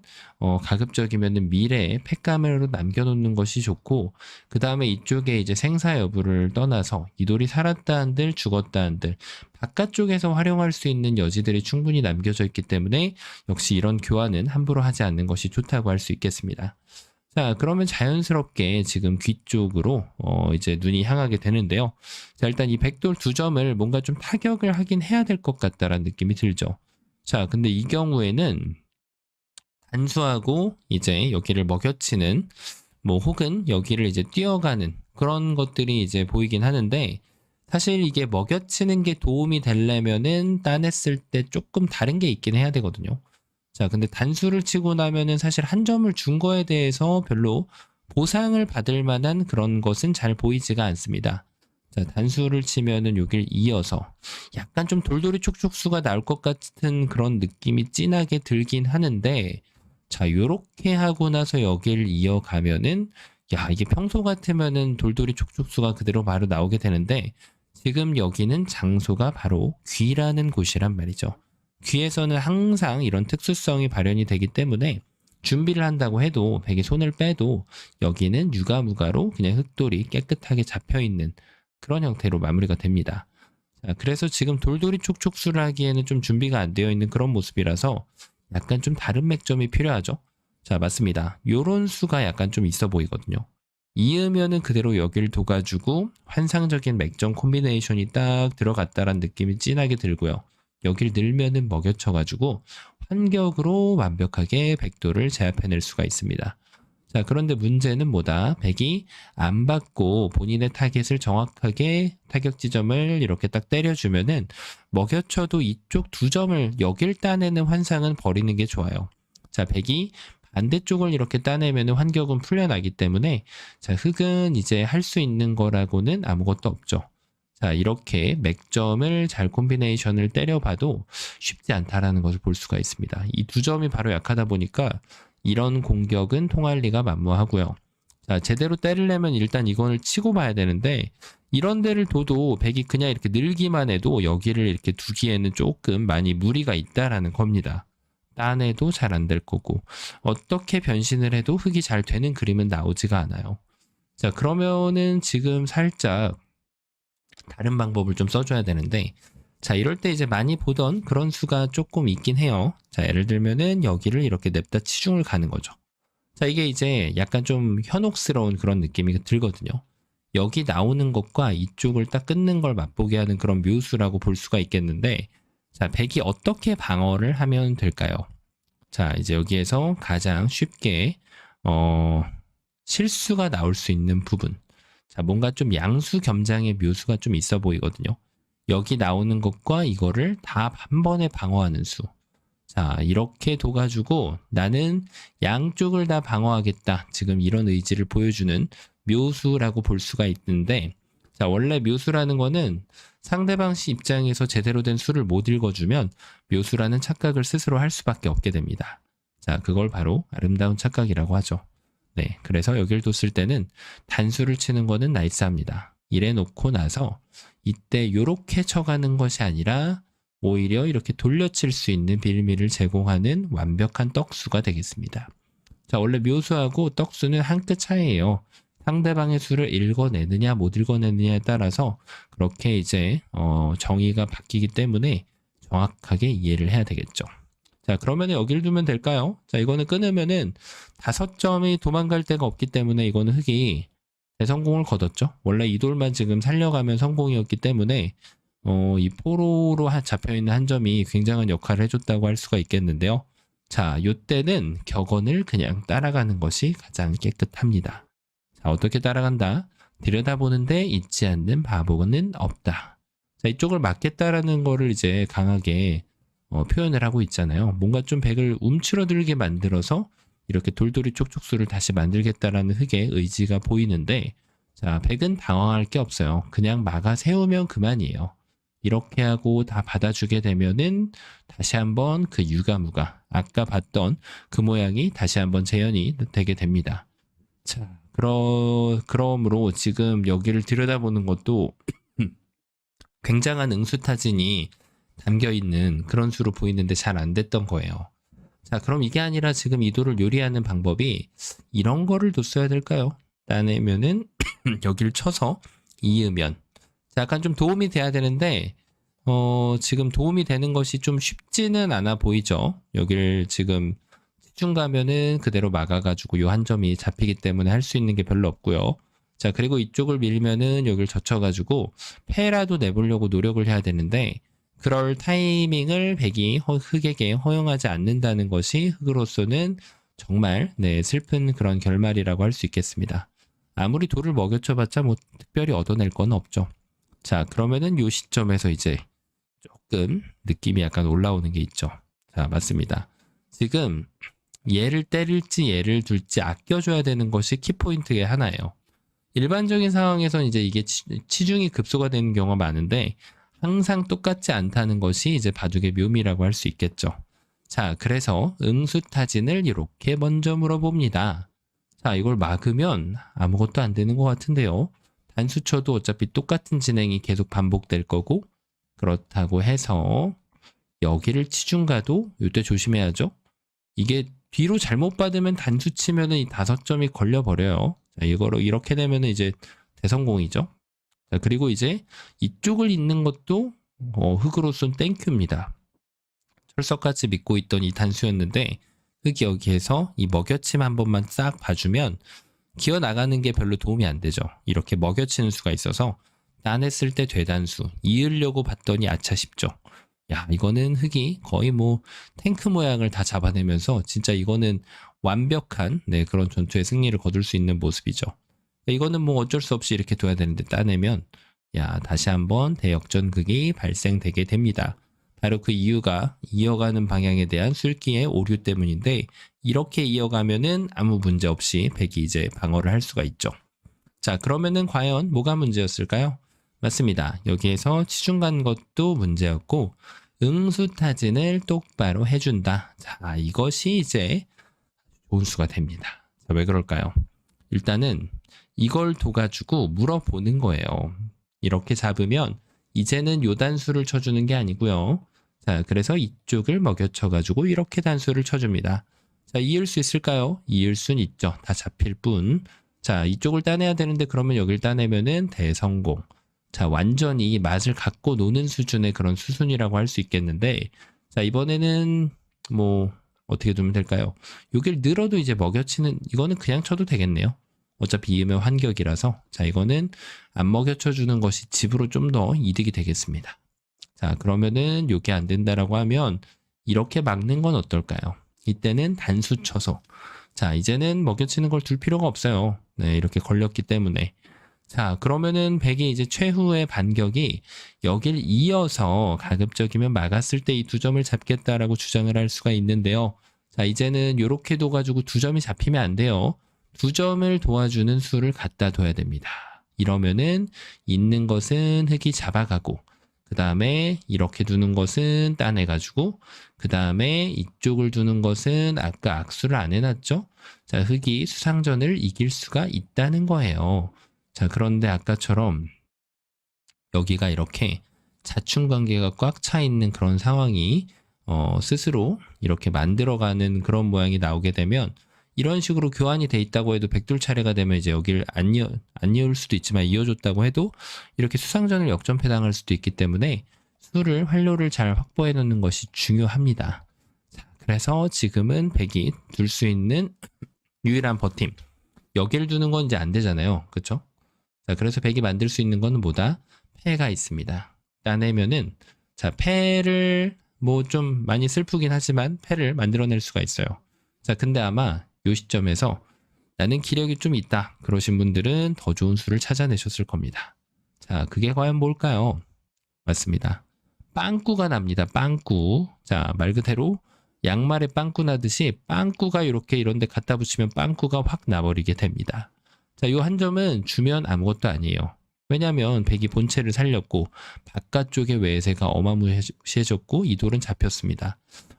가급적이면 미래에 팩감으로 남겨놓는 것이 좋고, 그 다음에 이쪽에 이제 생사 여부를 떠나서 이 돌이 살았다 한들 죽었다 한들 바깥쪽에서 활용할 수 있는 여지들이 충분히 남겨져 있기 때문에 역시 이런 교환은 함부로 하지 않는 것이 좋다고 할 수 있겠습니다. 자, 그러면 자연스럽게 지금 귀 쪽으로 이제 눈이 향하게 되는데요. 자, 일단 이 백돌 2점을 뭔가 좀 타격을 하긴 해야 될 것 같다라는 느낌이 들죠. 자, 근데 이 경우에는 단수하고 이제 여기를 먹여치는 뭐 혹은 여기를 이제 뛰어가는 그런 것들이 이제 보이긴 하는데, 사실 이게 먹여치는 게 도움이 되려면은 따냈을 때 조금 다른 게 있긴 해야 되거든요. 자, 근데 단수를 치고 나면은 사실 한 점을 준 거에 대해서 별로 보상을 받을 만한 그런 것은 잘 보이지가 않습니다. 자, 단수를 치면은 여길 이어서 약간 좀 돌돌이 촉촉수가 나올 것 같은 그런 느낌이 진하게 들긴 하는데, 자, 요렇게 하고 나서 여길 이어가면은 야, 이게 평소 같으면은 돌돌이 촉촉수가 그대로 바로 나오게 되는데, 지금 여기는 장소가 바로 귀라는 곳이란 말이죠. 귀에서는 항상 이런 특수성이 발현이 되기 때문에 준비를 한다고 해도 백이 손을 빼도 여기는 유가무가로 그냥 흑돌이 깨끗하게 잡혀있는 그런 형태로 마무리가 됩니다. 자, 그래서 지금 돌돌이 촉촉수를 하기에는 좀 준비가 안 되어 있는 그런 모습이라서 약간 좀 다른 맥점이 필요하죠. 자, 맞습니다. 요런 수가 약간 좀 있어 보이거든요. 이으면은 그대로 여기를 둬가지고 환상적인 맥점 콤비네이션이 딱 들어갔다란 느낌이 진하게 들고요. 여기를 늘면은 먹여쳐가지고 환격으로 완벽하게 백도를 제압해낼 수가 있습니다. 자, 그런데 문제는 뭐다? 백이 안 받고 본인의 타겟을 정확하게 타격 지점을 이렇게 딱 때려주면은 먹여쳐도 이쪽 2점을 여길 따내는 환상은 버리는 게 좋아요. 자, 백이 반대쪽을 이렇게 따내면 환격은 풀려나기 때문에 자, 흑은 이제 할 수 있는 거라고는 아무것도 없죠. 자, 이렇게 맥점을 잘 콤비네이션을 때려봐도 쉽지 않다라는 것을 볼 수가 있습니다. 이 2점이 바로 약하다 보니까 이런 공격은 통할 리가 만무하고요. 자, 제대로 때리려면 일단 이건을 치고 봐야 되는데, 이런 데를 둬도 백이 그냥 이렇게 늘기만 해도 여기를 이렇게 두기에는 조금 많이 무리가 있다라는 겁니다. 따내도 잘 안 될 거고, 어떻게 변신을 해도 흑이 잘 되는 그림은 나오지가 않아요. 자, 그러면은 지금 살짝 다른 방법을 좀 써줘야 되는데, 자, 이럴 때 이제 많이 보던 그런 수가 조금 있긴 해요. 자, 예를 들면은 여기를 이렇게 냅다 치중을 가는 거죠. 자, 이게 이제 약간 좀 현혹스러운 그런 느낌이 들거든요. 여기 나오는 것과 이쪽을 딱 끊는 걸 맛보게 하는 그런 묘수라고 볼 수가 있겠는데, 자, 백이 어떻게 방어를 하면 될까요? 자, 이제 여기에서 가장 쉽게 실수가 나올 수 있는 부분. 자, 뭔가 좀 양수 겸장의 묘수가 좀 있어 보이거든요. 여기 나오는 것과 이거를 다 한 번에 방어하는 수. 자, 이렇게 둬가지고 나는 양쪽을 다 방어하겠다. 지금 이런 의지를 보여주는 묘수라고 볼 수가 있는데, 자, 원래 묘수라는 거는 상대방 씨 입장에서 제대로 된 수를 못 읽어주면 묘수라는 착각을 스스로 할 수밖에 없게 됩니다. 자, 그걸 바로 아름다운 착각이라고 하죠. 네, 그래서 여길 뒀을 때는 단수를 치는 거는 나이스합니다. 이래 놓고 나서 이때 요렇게 쳐가는 것이 아니라 오히려 이렇게 돌려칠 수 있는 빌미를 제공하는 완벽한 떡수가 되겠습니다. 자, 원래 묘수하고 떡수는 한 끗 차이예요. 상대방의 수를 읽어내느냐 못 읽어내느냐에 따라서 그렇게 이제 정의가 바뀌기 때문에 정확하게 이해를 해야 되겠죠. 자, 그러면 여기를 두면 될까요? 자, 이거는 끊으면은 5점이 도망갈 데가 없기 때문에 이거는 흑이 대성공을 거뒀죠. 원래 이 돌만 지금 살려가면 성공이었기 때문에 이 포로로 잡혀있는 한 점이 굉장한 역할을 해줬다고 할 수가 있겠는데요. 자, 요때는 격언을 그냥 따라가는 것이 가장 깨끗합니다. 자, 어떻게 따라간다? 들여다보는데 잊지 않는 바보는 없다. 자, 이쪽을 막겠다라는 거를 이제 강하게 표현을 하고 있잖아요. 뭔가 좀 백을 움츠러들게 만들어서 이렇게 돌돌이 촉촉수를 다시 만들겠다라는 흑의 의지가 보이는데, 자, 백은 당황할 게 없어요. 그냥 막아 세우면 그만이에요. 이렇게 하고 다 받아주게 되면은 다시 한번 그 유가무가 아까 봤던 그 모양이 다시 한번 재현이 되게 됩니다. 자, 그러므로 지금 여기를 들여다보는 것도 굉장한 응수타진이 담겨있는 그런 수로 보이는데 잘 안 됐던 거예요. 자, 그럼 이게 아니라 지금 이 돌을 요리하는 방법이 이런 거를 뒀어야 될까요? 따내면은 여기를 쳐서 이으면, 자, 약간 좀 도움이 돼야 되는데 지금 도움이 되는 것이 좀 쉽지는 않아 보이죠. 여기를 지금 집중 가면은 그대로 막아가지고 요 한 점이 잡히기 때문에 할 수 있는 게 별로 없고요. 자, 그리고 이쪽을 밀면은 여기를 젖혀가지고 패라도 내보려고 노력을 해야 되는데, 그럴 타이밍을 백이 흑에게 허용하지 않는다는 것이 흑으로서는 정말 슬픈 그런 결말이라고 할 수 있겠습니다. 아무리 돌을 먹여쳐봤자 뭐 특별히 얻어낼 건 없죠. 자, 그러면은 요 시점에서 이제 조금 느낌이 약간 올라오는 게 있죠. 자, 맞습니다. 지금 얘를 때릴지 얘를 둘지 아껴줘야 되는 것이 키포인트의 하나예요. 일반적인 상황에서는 이제 이게 치중이 급소가 되는 경우가 많은데 항상 똑같지 않다는 것이 이제 바둑의 묘미라고 할 수 있겠죠. 자, 그래서 응수타진을 이렇게 먼저 물어봅니다. 자, 이걸 막으면 아무것도 안 되는 것 같은데요. 단수 쳐도 어차피 똑같은 진행이 계속 반복될 거고, 그렇다고 해서 여기를 치중 가도 이때 조심해야죠. 이게 뒤로 잘못 받으면 단수 치면은 이 5점이 걸려버려요. 자, 이거로 이렇게 되면은 이제 대성공이죠. 자, 그리고 이제 이쪽을 잇는 것도 흑으로서는 땡큐입니다. 철석같이 믿고 있던 이 단수였는데 흑이 여기에서 이 먹여침 한 번만 싹 봐주면 기어 나가는 게 별로 도움이 안 되죠. 이렇게 먹여치는 수가 있어서 따냈을 때 되단수, 이으려고 봤더니 아차 싶죠. 야, 이거는 흑이 거의 뭐 탱크 모양을 다 잡아내면서 진짜 이거는 완벽한 그런 전투의 승리를 거둘 수 있는 모습이죠. 이거는 뭐 어쩔 수 없이 이렇게 둬야 되는데 따내면 다시 한번 대역전극이 발생되게 됩니다. 바로 그 이유가 이어가는 방향에 대한 술기의 오류 때문인데, 이렇게 이어가면은 아무 문제 없이 백이 이제 방어를 할 수가 있죠. 자, 그러면은 과연 뭐가 문제였을까요? 맞습니다. 여기에서 치중 간 것도 문제였고 응수타진을 똑바로 해준다. 자, 이것이 이제 좋은 수가 됩니다. 자, 왜 그럴까요? 일단은 이걸 둬가지고 물어보는 거예요. 이렇게 잡으면 이제는 요 단수를 쳐주는 게 아니고요. 자, 그래서 이쪽을 먹여쳐가지고 이렇게 단수를 쳐줍니다. 자, 이을 수 있을까요? 이을 수는 있죠. 다 잡힐 뿐. 자, 이쪽을 따내야 되는데 그러면 여길 따내면은 대성공. 자, 완전히 맛을 갖고 노는 수준의 그런 수순이라고 할 수 있겠는데, 자, 이번에는 뭐 어떻게 두면 될까요? 여길 늘어도 이제 먹여치는, 이거는 그냥 쳐도 되겠네요. 어차피 이으면 환격이라서. 자, 이거는 안 먹여쳐주는 것이 집으로 좀 더 이득이 되겠습니다. 자, 그러면은 요게 안 된다라고 하면 이렇게 막는 건 어떨까요? 이때는 단수 쳐서, 자, 이제는 먹여치는 걸 둘 필요가 없어요. 네, 이렇게 걸렸기 때문에. 자, 그러면은 백이 이제 최후의 반격이 여길 이어서 가급적이면 막았을 때 이 2점을 잡겠다라고 주장을 할 수가 있는데요. 자, 이제는 요렇게 둬가지고 2점이 잡히면 안 돼요. 2점을 도와주는 수를 갖다 둬야 됩니다. 이러면은 있는 것은 흙이 잡아가고 그 다음에 이렇게 두는 것은 따내가지고 그 다음에 이쪽을 두는 것은 아까 악수를 안 해놨죠? 자, 흙이 수상전을 이길 수가 있다는 거예요. 자, 그런데 아까처럼 여기가 이렇게 자충관계가 꽉 차 있는 그런 상황이 스스로 이렇게 만들어가는 그런 모양이 나오게 되면 이런 식으로 교환이 돼 있다고 해도 백돌 차례가 되면 이제 여기를 안 이을 수도 있지만 이어줬다고 해도 이렇게 수상전을 역전패 당할 수도 있기 때문에 수를 활로를 잘 확보해 놓는 것이 중요합니다. 자, 그래서 지금은 백이 둘 수 있는 유일한 버팀. 여기를 두는 건 이제 안 되잖아요. 그렇죠? 자, 그래서 백이 만들 수 있는 거는 뭐다? 패가 있습니다. 따내면은 자, 패를 뭐 좀 많이 슬프긴 하지만 패를 만들어낼 수가 있어요. 자, 근데 아마 이 시점에서 나는 기력이 좀 있다 그러신 분들은 더 좋은 수를 찾아내셨을 겁니다. 자, 그게 과연 뭘까요? 맞습니다. 빵꾸가 납니다. 빵꾸. 자, 말 그대로 양말에 빵꾸 나듯이 빵꾸가 이렇게 이런 데 갖다 붙이면 빵꾸가 확 나버리게 됩니다. 자, 이 한 점은 주면 아무것도 아니에요. 왜냐하면 백이 본체를 살렸고 바깥쪽의 외세가 어마무시해졌고 이 돌은 잡혔습니다.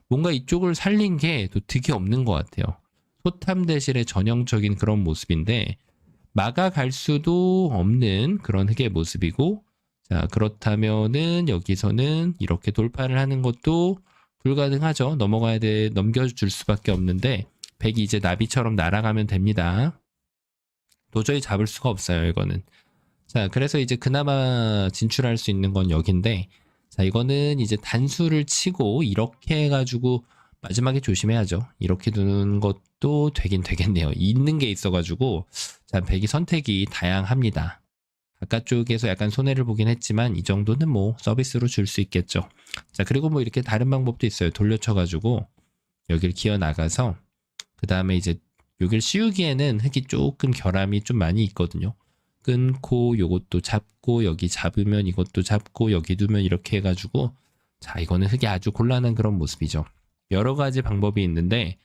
뭔가 이쪽을 살린 게 또 득이 없는 것 같아요. 소탐대실의 전형적인 그런 모습인데 막아갈 수도 없는 그런 흙의 모습이고 자, 그렇다면은 여기서는 이렇게 돌파를 하는 것도 불가능하죠. 넘겨줄 수밖에 없는데 백이 이제 나비처럼 날아가면 됩니다. 도저히 잡을 수가 없어요, 이거는. 자, 그래서 이제 그나마 진출할 수 있는 건 여긴데 자, 이거는 이제 단수를 치고 이렇게 해가지고 마지막에 조심해야죠. 이렇게 두는 것도 되긴 되겠네요. 있는 게 있어가지고 자, 백이 선택이 다양합니다. 바깥쪽에서 약간 손해를 보긴 했지만 이 정도는 뭐 서비스로 줄 수 있겠죠. 자, 그리고 뭐 이렇게 다른 방법도 있어요. 돌려쳐가지고 여기를 기어 나가서 그 다음에 이제 여기를 씌우기에는 흙이 조금 결함이 좀 많이 있거든요. 끊고 요것도 잡고 여기 잡으면 이것도 잡고 여기 두면 이렇게 해가지고 자, 이거는 흙이 아주 곤란한 그런 모습이죠. 여러 가지 방법이 있는데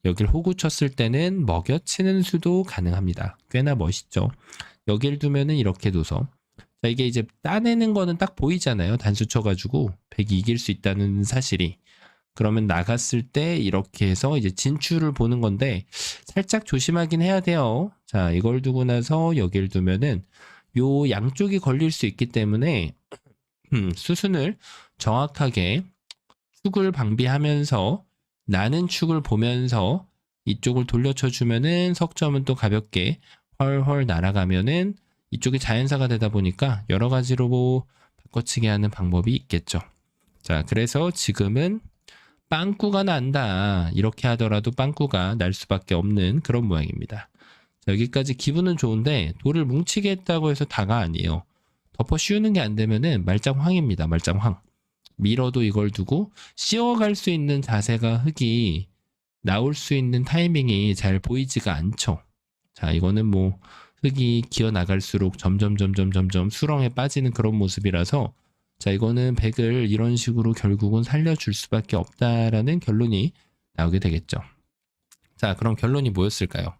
여길 호구 쳤을 때는 먹여치는 수도 가능합니다. 꽤나 멋있죠. 여길 두면은 이렇게 둬서 자, 이게 이제 따내는 거는 딱 보이잖아요. 단수 쳐가지고 백이 이길 수 있다는 사실이. 그러면 나갔을 때 이렇게 해서 이제 진출을 보는 건데 살짝 조심하긴 해야 돼요. 자, 이걸 두고 나서 여길 두면은 요 양쪽이 걸릴 수 있기 때문에 수순을 정확하게 축을 방비하면서 나는 축을 보면서 이쪽을 돌려쳐 주면은 석점은 또 가볍게 헐헐 날아가면은 이쪽이 자연사가 되다 보니까 여러 가지로 뭐 바꿔치기 하는 방법이 있겠죠. 자, 그래서 지금은 빵꾸가 난다. 이렇게 하더라도 빵꾸가 날 수밖에 없는 그런 모양입니다. 자, 여기까지 기분은 좋은데 돌을 뭉치게 했다고 해서 다가 아니에요. 덮어 씌우는 게 안 되면은 말짱황입니다. 말짱황. 밀어도 이걸 두고 씌워갈 수 있는 자세가 흙이 나올 수 있는 타이밍이 잘 보이지가 않죠. 자, 이거는 뭐 흙이 기어 나갈수록 점점 수렁에 빠지는 그런 모습이라서 자, 이거는 백을 이런 식으로 결국은 살려줄 수밖에 없다라는 결론이 나오게 되겠죠. 자, 그럼 결론이 뭐였을까요?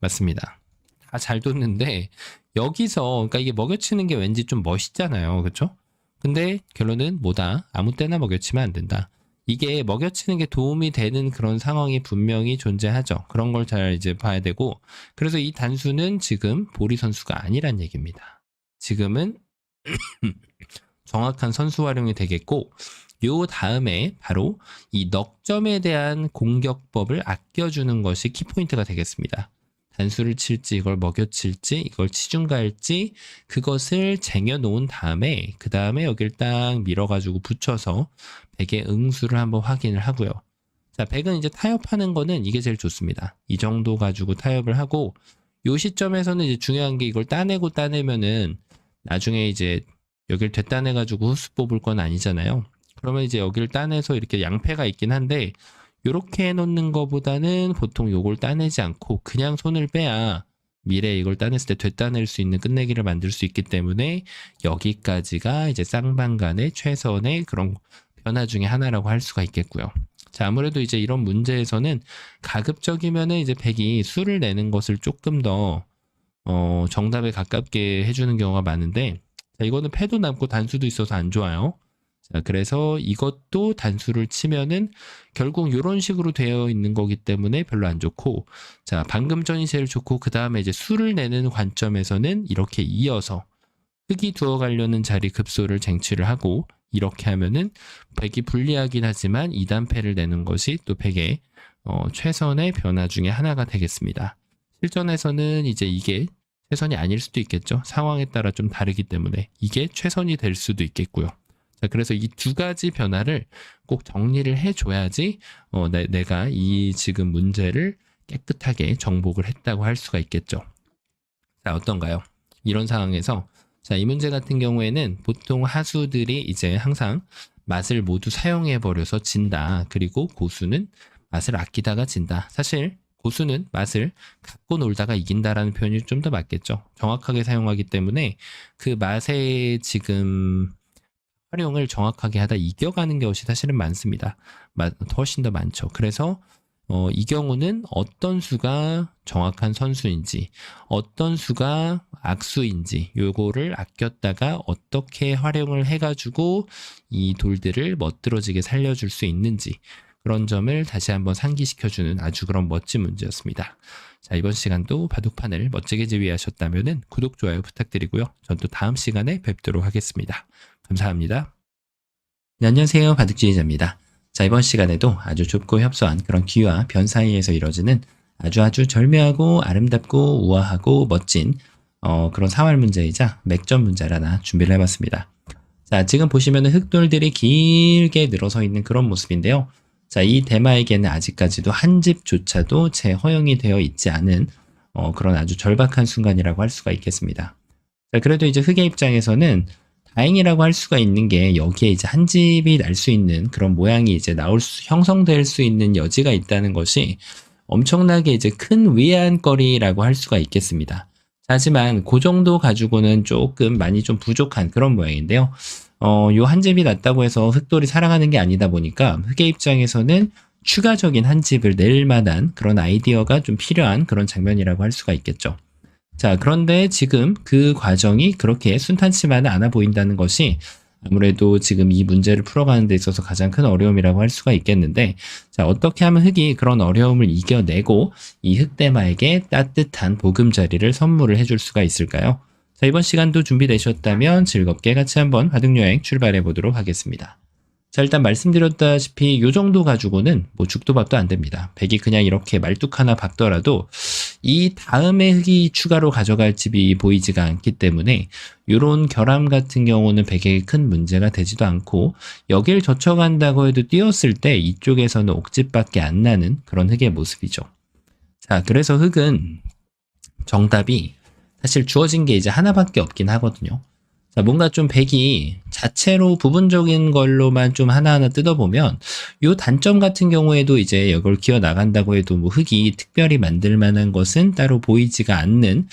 맞습니다. 다 잘 뒀는데 여기서 그러니까 이게 먹여치는 게 왠지 좀 멋있잖아요. 그렇죠? 근데 결론은 뭐다? 아무 때나 먹여치면 안 된다. 이게 먹여치는 게 도움이 되는 그런 상황이 분명히 존재하죠. 그런 걸 잘 이제 봐야 되고 그래서 이 단수는 지금 보리 선수가 아니란 얘기입니다. 지금은 정확한 선수 활용이 되겠고 요 다음에 바로 이 넉점에 대한 공격법을 아껴주는 것이 키포인트가 되겠습니다. 단수를 칠지 이걸 먹여칠지 이걸 치중가할지 그것을 쟁여놓은 다음에 그 다음에 여길 딱 밀어가지고 붙여서 백의 응수를 한번 확인을 하고요. 자, 백은 이제 타협하는 거는 이게 제일 좋습니다. 이 정도 가지고 타협을 하고 요 시점에서는 이제 중요한 게 이걸 따내면은 나중에 이제 여길 되따내가지고 후수 뽑을 건 아니잖아요. 그러면 이제 여기를 따내서 이렇게 양패가 있긴 한데 요렇게 해놓는 거보다는 보통 요걸 따내지 않고 그냥 손을 빼야 미래에 이걸 따냈을 때 되따낼 수 있는 끝내기를 만들 수 있기 때문에 여기까지가 이제 쌍방간의 최선의 그런 변화 중에 하나라고 할 수가 있겠고요. 자, 아무래도 이제 이런 문제에서는 가급적이면은 이제 백이 수를 내는 것을 조금 더 정답에 가깝게 해주는 경우가 많은데, 자, 이거는 패도 남고 단수도 있어서 안 좋아요. 자, 그래서 이것도 단수를 치면은 결국 이런 식으로 되어 있는 거기 때문에 별로 안 좋고, 자, 방금 전이 제일 좋고, 그 다음에 이제 수를 내는 관점에서는 이렇게 이어서 흙이 두어가려는 자리 급소를 쟁취를 하고, 이렇게 하면은 100이 불리하긴 하지만 2단패를 내는 것이 또 100의 최선의 변화 중에 하나가 되겠습니다. 실전에서는 이제 이게 최선이 아닐 수도 있겠죠. 상황에 따라 좀 다르기 때문에 이게 최선이 될 수도 있겠고요. 자, 그래서 이 두 가지 변화를 꼭 정리를 해줘야지 내가 이 지금 문제를 깨끗하게 정복을 했다고 할 수가 있겠죠. 자, 어떤가요? 이런 상황에서 자, 이 문제 같은 경우에는 보통 하수들이 이제 항상 맛을 모두 사용해버려서 진다. 그리고 고수는 맛을 아끼다가 진다. 사실 고수는 맛을 갖고 놀다가 이긴다라는 표현이 좀 더 맞겠죠. 정확하게 사용하기 때문에 그 맛의 지금 활용을 정확하게 하다 이겨가는 것이 사실은 많습니다. 훨씬 더 많죠. 그래서 이 경우는 어떤 수가 정확한 선수인지, 어떤 수가 악수인지, 요거를 아꼈다가 어떻게 활용을 해가지고 이 돌들을 멋들어지게 살려줄 수 있는지, 그런 점을 다시 한번 상기시켜주는 아주 그런 멋진 문제였습니다. 자, 이번 시간도 바둑판을 멋지게 지휘하셨다면 구독, 좋아요 부탁드리고요. 전 또 다음 시간에 뵙도록 하겠습니다. 감사합니다. 네, 안녕하세요. 바둑지휘자입니다. 자, 이번 시간에도 아주 좁고 협소한 그런 기와 변 사이에서 이뤄지는 아주 절묘하고 아름답고 우아하고 멋진 그런 사활 문제이자 맥점 문제를 하나 준비를 해봤습니다. 자, 지금 보시면은 흑돌들이 길게 늘어서 있는 그런 모습인데요. 자, 이 대마에게는 아직까지도 한 집조차도 재허용이 되어 있지 않은 그런 아주 절박한 순간이라고 할 수가 있겠습니다. 자, 그래도 이제 흑의 입장에서는 다행이라고 할 수가 있는 게 여기에 이제 한 집이 날 수 있는 그런 모양이 이제 형성될 수 있는 여지가 있다는 것이 엄청나게 이제 큰 위안거리라고 할 수가 있겠습니다. 하지만 그 정도 가지고는 조금 많이 좀 부족한 그런 모양인데요. 요 한 집이 났다고 해서 흑돌이 살아가는 게 아니다 보니까 흑의 입장에서는 추가적인 한 집을 낼 만한 그런 아이디어가 좀 필요한 그런 장면이라고 할 수가 있겠죠. 자, 그런데 지금 그 과정이 그렇게 순탄치만은 않아 보인다는 것이 아무래도 지금 이 문제를 풀어가는 데 있어서 가장 큰 어려움이라고 할 수가 있겠는데, 자, 어떻게 하면 흑이 그런 어려움을 이겨내고 이 흑대마에게 따뜻한 보금자리를 선물을 해줄 수가 있을까요? 자, 이번 시간도 준비되셨다면 즐겁게 같이 한번 바둑여행 출발해 보도록 하겠습니다. 자, 일단 말씀드렸다시피 이 정도 가지고는 뭐 죽도 밥도 안 됩니다. 백이 그냥 이렇게 말뚝 하나 박더라도 이 다음에 흑이 추가로 가져갈 집이 보이지가 않기 때문에 이런 결함 같은 경우는 백에게 큰 문제가 되지도 않고, 여길 젖혀간다고 해도 뛰었을 때 이쪽에서는 옥집밖에 안 나는 그런 흑의 모습이죠. 자, 그래서 흑은 정답이 사실 주어진 게 이제 하나밖에 없긴 하거든요. 자, 뭔가 좀 백이 자체로 부분적인 걸로만 좀 하나하나 뜯어보면 요 단점 같은 경우에도 이제 이걸 기어 나간다고 해도 뭐 흑이 특별히 만들 만한 것은 따로 보이지가 않는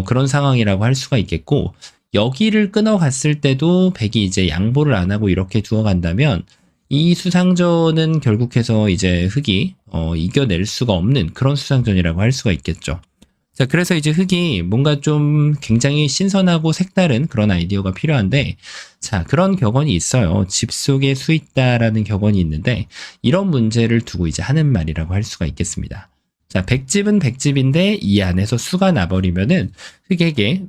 그런 상황이라고 할 수가 있겠고, 여기를 끊어갔을 때도 백이 이제 양보를 안 하고 이렇게 두어간다면 이 수상전은 결국해서 이제 흑이 이겨낼 수가 없는 그런 수상전이라고 할 수가 있겠죠. 자, 그래서 이제 흑이 뭔가 좀 굉장히 신선하고 색다른 그런 아이디어가 필요한데, 자, 그런 격언이 있어요. 집 속에 수 있다라는 격언이 있는데, 이런 문제를 두고 이제 하는 말이라고 할 수가 있겠습니다. 자, 백집은 백집인데 이 안에서 수가 나버리면은 흑에게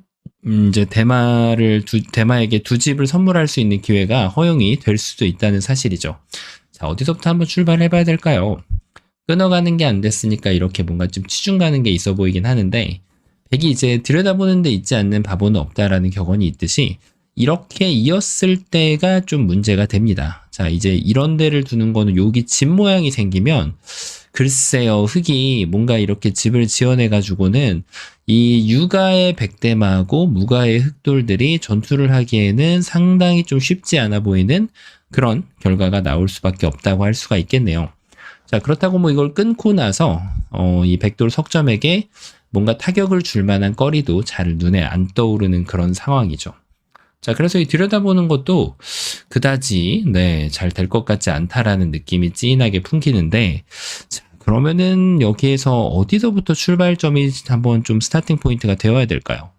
이제 대마에게 두 집을 선물할 수 있는 기회가 허용이 될 수도 있다는 사실이죠. 자, 어디서부터 한번 출발해 봐야 될까요? 끊어가는 게 안 됐으니까 이렇게 뭔가 좀 치중 가는 게 있어 보이긴 하는데, 백이 이제 들여다보는 데 있지 않는 바보는 없다라는 격언이 있듯이 이렇게 이었을 때가 좀 문제가 됩니다. 자, 이제 이런 데를 두는 거는 여기 집 모양이 생기면 글쎄요, 흑이 뭔가 이렇게 집을 지어내 가지고는 이 유가의 백대마하고 무가의 흑돌들이 전투를 하기에는 상당히 좀 쉽지 않아 보이는 그런 결과가 나올 수밖에 없다고 할 수가 있겠네요. 자, 그렇다고 뭐 이걸 끊고 나서 이 백돌 석점에게 뭔가 타격을 줄 만한 거리도 잘 눈에 안 떠오르는 그런 상황이죠. 자, 그래서 이 들여다보는 것도 그다지 잘 될 것 같지 않다라는 느낌이 찌인하게 풍기는데, 자, 그러면은 여기에서 어디서부터 출발점이 한번 좀 스타팅 포인트가 되어야 될까요?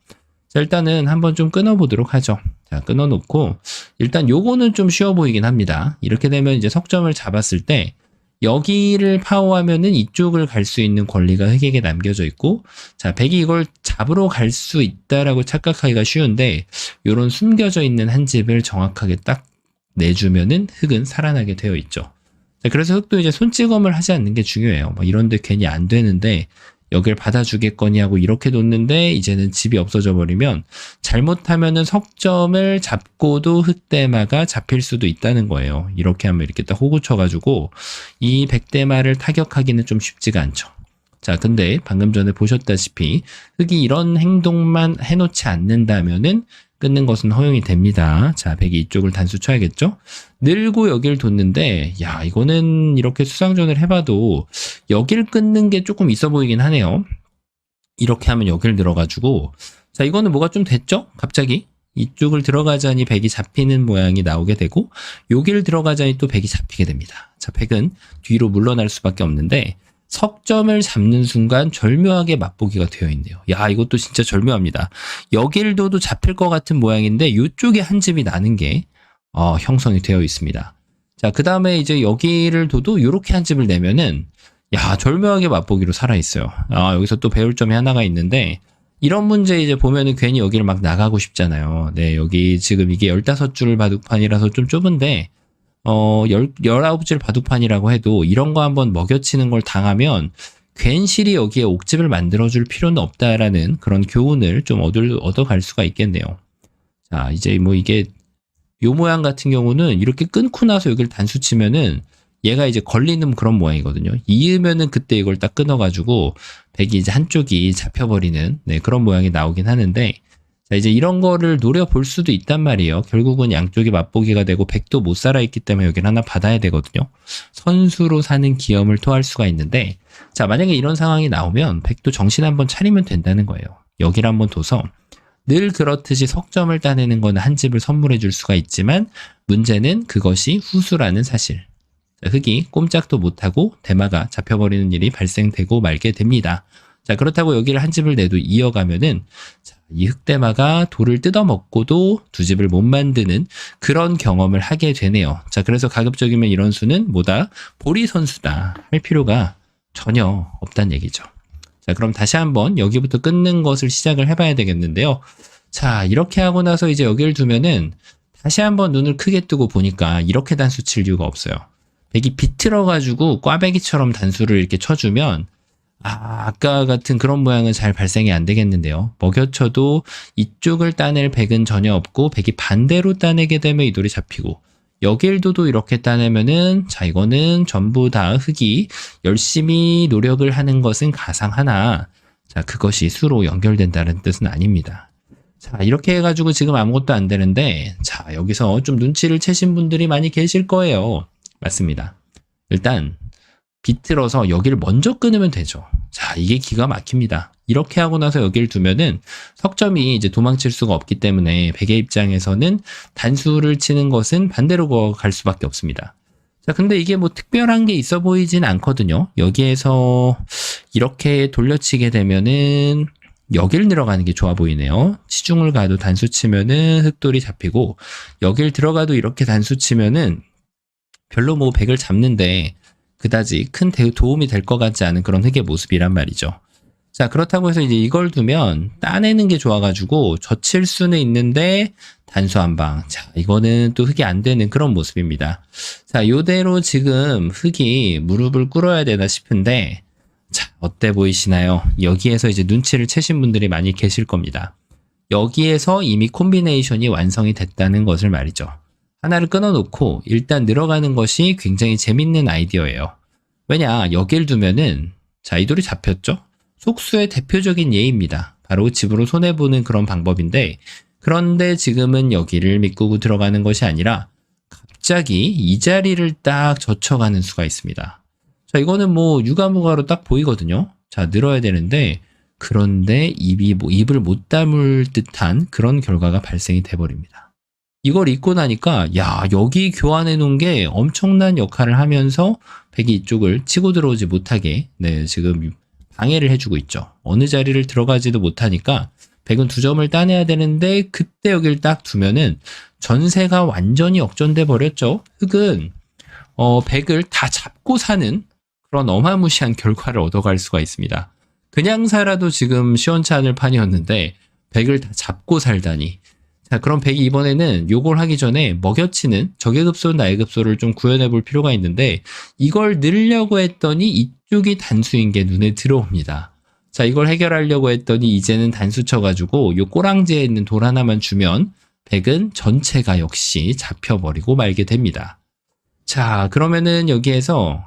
자, 일단은 한번 좀 끊어보도록 하죠. 자, 끊어놓고 일단 요거는 좀 쉬워 보이긴 합니다. 이렇게 되면 이제 석점을 잡았을 때 여기를 파워하면은 이쪽을 갈 수 있는 권리가 흑에게 남겨져 있고, 자, 백이 이걸 잡으러 갈 수 있다라고 착각하기가 쉬운데, 요런 숨겨져 있는 한 집을 정확하게 딱 내주면은 흑은 살아나게 되어 있죠. 자, 그래서 흑도 이제 손찌검을 하지 않는 게 중요해요. 뭐 이런데 괜히 안 되는데, 여길 받아주겠거니 하고 이렇게 놓는데 이제는 집이 없어져 버리면 잘못하면은 석점을 잡고도 흑대마가 잡힐 수도 있다는 거예요. 이렇게 하면 이렇게 딱 호구 쳐가지고 이 백대마를 타격하기는 좀 쉽지가 않죠. 자, 근데 방금 전에 보셨다시피 흑이 이런 행동만 해놓지 않는다면은 끊는 것은 허용이 됩니다. 자, 백이 이쪽을 단수 쳐야겠죠? 늘고 여길 뒀는데, 야, 이거는 이렇게 수상전을 해봐도 여길 끊는 게 조금 있어 보이긴 하네요. 이렇게 하면 여길 들어가지고, 자, 이거는 뭐가 좀 됐죠? 갑자기. 이쪽을 들어가자니 백이 잡히는 모양이 나오게 되고, 여길 들어가자니 또 백이 잡히게 됩니다. 자, 백은 뒤로 물러날 수밖에 없는데, 석점을 잡는 순간 절묘하게 맛보기가 되어 있네요. 야, 이것도 진짜 절묘합니다. 여길 둬도 잡힐 것 같은 모양인데 이쪽에 한 집이 나는 게 형성이 되어 있습니다. 자, 그 다음에 이제 여기를 둬도 이렇게 한 집을 내면은 야, 절묘하게 맛보기로 살아있어요. 여기서 또 배울 점이 하나가 있는데 이런 문제 이제 보면은 괜히 여기를 막 나가고 싶잖아요. 네, 여기 지금 이게 15줄 바둑판이라서 좀 좁은데 19줄 바둑판이라고 해도 이런 거 한번 먹여치는 걸 당하면 괜시리 여기에 옥집을 만들어줄 필요는 없다라는 그런 교훈을 좀 얻어갈 수가 있겠네요. 자, 이제 뭐 이게 요 모양 같은 경우는 이렇게 끊고 나서 여기를 단수 치면은 얘가 이제 걸리는 그런 모양이거든요. 이으면은 그때 이걸 딱 끊어가지고 백이 이제 한쪽이 잡혀버리는 네, 그런 모양이 나오긴 하는데 자, 이제 이런 거를 노려볼 수도 있단 말이에요. 결국은 양쪽이 맛보기가 되고 백도 못 살아있기 때문에 여기를 하나 받아야 되거든요. 선수로 사는 기염을 토할 수가 있는데 자, 만약에 이런 상황이 나오면 백도 정신 한번 차리면 된다는 거예요. 여기를 한번 둬서 늘 그렇듯이 석점을 따내는 건 한 집을 선물해 줄 수가 있지만 문제는 그것이 후수라는 사실. 자, 흑이 꼼짝도 못하고 대마가 잡혀버리는 일이 발생되고 말게 됩니다. 자, 그렇다고 여기를 한 집을 내도 이어가면은 자, 이 흑대마가 돌을 뜯어먹고도 두 집을 못 만드는 그런 경험을 하게 되네요. 자, 그래서 가급적이면 이런 수는 뭐다? 보리 선수다 할 필요가 전혀 없다는 얘기죠. 자, 그럼 다시 한번 여기부터 끊는 것을 시작을 해봐야 되겠는데요. 자, 이렇게 하고 나서 이제 여기를 두면은 다시 한번 눈을 크게 뜨고 보니까 이렇게 단수 칠 이유가 없어요. 백이 비틀어가지고 꽈배기처럼 단수를 이렇게 쳐주면 아까 같은 그런 모양은 잘 발생이 안 되겠는데요. 먹여쳐도 이쪽을 따낼 백은 전혀 없고 백이 반대로 따내게 되면 이 돌이 잡히고 여길 둬도 이렇게 따내면은 자, 이거는 전부 다 흑이 열심히 노력을 하는 것은 가상하나 자, 그것이 수로 연결된다는 뜻은 아닙니다. 자, 이렇게 해가지고 지금 아무것도 안 되는데 자, 여기서 좀 눈치를 채신 분들이 많이 계실 거예요. 맞습니다. 일단 비틀어서 여기를 먼저 끊으면 되죠. 자, 이게 기가 막힙니다. 이렇게 하고 나서 여기를 두면은 석점이 이제 도망칠 수가 없기 때문에 백의 입장에서는 단수를 치는 것은 반대로 갈 수밖에 없습니다. 자, 근데 이게 뭐 특별한 게 있어 보이진 않거든요. 여기에서 이렇게 돌려치게 되면은 여길 들어가는 게 좋아 보이네요. 시중을 가도 단수 치면은 흑돌이 잡히고 여길 들어가도 이렇게 단수 치면은 별로 뭐 백을 잡는데 그다지 큰 도움이 될 것 같지 않은 그런 흑의 모습이란 말이죠. 자, 그렇다고 해서 이제 이걸 두면 따내는 게 좋아가지고 젖힐 수는 있는데 단수 한 방. 자, 이거는 또 흑이 안 되는 그런 모습입니다. 자, 요대로 지금 흑이 무릎을 꿇어야 되나 싶은데 자, 어때 보이시나요? 여기에서 이제 눈치를 채신 분들이 많이 계실 겁니다. 여기에서 이미 콤비네이션이 완성이 됐다는 것을 말이죠. 하나를 끊어놓고 일단 늘어가는 것이 굉장히 재밌는 아이디어예요. 왜냐, 여길 두면은 자, 이 돌이 잡혔죠? 속수의 대표적인 예입니다. 바로 집으로 손해보는 그런 방법인데 그런데 지금은 여기를 믿고 들어가는 것이 아니라 갑자기 이 자리를 딱 젖혀가는 수가 있습니다. 자, 이거는 뭐 유가무가로 딱 보이거든요. 자, 늘어야 되는데 그런데 입을 못 다물 듯한 그런 결과가 발생이 돼버립니다. 이걸 읽고 나니까 야, 여기 교환해 놓은 게 엄청난 역할을 하면서 백이 이쪽을 치고 들어오지 못하게 지금 방해를 해주고 있죠. 어느 자리를 들어가지도 못하니까 백은 2점을 따내야 되는데 그때 여기를 딱 두면은 전세가 완전히 역전돼 버렸죠. 흑은 백을 다 잡고 사는 그런 어마무시한 결과를 얻어갈 수가 있습니다. 그냥 살아도 지금 시원치 않을 판이었는데 백을 다 잡고 살다니. 자, 그럼 백이 이번에는 요걸 하기 전에 먹여치는 적의 급소, 나의 급소를 좀 구현해 볼 필요가 있는데 이걸 넣으려고 했더니 이쪽이 단수인 게 눈에 들어옵니다. 자, 이걸 해결하려고 했더니 이제는 단수 쳐가지고 요 꼬랑지에 있는 돌 하나만 주면 백은 전체가 역시 잡혀버리고 말게 됩니다. 자, 그러면은 여기에서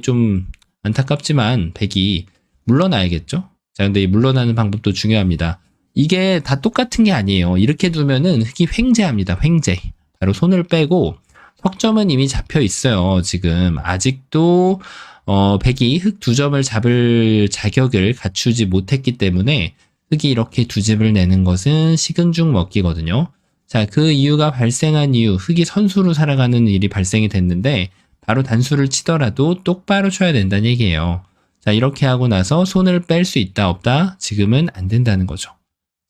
좀 안타깝지만 백이 물러나야겠죠? 자, 근데 이 물러나는 방법도 중요합니다. 이게 다 똑같은 게 아니에요. 이렇게 두면은 흑이 횡재합니다. 횡재. 바로 손을 빼고 석점은 이미 잡혀 있어요. 지금 아직도 백이 흑 2점을 잡을 자격을 갖추지 못했기 때문에 흑이 이렇게 2집을 내는 것은 식은 죽 먹기거든요. 자, 그 이유가 발생한 이유, 흑이 선수로 살아가는 일이 발생이 됐는데 바로 단수를 치더라도 똑바로 쳐야 된다는 얘기예요. 자, 이렇게 하고 나서 손을 뺄 수 있다 없다? 지금은 안 된다는 거죠.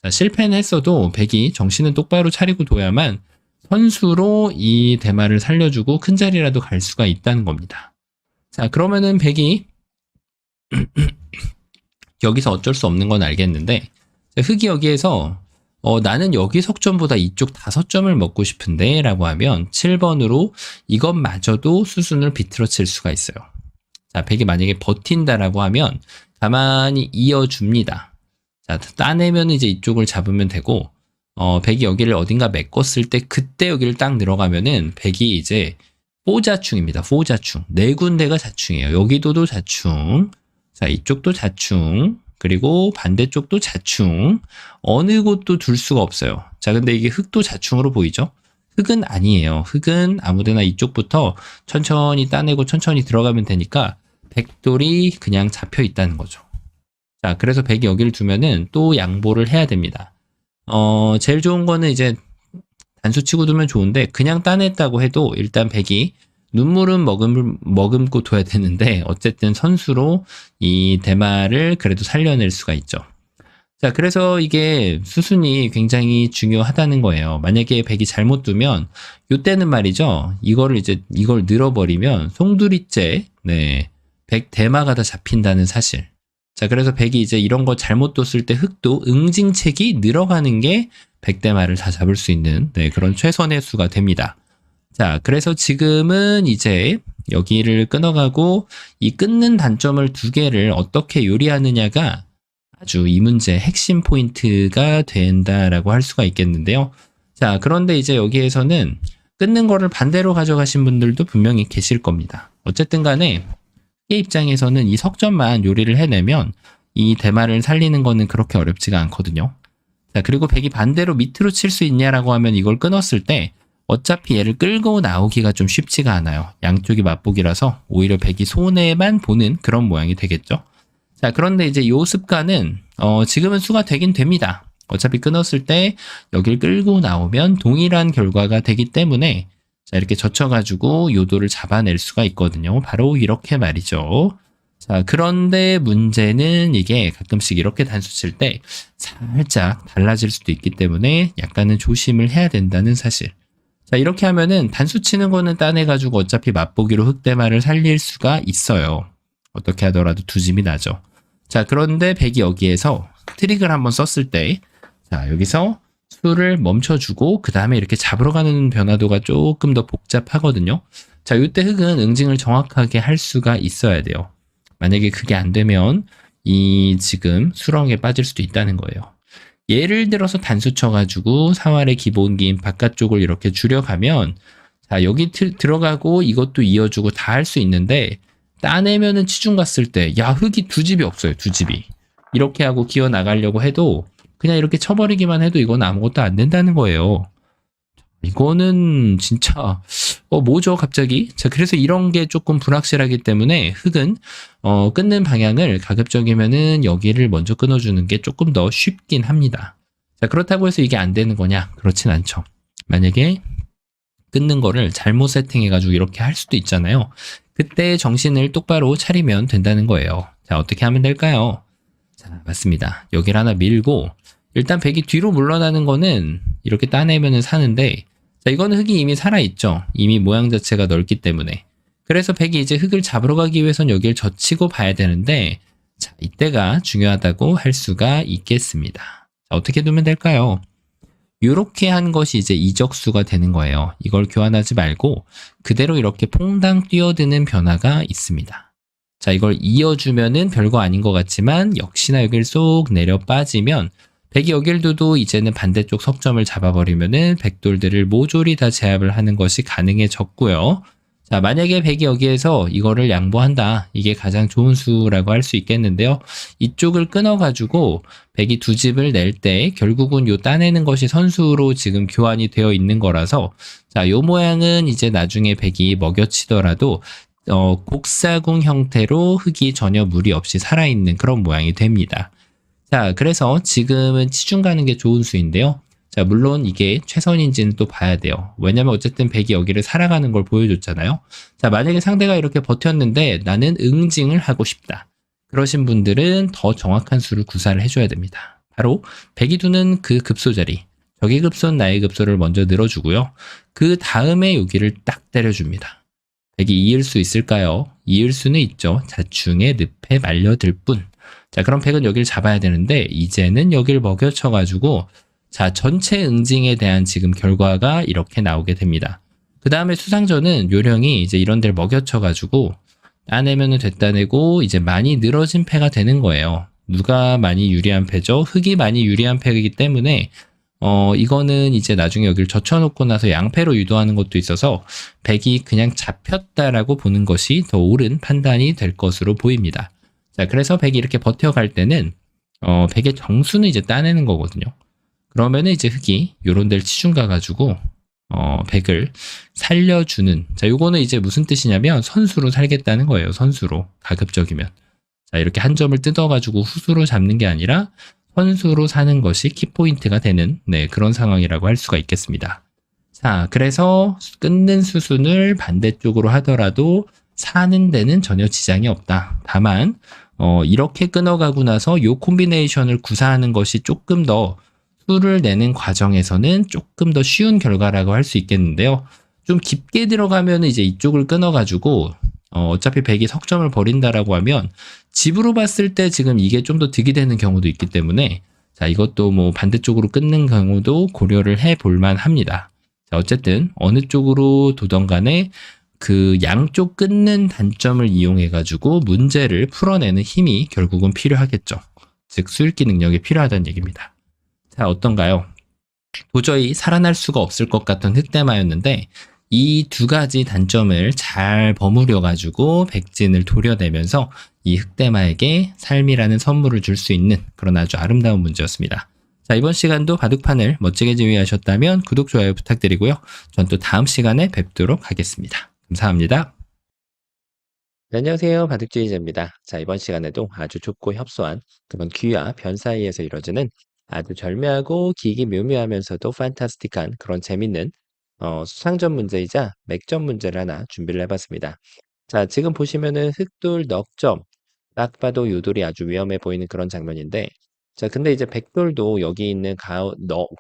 자, 실패는 했어도 백이 정신은 똑바로 차리고 둬야만 선수로 이 대마를 살려주고 큰 자리라도 갈 수가 있다는 겁니다. 자, 그러면은 백이 여기서 어쩔 수 없는 건 알겠는데 흑이 여기에서 나는 여기 석점보다 이쪽 5점을 먹고 싶은데 라고 하면 7번으로 이것마저도 수순을 비틀어칠 수가 있어요. 자, 백이 만약에 버틴다라고 하면 가만히 이어줍니다. 자, 따내면 이제 이쪽을 잡으면 되고 백이 여기를 어딘가 메꿨을 때 그때 여기를 딱 들어가면은 백이 이제 포자충입니다. 포자충. 4군데가 자충이에요. 여기도도 자충. 자, 이쪽도 자충. 그리고 반대쪽도 자충. 어느 곳도 둘 수가 없어요. 자, 근데 이게 흑도 자충으로 보이죠? 흑은 아니에요. 흑은 아무데나 이쪽부터 천천히 따내고 천천히 들어가면 되니까 백돌이 그냥 잡혀 있다는 거죠. 자, 그래서 백이 여기를 두면은 또 양보를 해야 됩니다. 제일 좋은 거는 이제 단수 치고 두면 좋은데 그냥 따냈다고 해도 일단 백이 눈물은 머금고 둬야 되는데 어쨌든 선수로 이 대마를 그래도 살려낼 수가 있죠. 자, 그래서 이게 수순이 굉장히 중요하다는 거예요. 만약에 백이 잘못 두면 이때는 말이죠. 이걸 늘어버리면 송두리째 백 대마가 다 잡힌다는 사실. 자, 그래서 백이 이제 이런 거 잘못 뒀을 때 흑도 응징책이 늘어가는 게 백대마를 다 잡을 수 있는 그런 최선의 수가 됩니다. 자, 그래서 지금은 이제 여기를 끊어가고 이 끊는 단점을 2개를 어떻게 요리하느냐가 아주 이 문제의 핵심 포인트가 된다라고 할 수가 있겠는데요. 자, 그런데 이제 여기에서는 끊는 거를 반대로 가져가신 분들도 분명히 계실 겁니다. 어쨌든 간에 흑의 입장에서는 이 석점만 요리를 해내면 이 대마를 살리는 거는 그렇게 어렵지가 않거든요. 자, 그리고 백이 반대로 밑으로 칠 수 있냐라고 하면 이걸 끊었을 때 어차피 얘를 끌고 나오기가 좀 쉽지가 않아요. 양쪽이 맞보기라서 오히려 백이 손해만 보는 그런 모양이 되겠죠. 자, 그런데 이제 요 습관은 지금은 수가 되긴 됩니다. 어차피 끊었을 때 여길 끌고 나오면 동일한 결과가 되기 때문에 자, 이렇게 젖혀가지고 요도를 잡아낼 수가 있거든요. 바로 이렇게 말이죠. 자, 그런데 문제는 이게 가끔씩 이렇게 단수 칠 때 살짝 달라질 수도 있기 때문에 약간은 조심을 해야 된다는 사실. 자, 이렇게 하면은 단수 치는 거는 따내가지고 어차피 맛보기로 흑대마를 살릴 수가 있어요. 어떻게 하더라도 2집이 나죠. 자, 그런데 백이 여기에서 트릭을 한번 썼을 때, 자, 여기서 수를 멈춰주고 그 다음에 이렇게 잡으러 가는 변화도가 조금 더 복잡하거든요. 자, 이때 흑은 응징을 정확하게 할 수가 있어야 돼요. 만약에 그게 안 되면 이 지금 수렁에 빠질 수도 있다는 거예요. 예를 들어서 단수 쳐가지고 사활의 기본기인 바깥쪽을 이렇게 줄여가면 자, 여기 들어가고 이것도 이어주고 다 할 수 있는데 따내면은 치중 갔을 때 야, 흑이 2집이 없어요. 2집이. 이렇게 하고 기어 나가려고 해도 그냥 이렇게 쳐버리기만 해도 이건 아무것도 안 된다는 거예요. 이거는 진짜 뭐죠 갑자기? 자, 그래서 이런 게 조금 불확실하기 때문에 흑은 끊는 방향을 가급적이면은 여기를 먼저 끊어주는 게 조금 더 쉽긴 합니다. 자, 그렇다고 해서 이게 안 되는 거냐? 그렇진 않죠. 만약에 끊는 거를 잘못 세팅해가지고 이렇게 할 수도 있잖아요. 그때 정신을 똑바로 차리면 된다는 거예요. 자, 어떻게 하면 될까요? 자, 맞습니다. 여기를 하나 밀고, 일단 백이 뒤로 물러나는 거는 이렇게 따내면은 사는데, 자, 이거는 흙이 이미 살아있죠. 이미 모양 자체가 넓기 때문에. 그래서 백이 이제 흙을 잡으러 가기 위해선 여기를 젖히고 봐야 되는데, 자, 이때가 중요하다고 할 수가 있겠습니다. 자, 어떻게 두면 될까요? 이렇게 한 것이 이제 이적수가 되는 거예요. 이걸 교환하지 말고 그대로 이렇게 퐁당 뛰어드는 변화가 있습니다. 자, 이걸 이어주면은 별거 아닌 것 같지만 역시나 여길 쏙 내려 빠지면 백이 여길 두도 이제는 반대쪽 석점을 잡아버리면은 백돌들을 모조리 다 제압을 하는 것이 가능해졌고요. 자, 만약에 백이 여기에서 이거를 양보한다. 이게 가장 좋은 수라고 할 수 있겠는데요. 이쪽을 끊어가지고 백이 두 집을 낼 때 결국은 요 따내는 것이 선수로 지금 교환이 되어 있는 거라서 자, 요 모양은 이제 나중에 백이 먹여치더라도 곡사궁 형태로 흙이 전혀 무리 없이 살아있는 그런 모양이 됩니다. 자, 그래서 지금은 치중 가는 게 좋은 수인데요. 자, 물론 이게 최선인지는 또 봐야 돼요. 왜냐면 어쨌든 백이 여기를 살아가는 걸 보여줬잖아요. 자, 만약에 상대가 이렇게 버텼는데 나는 응징을 하고 싶다. 그러신 분들은 더 정확한 수를 구사를 해줘야 됩니다. 바로 백이 두는 그 급소 자리. 적의 급소는 나의 급소를 먼저 늘어주고요. 그 다음에 여기를 딱 때려줍니다. 백이 이을 수 있을까요? 이을 수는 있죠. 자충의 늪에 말려들 뿐. 자, 그럼 백은 여기를 잡아야 되는데 이제는 여기를 먹여쳐가지고 자, 전체 응징에 대한 지금 결과가 이렇게 나오게 됩니다. 그 다음에 수상전은 요령이 이제 이런 데를 먹여쳐가지고 따내면은 됐다내고 이제 많이 늘어진 패가 되는 거예요. 누가 많이 유리한 패죠? 흙이 많이 유리한 패이기 때문에 이거는 이제 나중에 여기를 젖혀놓고 나서 양패로 유도하는 것도 있어서 백이 그냥 잡혔다라고 보는 것이 더 옳은 판단이 될 것으로 보입니다. 자, 그래서 백이 이렇게 버텨갈 때는 백의 정수는 이제 따내는 거거든요. 그러면은 이제 흙이 요런 데를 치중 가가지고 백을 살려주는 자, 요거는 이제 무슨 뜻이냐면 선수로 살겠다는 거예요. 선수로 가급적이면 자, 이렇게 한 점을 뜯어가지고 후수로 잡는 게 아니라 선수로 사는 것이 키포인트가 되는 네, 그런 상황이라고 할 수가 있겠습니다. 자, 그래서 끊는 수순을 반대쪽으로 하더라도 사는 데는 전혀 지장이 없다. 다만 이렇게 끊어가고 나서 요 콤비네이션을 구사하는 것이 조금 더 수를 내는 과정에서는 조금 더 쉬운 결과라고 할 수 있겠는데요. 좀 깊게 들어가면 이제 이쪽을 끊어가지고 어차피 백이 석점을 버린다라고 하면 집으로 봤을 때 지금 이게 좀 더 득이 되는 경우도 있기 때문에 자, 이것도 뭐 반대쪽으로 끊는 경우도 고려를 해 볼만 합니다. 자, 어쨌든 어느 쪽으로 두던 간에 그 양쪽 끊는 단점을 이용해 가지고 문제를 풀어내는 힘이 결국은 필요하겠죠. 즉 수읽기 능력이 필요하다는 얘기입니다. 자, 어떤가요? 도저히 살아날 수가 없을 것 같던 흑대마였는데 이 두 가지 단점을 잘 버무려 가지고 백진을 도려내면서 이 흑대마에게 삶이라는 선물을 줄 수 있는 그런 아주 아름다운 문제였습니다. 자, 이번 시간도 바둑판을 멋지게 지휘하셨다면 구독, 좋아요 부탁드리고요. 전 또 다음 시간에 뵙도록 하겠습니다. 감사합니다. 네, 안녕하세요. 바둑주의자입니다. 자, 이번 시간에도 아주 좁고 협소한 그런 귀와 변 사이에서 이루어지는 아주 절묘하고 기기 묘묘하면서도 판타스틱한 그런 재밌는 수상전 문제이자 맥점 문제를 하나 준비를 해봤습니다. 자, 지금 보시면은 흑돌 넉점, 딱 봐도 요돌이 아주 위험해 보이는 그런 장면인데, 자, 근데 이제 백돌도 여기 있는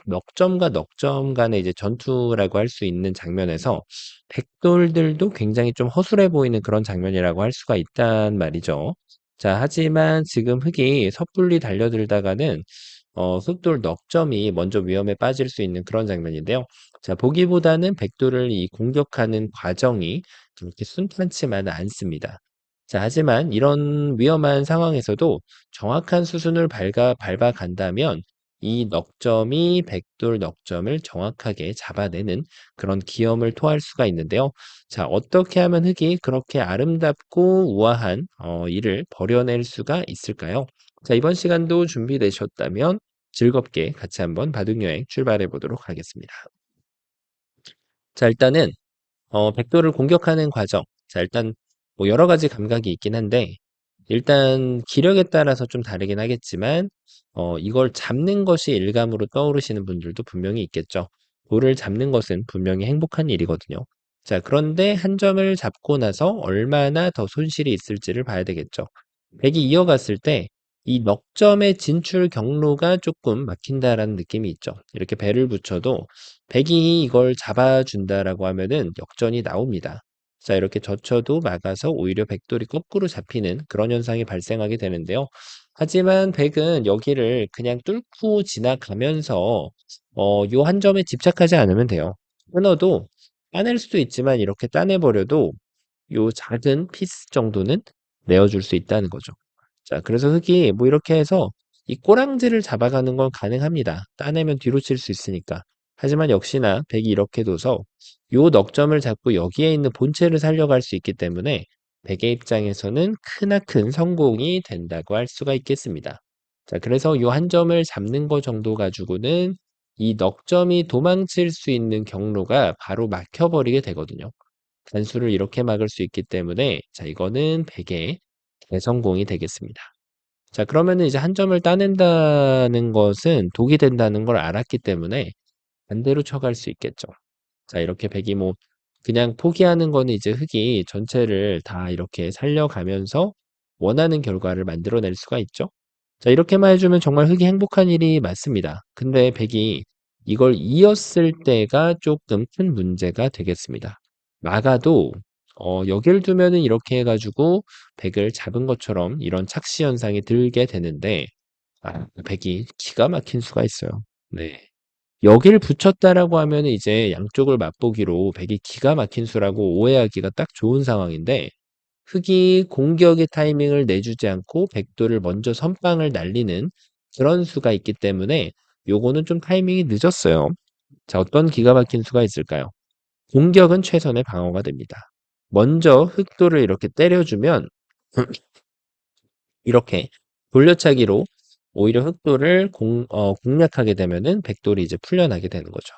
넉점과 넉점 간의 이제 전투라고 할 수 있는 장면에서 백돌들도 굉장히 좀 허술해 보이는 그런 장면이라고 할 수가 있단 말이죠. 자, 하지만 지금 흑이 섣불리 달려들다가는 흑돌 넉점이 먼저 위험에 빠질 수 있는 그런 장면인데요. 자, 보기보다는 백돌을 이 공격하는 과정이 그렇게 순탄치만은 않습니다. 자, 하지만 이런 위험한 상황에서도 정확한 수순을 밟아간다면 이 넉점이 백돌 넉점을 정확하게 잡아내는 그런 기염을 토할 수가 있는데요. 자, 어떻게 하면 흙이 그렇게 아름답고 우아한 일을 벌여낼 수가 있을까요? 자, 이번 시간도 준비되셨다면 즐겁게 같이 한번 바둑여행 출발해 보도록 하겠습니다. 자, 일단은 백도를 공격하는 과정. 자, 일단 뭐 여러 가지 감각이 있긴 한데 일단 기력에 따라서 좀 다르긴 하겠지만 이걸 잡는 것이 일감으로 떠오르시는 분들도 분명히 있겠죠. 돌을 잡는 것은 분명히 행복한 일이거든요. 자, 그런데 한 점을 잡고 나서 얼마나 더 손실이 있을지를 봐야 되겠죠. 백이 이어갔을 때 이 넉 점의 진출 경로가 조금 막힌다라는 느낌이 있죠. 이렇게 배를 붙여도 백이 이걸 잡아준다라고 하면은 역전이 나옵니다. 자, 이렇게 젖혀도 막아서 오히려 백돌이 거꾸로 잡히는 그런 현상이 발생하게 되는데요. 하지만 백은 여기를 그냥 뚫고 지나가면서 요 한 점에 집착하지 않으면 돼요. 끊어도 따낼 수도 있지만 이렇게 따내 버려도 요 작은 피스 정도는 내어줄 수 있다는 거죠. 자, 그래서 흙이 뭐 이렇게 해서 이 꼬랑지를 잡아가는 건 가능합니다. 따내면 뒤로 칠 수 있으니까. 하지만 역시나 백이 이렇게 둬서 요 넉점을 잡고 여기에 있는 본체를 살려갈 수 있기 때문에 백의 입장에서는 크나큰 성공이 된다고 할 수가 있겠습니다. 자, 그래서 요 한 점을 잡는 거 정도 가지고는 이 넉점이 도망칠 수 있는 경로가 바로 막혀버리게 되거든요. 단수를 이렇게 막을 수 있기 때문에 자, 이거는 백의 대성공이 되겠습니다. 자, 그러면은 이제 한 점을 따낸다는 것은 독이 된다는 걸 알았기 때문에 반대로 쳐갈 수 있겠죠. 자, 이렇게 백이 뭐 그냥 포기하는 거는 이제 흙이 전체를 다 이렇게 살려가면서 원하는 결과를 만들어낼 수가 있죠. 자, 이렇게만 해주면 정말 흙이 행복한 일이 맞습니다. 근데 백이 이걸 이었을 때가 조금 큰 문제가 되겠습니다. 막아도 여길 두면은 이렇게 해가지고 백을 잡은 것처럼 이런 착시 현상이 들게 되는데 백이 기가 막힌 수가 있어요. 네. 여길 붙였다라고 하면은 이제 양쪽을 맛보기로 백이 기가 막힌 수라고 오해하기가 딱 좋은 상황인데 흑이 공격의 타이밍을 내주지 않고 백도를 먼저 선빵을 날리는 그런 수가 있기 때문에 요거는 좀 타이밍이 늦었어요. 자, 어떤 기가 막힌 수가 있을까요? 공격은 최선의 방어가 됩니다. 먼저 흑도를 이렇게 때려주면 이렇게 돌려차기로 오히려 흑도를 공략하게 되면은 백돌이 이제 풀려나게 되는 거죠.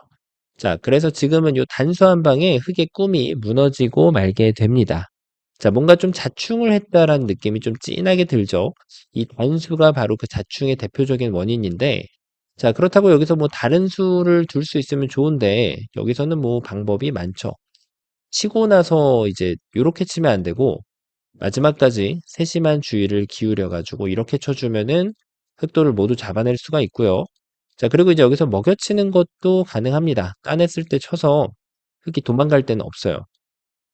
자, 그래서 지금은 요 단수 한 방에 흑의 꿈이 무너지고 말게 됩니다. 자, 뭔가 좀 자충을 했다라는 느낌이 좀 진하게 들죠. 이 단수가 바로 그 자충의 대표적인 원인인데, 자, 그렇다고 여기서 뭐 다른 수를 둘 수 있으면 좋은데, 여기서는 뭐 방법이 많죠. 치고 나서 이제 요렇게 치면 안 되고, 마지막까지 세심한 주의를 기울여 가지고 이렇게 쳐주면은 흑도를 모두 잡아낼 수가 있고요. 자, 그리고 이제 여기서 먹여치는 것도 가능합니다. 까냈을 때 쳐서 흑이 도망갈 때는 없어요.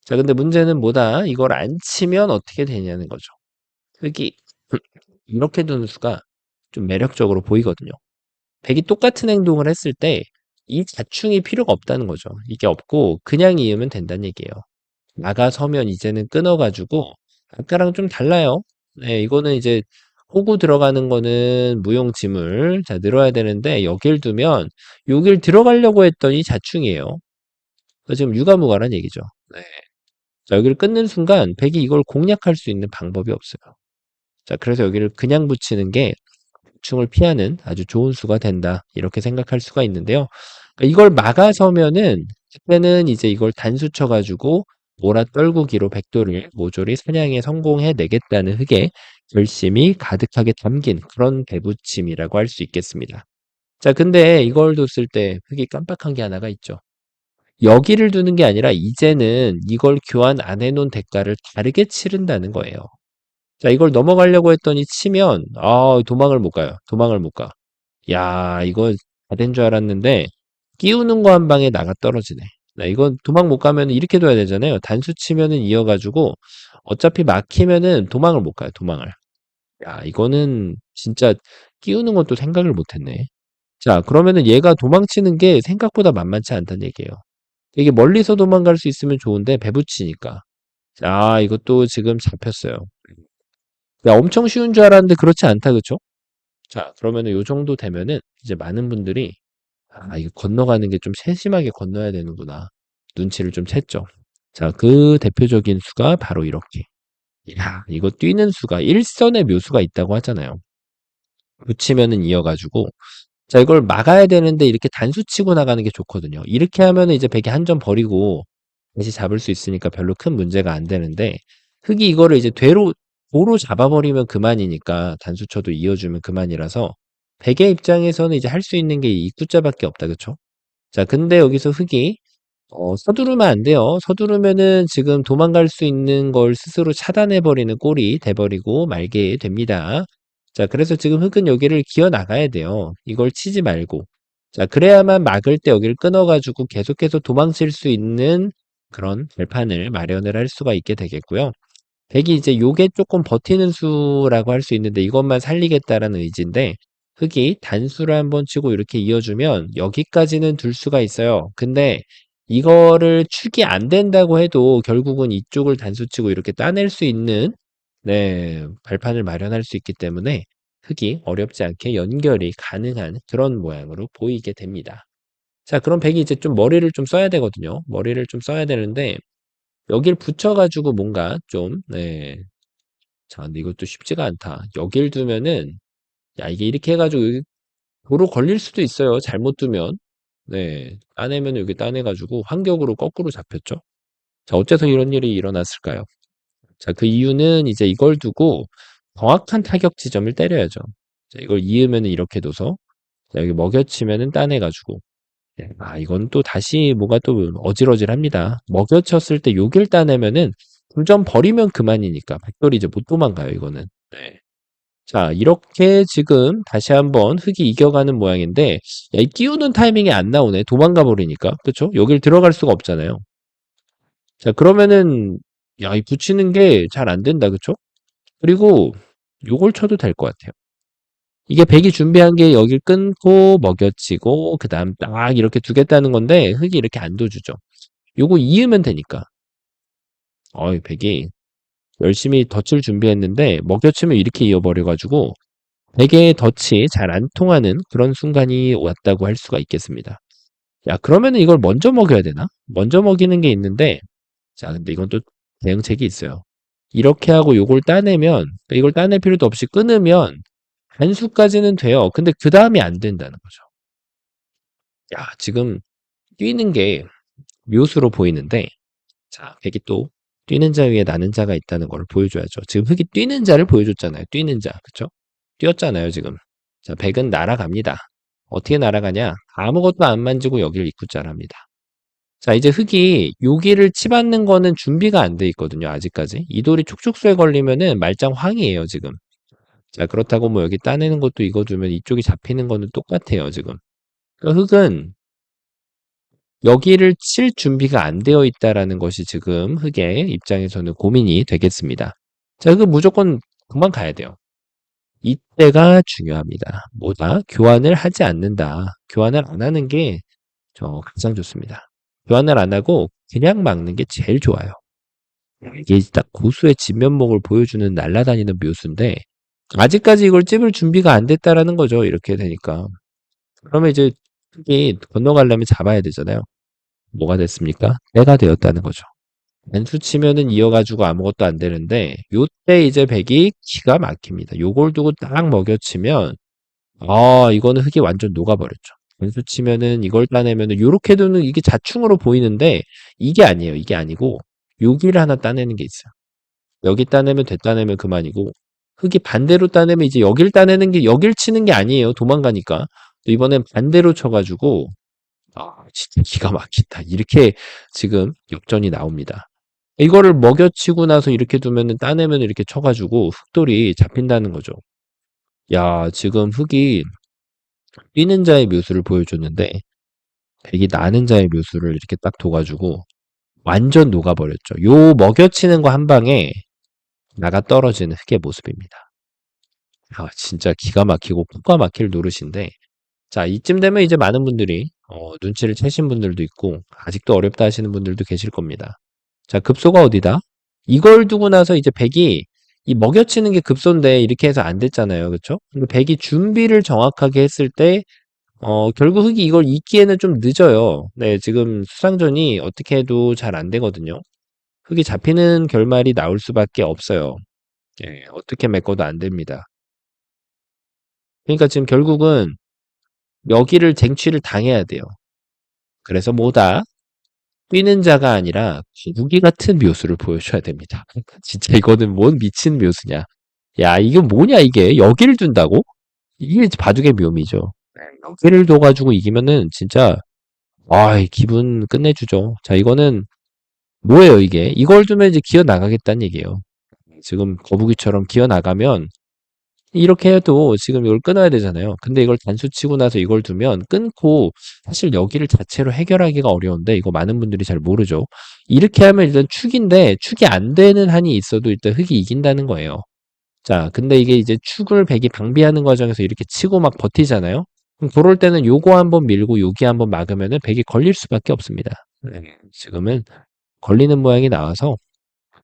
자, 근데 문제는 뭐다? 이걸 안 치면 어떻게 되냐는 거죠. 흑이 이렇게 두는 수가 좀 매력적으로 보이거든요. 백이 똑같은 행동을 했을 때 이 자충이 필요가 없다는 거죠. 이게 없고 그냥 이으면 된다는 얘기예요. 나가서면 이제는 끊어가지고 아까랑 좀 달라요. 네, 이거는 이제 호구 들어가는 거는 무용지물. 자, 늘어야 되는데 여길 두면 여길 들어가려고 했더니 자충이에요. 그래서 지금 유가무가란 얘기죠. 네. 자, 여기를 끊는 순간 백이 이걸 공략할 수 있는 방법이 없어요. 자, 그래서 여기를 그냥 붙이는 게 충을 피하는 아주 좋은 수가 된다. 이렇게 생각할 수가 있는데요. 그러니까 이걸 막아서면은 그때는 이제 이걸 단수 쳐가지고 몰아 떨구기로 백도를 모조리 사냥에 성공해 내겠다는 흑의 결심이 가득하게 담긴 그런 배부침이라고 할 수 있겠습니다. 자, 근데 이걸 뒀을 때 흑이 깜빡한 게 하나가 있죠. 여기를 두는 게 아니라 이제는 이걸 교환 안 해놓은 대가를 다르게 치른다는 거예요. 자, 이걸 넘어가려고 했더니 치면 도망을 못 가요. 도망을 못 가. 야, 이거 다 된 줄 알았는데 끼우는 거 한 방에 나가 떨어지네. 나 이건 도망 못 가면 이렇게 둬야 되잖아요. 단수 치면은 이어가지고 어차피 막히면은 도망을 못 가요. 도망을. 야, 이거는 진짜 끼우는 것도 생각을 못 했네. 자, 그러면은 얘가 도망치는 게 생각보다 만만치 않다는 얘기예요. 이게 멀리서 도망갈 수 있으면 좋은데 배붙이니까. 자, 이것도 지금 잡혔어요. 야, 엄청 쉬운 줄 알았는데 그렇지 않다, 그쵸? 자, 그러면은 요 정도 되면은 이제 많은 분들이 이거 건너가는 게 좀 세심하게 건너야 되는구나. 눈치를 좀 챘죠. 자, 그 대표적인 수가 바로 이렇게. 야, 이거 뛰는 수가 일선의 묘수가 있다고 하잖아요. 붙이면은 이어가지고. 자, 이걸 막아야 되는데 이렇게 단수 치고 나가는 게 좋거든요. 이렇게 하면은 이제 백이 한 점 버리고 다시 잡을 수 있으니까 별로 큰 문제가 안 되는데 흑이 이거를 이제 도로 잡아버리면 그만이니까 단수 쳐도 이어주면 그만이라서 백의 입장에서는 이제 할 수 있는 게 이 입구자밖에 없다, 그쵸? 자, 근데 여기서 흙이 서두르면 안 돼요. 서두르면은 지금 도망갈 수 있는 걸 스스로 차단해 버리는 꼴이 돼 버리고 말게 됩니다. 자, 그래서 지금 흙은 여기를 기어 나가야 돼요. 이걸 치지 말고. 자, 그래야만 막을 때 여기를 끊어 가지고 계속해서 도망칠 수 있는 그런 발판을 마련을 할 수가 있게 되겠고요. 백이 이제 요게 조금 버티는 수라고 할 수 있는데 이것만 살리겠다라는 의지인데 흙이 단수를 한번 치고 이렇게 이어주면 여기까지는 둘 수가 있어요. 근데 이거를 축이 안 된다고 해도 결국은 이쪽을 단수 치고 이렇게 따낼 수 있는 네, 발판을 마련할 수 있기 때문에 흙이 어렵지 않게 연결이 가능한 그런 모양으로 보이게 됩니다. 자, 그럼 백이 이제 좀 머리를 좀 써야 되거든요. 머리를 좀 써야 되는데 여길 붙여가지고 뭔가 좀, 네. 자, 근데 이것도 쉽지가 않다. 여길 두면은, 야, 이게 이렇게 해가지고 여기 도로 걸릴 수도 있어요. 잘못 두면. 네. 따내면 여기 따내가지고 환격으로 거꾸로 잡혔죠. 자, 어째서 이런 일이 일어났을까요? 자, 그 이유는 이제 이걸 두고 정확한 타격 지점을 때려야죠. 자, 이걸 이으면은 이렇게 둬서, 자, 여기 먹여치면은 따내가지고. 네. 아, 이건 또 다시 뭐가 또 어질어질합니다. 먹여쳤을 때 여길 따내면은 2점 버리면 그만이니까 백돌이 이제 못 도망가요, 이거는. 네. 자, 이렇게 지금 다시 한번 흙이 이겨가는 모양인데, 야, 이 끼우는 타이밍이 안 나오네. 도망가 버리니까. 그쵸? 여길 들어갈 수가 없잖아요. 자, 그러면은, 야, 이 붙이는 게 잘 안 된다. 그쵸? 그리고 요걸 쳐도 될 것 같아요. 이게 백이 준비한 게 여길 끊고 먹여치고, 그 다음 딱 이렇게 두겠다는 건데, 흙이 이렇게 안 둬주죠. 요거 이으면 되니까. 백이 열심히 덫을 준비했는데, 먹여치면 이렇게 이어버려가지고, 백의 덫이 잘 안 통하는 그런 순간이 왔다고 할 수가 있겠습니다. 야, 그러면은 이걸 먼저 먹여야 되나? 먼저 먹이는 게 있는데, 자, 근데 이건 또 대응책이 있어요. 이렇게 하고 요걸 따내면, 그러니까 이걸 따낼 필요도 없이 끊으면, 한 수까지는 돼요. 근데 그 다음이 안 된다는 거죠. 야, 지금 뛰는 게 묘수로 보이는데, 자, 백이 또 뛰는 자 위에 나는 자가 있다는 걸 보여줘야죠. 지금 흙이 뛰는 자를 보여줬잖아요. 뛰는 자, 그쵸? 뛰었잖아요, 지금. 자, 백은 날아갑니다. 어떻게 날아가냐? 아무것도 안 만지고 여기를 입구자를 합니다. 자, 이제 흙이 여기를 치받는 거는 준비가 안 돼 있거든요, 아직까지. 이 돌이 촉촉수에 걸리면은 말짱 황이에요, 지금. 자, 그렇다고 뭐 여기 따내는 것도 이거 두면 이쪽이 잡히는 거는 똑같아요, 지금. 그러니까 흙은 여기를 칠 준비가 안 되어 있다라는 것이 지금 흙의 입장에서는 고민이 되겠습니다. 자, 그 무조건 그만 가야 돼요. 이때가 중요합니다. 뭐다? 교환을 하지 않는다. 교환을 안 하는 게 저 가장 좋습니다. 교환을 안 하고 그냥 막는 게 제일 좋아요. 이게 딱 고수의 진면목을 보여주는 날아다니는 묘수인데 아직까지 이걸 찝을 준비가 안 됐다라는 거죠. 이렇게 되니까. 그러면 이제 흙이 건너가려면 잡아야 되잖아요. 뭐가 됐습니까? 때가 되었다는 거죠. 단수 치면은 이어가지고 아무것도 안 되는데 요때 이제 백이 기가 막힙니다. 요걸 두고 딱 먹여치면 이거는 흙이 완전 녹아버렸죠. 단수 치면은 이걸 따내면은 요렇게 두는 이게 자충으로 보이는데 이게 아니에요. 이게 아니고 여기를 하나 따내는 게 있어요. 여기 따내면 돼 따내면 그만이고 흙이 반대로 따내면 이제 여길 따내는 게 여길 치는 게 아니에요. 도망가니까. 이번엔 반대로 쳐가지고 진짜 기가 막힌다. 이렇게 지금 역전이 나옵니다. 이거를 먹여치고 나서 이렇게 두면은 따내면 이렇게 쳐가지고 흙돌이 잡힌다는 거죠. 야, 지금 흙이 뛰는 자의 묘수를 보여줬는데 백이 나는 자의 묘수를 이렇게 딱 둬가지고 완전 녹아버렸죠. 요 먹여치는 거 한 방에 나가 떨어지는 흙의 모습입니다. 진짜 기가 막히고 코가 막힐 노릇인데 자, 이쯤 되면 이제 많은 분들이 눈치를 채신 분들도 있고 아직도 어렵다 하시는 분들도 계실 겁니다. 자, 급소가 어디다? 이걸 두고 나서 이제 백이 이 먹여치는 게 급소인데 이렇게 해서 안 됐잖아요. 그쵸? 근데 백이 준비를 정확하게 했을 때 결국 흙이 이걸 잊기에는 좀 늦어요. 네, 지금 수상전이 어떻게 해도 잘 안 되거든요. 흙이 잡히는 결말이 나올 수밖에 없어요. 예, 어떻게 메꿔도 안 됩니다. 그러니까 지금 결국은 여기를 쟁취를 당해야 돼요. 그래서 뭐다? 뛰는 자가 아니라 거북이 같은 묘수를 보여줘야 됩니다. 진짜 이거는 뭔 미친 묘수냐? 야, 이게 뭐냐 이게? 여기를 둔다고? 이게 바둑의 묘미죠. 여기를 둬가지고 이기면은 진짜 이 기분 끝내주죠. 자, 이거는 뭐예요, 이게? 이걸 두면 이제 기어 나가겠다는 얘기예요. 지금 거북이처럼 기어 나가면 이렇게 해도 지금 이걸 끊어야 되잖아요. 근데 이걸 단수 치고 나서 이걸 두면 끊고 사실 여기를 자체로 해결하기가 어려운데 이거 많은 분들이 잘 모르죠. 이렇게 하면 일단 축인데 축이 안 되는 한이 있어도 일단 흙이 이긴다는 거예요. 자, 근데 이게 이제 축을 백이 방비하는 과정에서 이렇게 치고 막 버티잖아요. 그럼 그럴 때는 요거 한번 밀고 여기 한번 막으면은 백이 걸릴 수밖에 없습니다. 네. 지금은 걸리는 모양이 나와서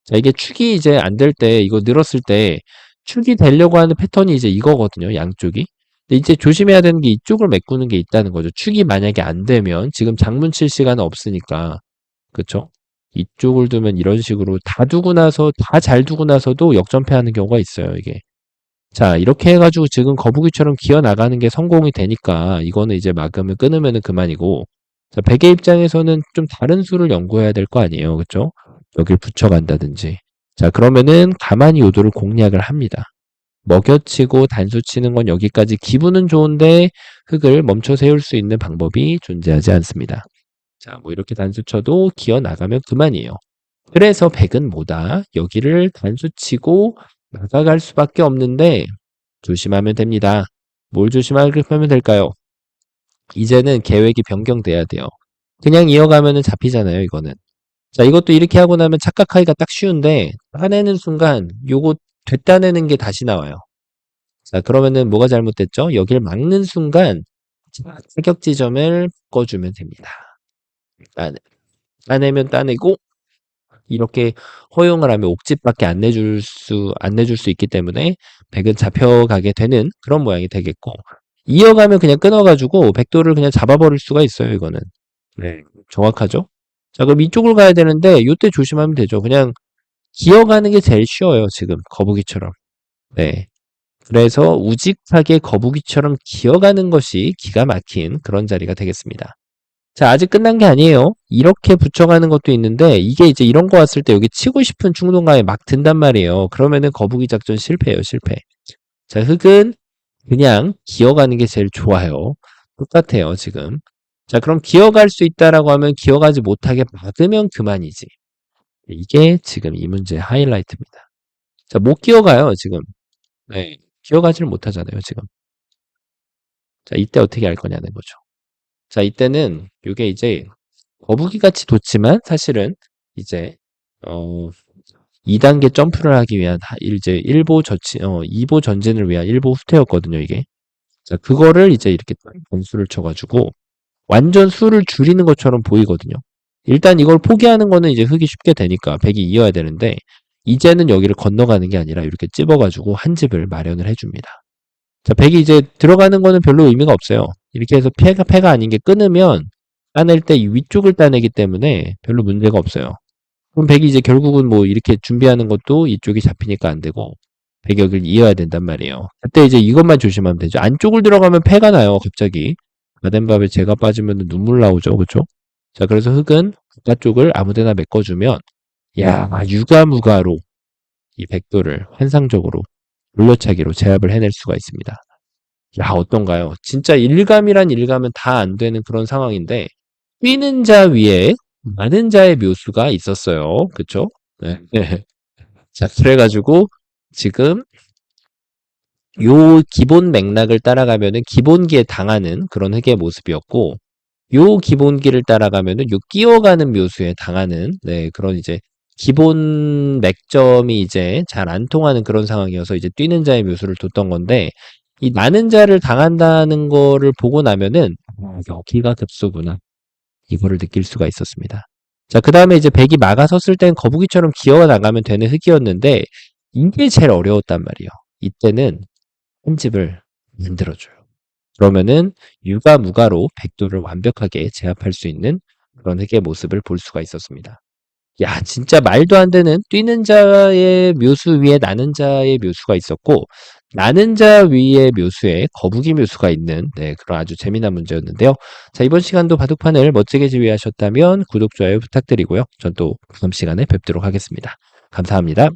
자, 이게 축이 이제 안 될 때, 이거 늘었을 때, 축이 되려고 하는 패턴이 이제 이거거든요, 양쪽이. 근데 이제 조심해야 되는 게 이쪽을 메꾸는 게 있다는 거죠. 축이 만약에 안 되면, 지금 장문 칠 시간은 없으니까, 그쵸? 이쪽을 두면 이런 식으로 다 두고 나서, 다 잘 두고 나서도 역전패하는 경우가 있어요, 이게. 자, 이렇게 해가지고 지금 거북이처럼 기어 나가는 게 성공이 되니까, 이거는 이제 막으면 끊으면은 그만이고, 자, 백의 입장에서는 좀 다른 수를 연구해야 될 거 아니에요, 그쵸? 여길 붙여간다든지. 자, 그러면은 가만히 요도를 공략을 합니다. 먹여치고 단수 치는 건 여기까지 기분은 좋은데 흙을 멈춰 세울 수 있는 방법이 존재하지 않습니다. 자, 뭐 이렇게 단수 쳐도 기어 나가면 그만이에요. 그래서 백은 뭐다? 여기를 단수 치고 나가갈 수밖에 없는데 조심하면 됩니다. 뭘 조심하면 될까요? 이제는 계획이 변경돼야 돼요. 그냥 이어가면은 잡히잖아요, 이거는. 자, 이것도 이렇게 하고 나면 착각하기가 딱 쉬운데 따내는 순간 요거 되따내는 게 다시 나와요. 자, 그러면은 뭐가 잘못됐죠? 여기를 막는 순간 자, 타격 지점을 바꿔주면 됩니다. 따내면 따내고 이렇게 허용을 하면 옥집밖에 안 내줄 수 있기 때문에 백은 잡혀가게 되는 그런 모양이 되겠고 이어가면 그냥 끊어가지고 백도를 그냥 잡아버릴 수가 있어요, 이거는. 네. 정확하죠? 자, 그럼 이쪽을 가야 되는데 요때 조심하면 되죠. 그냥 기어가는 게 제일 쉬워요, 지금. 거북이처럼. 네. 그래서 우직하게 거북이처럼 기어가는 것이 기가 막힌 그런 자리가 되겠습니다. 자, 아직 끝난 게 아니에요. 이렇게 붙여가는 것도 있는데 이게 이제 이런 거 왔을 때 여기 치고 싶은 충동감에 막 든단 말이에요. 그러면은 거북이 작전 실패예요, 실패. 자, 흙은 그냥 기어가는 게 제일 좋아요. 똑같아요, 지금. 자, 그럼 기어갈 수 있다라고 하면 기어가지 못하게 막으면 그만이지. 이게 지금 이 문제의 하이라이트입니다. 자, 못 기어가요, 지금. 네. 기어가지를 못하잖아요, 지금. 자, 이때 어떻게 할 거냐는 거죠. 자, 이때는 이게 이제 거북이 같이 돋지만 사실은 이제, 어, 2단계 점프를 하기 위한 이제 2보 전진을 위한 1보 후퇴였거든요, 이게. 자, 그거를 이제 이렇게 변수를 쳐가지고 완전 수를 줄이는 것처럼 보이거든요. 일단 이걸 포기하는 거는 이제 흙이 쉽게 되니까 100이 이어야 되는데 이제는 여기를 건너가는 게 아니라 이렇게 찝어가지고 한 집을 마련을 해줍니다. 자, 100이 이제 들어가는 거는 별로 의미가 없어요. 이렇게 해서 패가 아닌 게 끊으면 따낼 때 이 위쪽을 따내기 때문에 별로 문제가 없어요. 그럼 100이 이제 결국은 뭐 이렇게 준비하는 것도 이쪽이 잡히니까 안 되고 100이 여기를 이어야 된단 말이에요. 그때 이제 이것만 조심하면 되죠. 안쪽을 들어가면 패가 나요, 갑자기. 가된 밥에 재가 빠지면 눈물 나오죠, 그쵸? 자, 그래서 흙은 바깥쪽을 아무데나 메꿔주면 야, 유가무가로 이 백도를 환상적으로 물려차기로 제압을 해낼 수가 있습니다. 야, 어떤가요? 진짜 일감이란 일감은 다 안 되는 그런 상황인데 뛰는 자 위에 많은 자의 묘수가 있었어요. 그쵸? 네. 자, 그래가지고 지금 요 기본 맥락을 따라가면은 기본기에 당하는 그런 흙의 모습이었고 요 기본기를 따라가면은 요 끼어가는 묘수에 당하는 네, 그런 이제 기본 맥점이 이제 잘 안 통하는 그런 상황이어서 이제 뛰는 자의 묘수를 뒀던 건데 이 많은 자를 당한다는 거를 보고 나면은 여기가 급소구나 이거를 느낄 수가 있었습니다. 자, 그 다음에 이제 백이 막아섰을 땐 거북이처럼 기어 나가면 되는 흙이었는데 이게 제일 어려웠단 말이에요. 이때는 한 집을 만들어줘요. 그러면은 유가 무가로 백도를 완벽하게 제압할 수 있는 그런 흙의 모습을 볼 수가 있었습니다. 야, 진짜 말도 안 되는 뛰는 자의 묘수 위에 나는 자의 묘수가 있었고 나는 자 위의 묘수에 거북이 묘수가 있는 네, 그런 아주 재미난 문제였는데요. 자, 이번 시간도 바둑판을 멋지게 지휘하셨다면 구독, 좋아요 부탁드리고요. 전 또 다음 시간에 뵙도록 하겠습니다. 감사합니다.